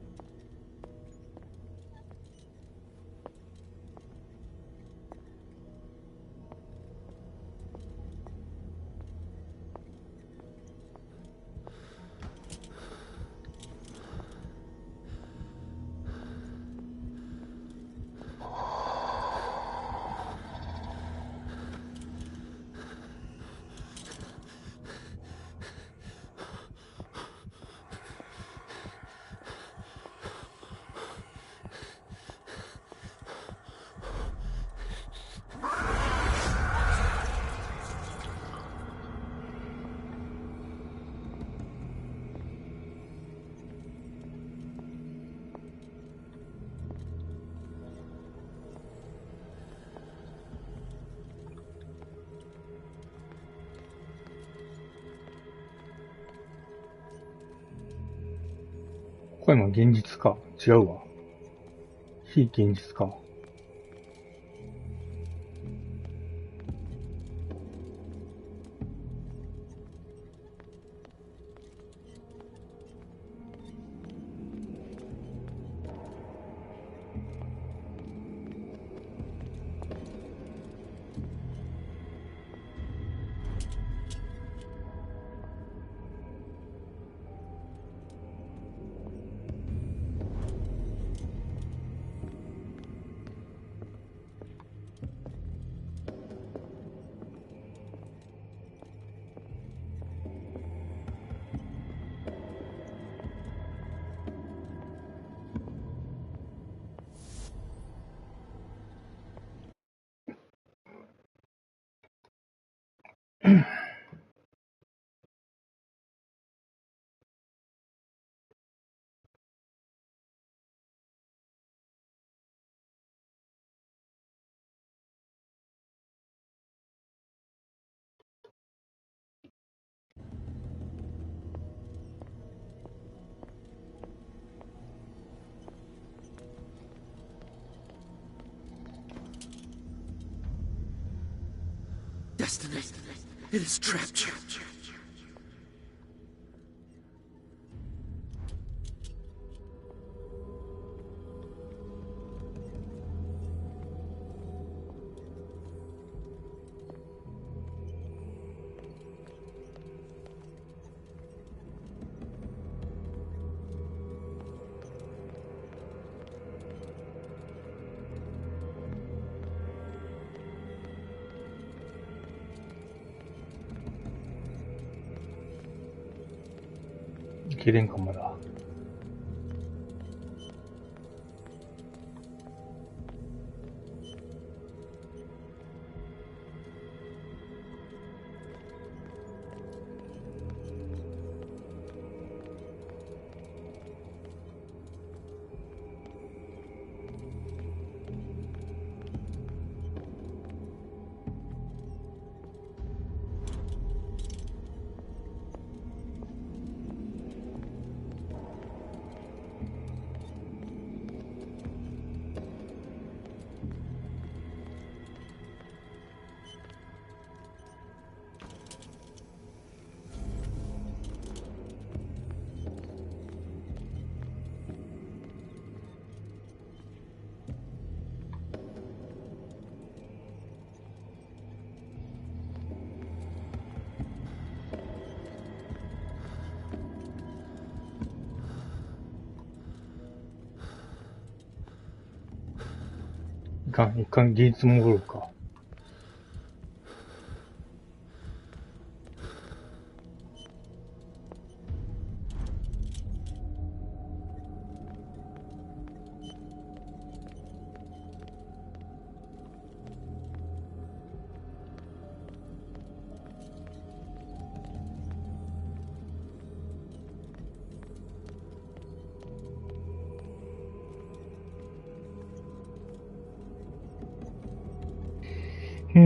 これ今現実か。違うわ。非現実か。Destiny. It is trapped you.いけれんかまだ。一貫現実戻ろうか。You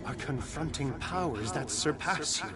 are confronting powers that surpass you.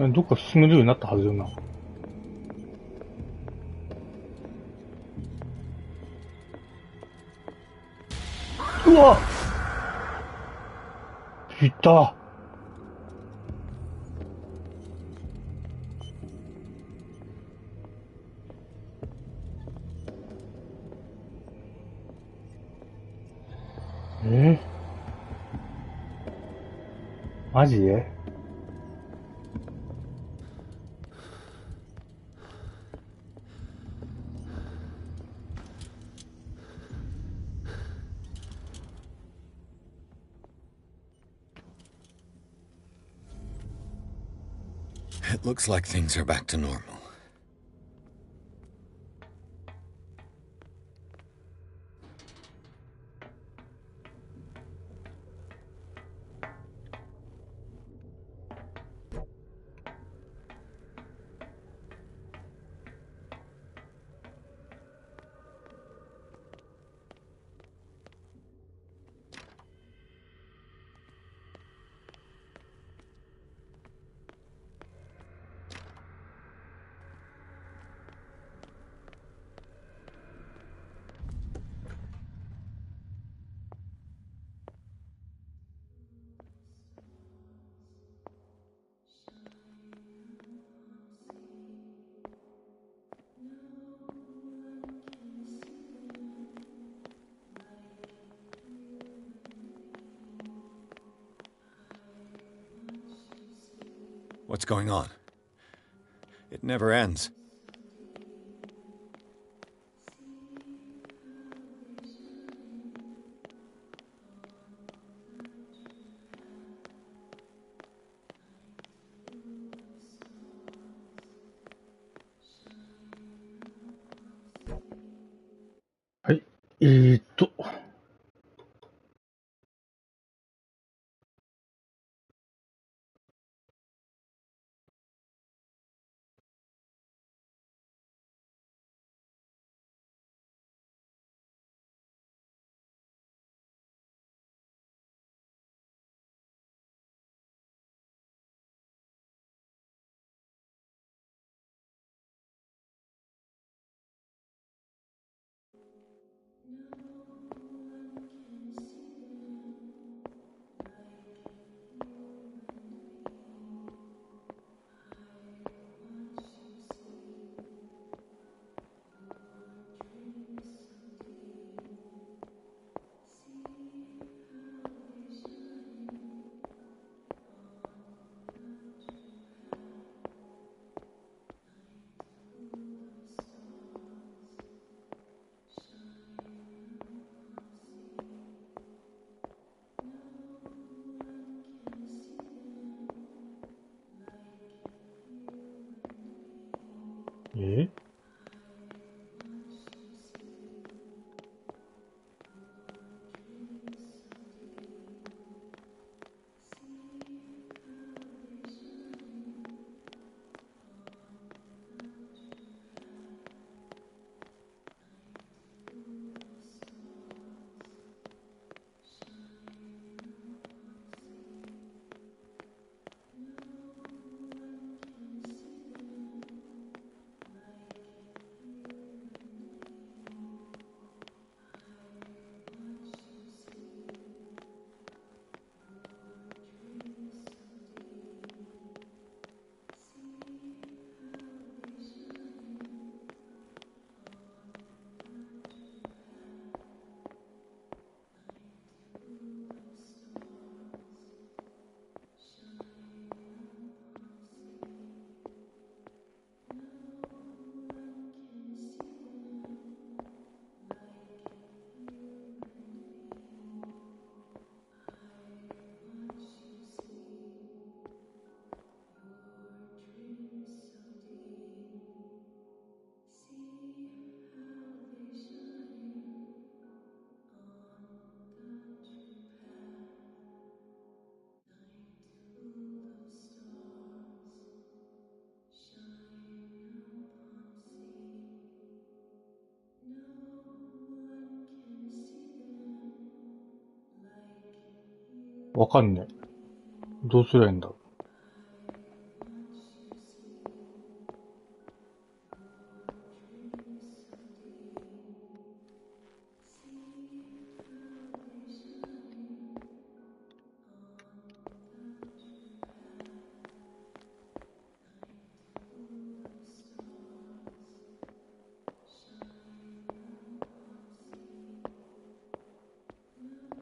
どっか進めるようになったはずよな。うわ！いた。マジで？ It looks like things are back to normal. What's going on? It never ends.はい。わかんねえ。どうすりゃいいんだ。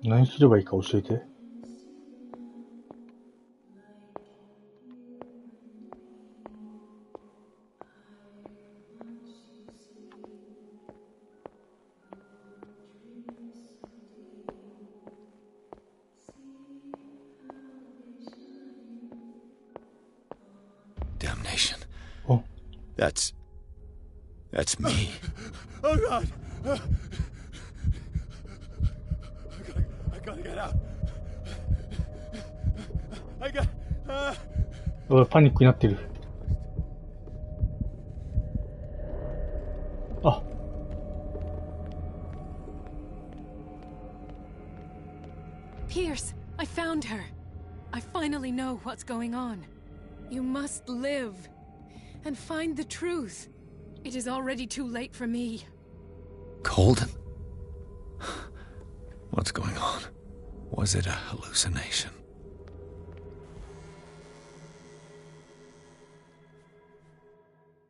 何すればいいか教えて。Damnation. Oh. That's me. Oh God! I gotta get out. I got. パニックになってる。あ。Pierce, I found her. I finally know what's going on. You must live and find the truth. It is already too late for me. Colden? What's going on? Was it a hallucination?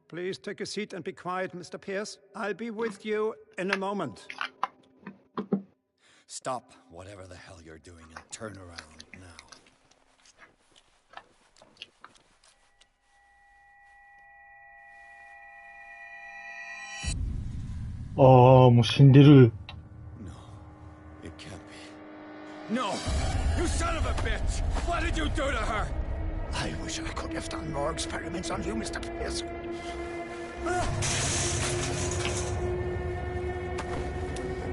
Please take a seat and be quiet, Mr. Pierce. I'll be with you in a moment. Stop whatever the hell you're doing and turn around now. もう死んでる。No, it can't be. No! You son of a bitch! What did you do to her? I wish I could have done more experiments on you, Mr. Pierce.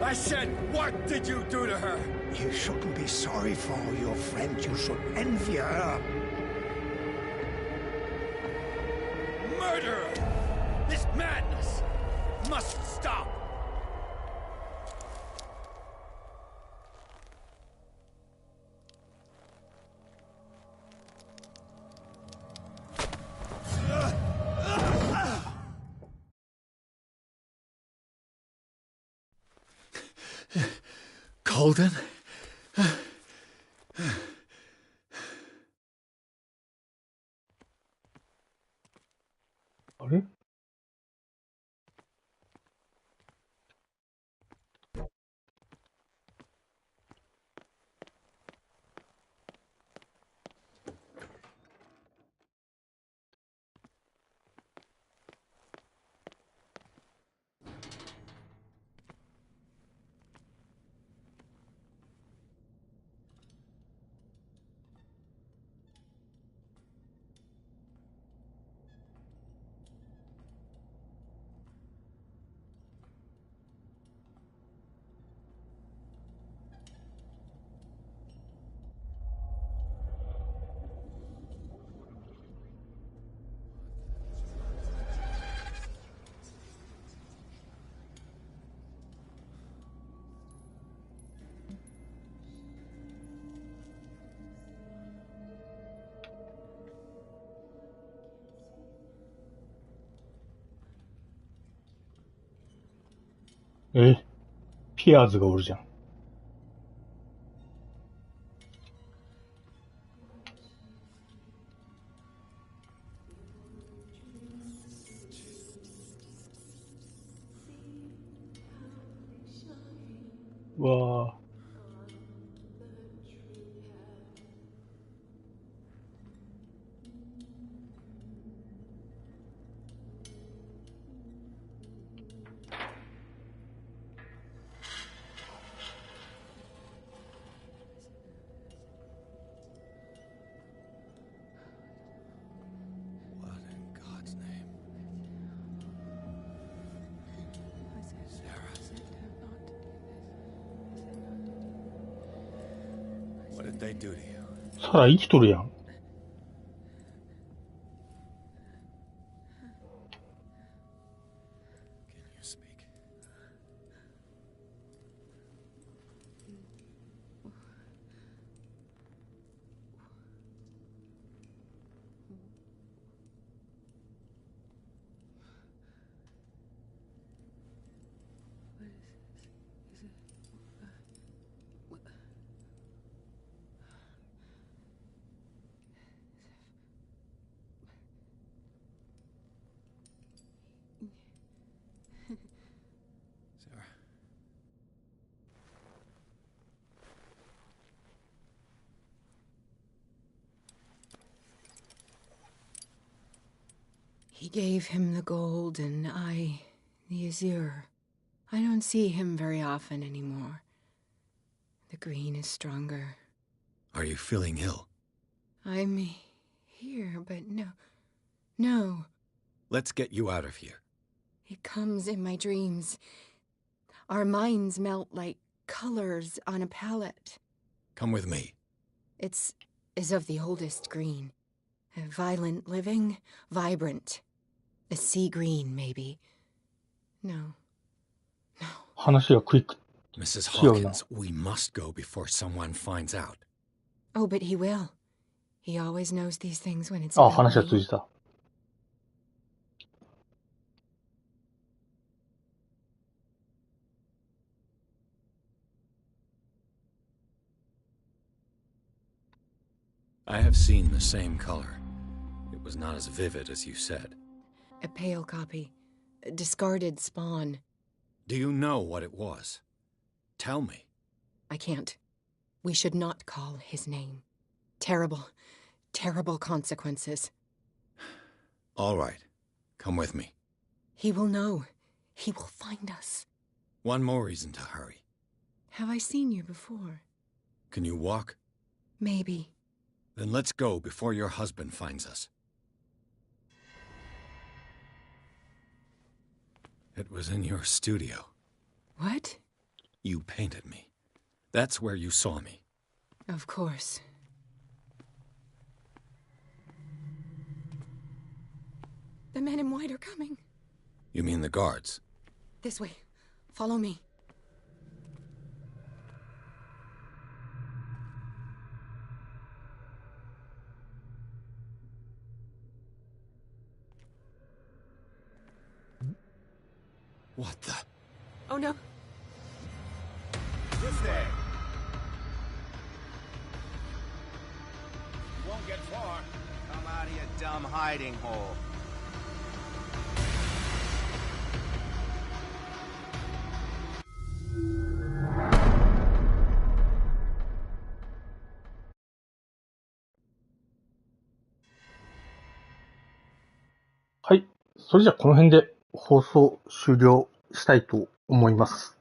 I said, what did you do to her? You shouldn't be sorry for your friend. You should envy her. Murderer! This madness must stop! Colden? あれ？ピアーズがおるじゃん。わあ。サラ生きとるやん。He gave him the gold and I, the azure. I don't see him very often anymore. The green is stronger. Are you feeling ill? I'm here, but No. Let's get you out of here. It comes in my dreams. Our minds melt like colors on a palette. Come with me. It's is of the oldest green. Violent living, vibrant. A sea green, maybe. No.話がクイック。Mrs. Hawkins, we must go before someone finds out. Oh, but he will. He always knows these things when it's あ、 about 話が me. 通じた。I have seen the same color. It was not as vivid as you said. A pale copy. A discarded spawn. Do you know what it was? Tell me. I can't. We should not call his name. Terrible, terrible consequences. All right. Come with me. He will know. He will find us. One more reason to hurry. Have I seen you before? Can you walk? Maybe. Then let's go before your husband finds us. It was in your studio. What? You painted me. That's where you saw me. Of course. The men in white are coming. You mean the guards? This way. Follow me. What the? Oh no. This there. Won't get far. Come out of your dumb hiding hole.はい。それじゃあこの辺で放送終了したいと思います。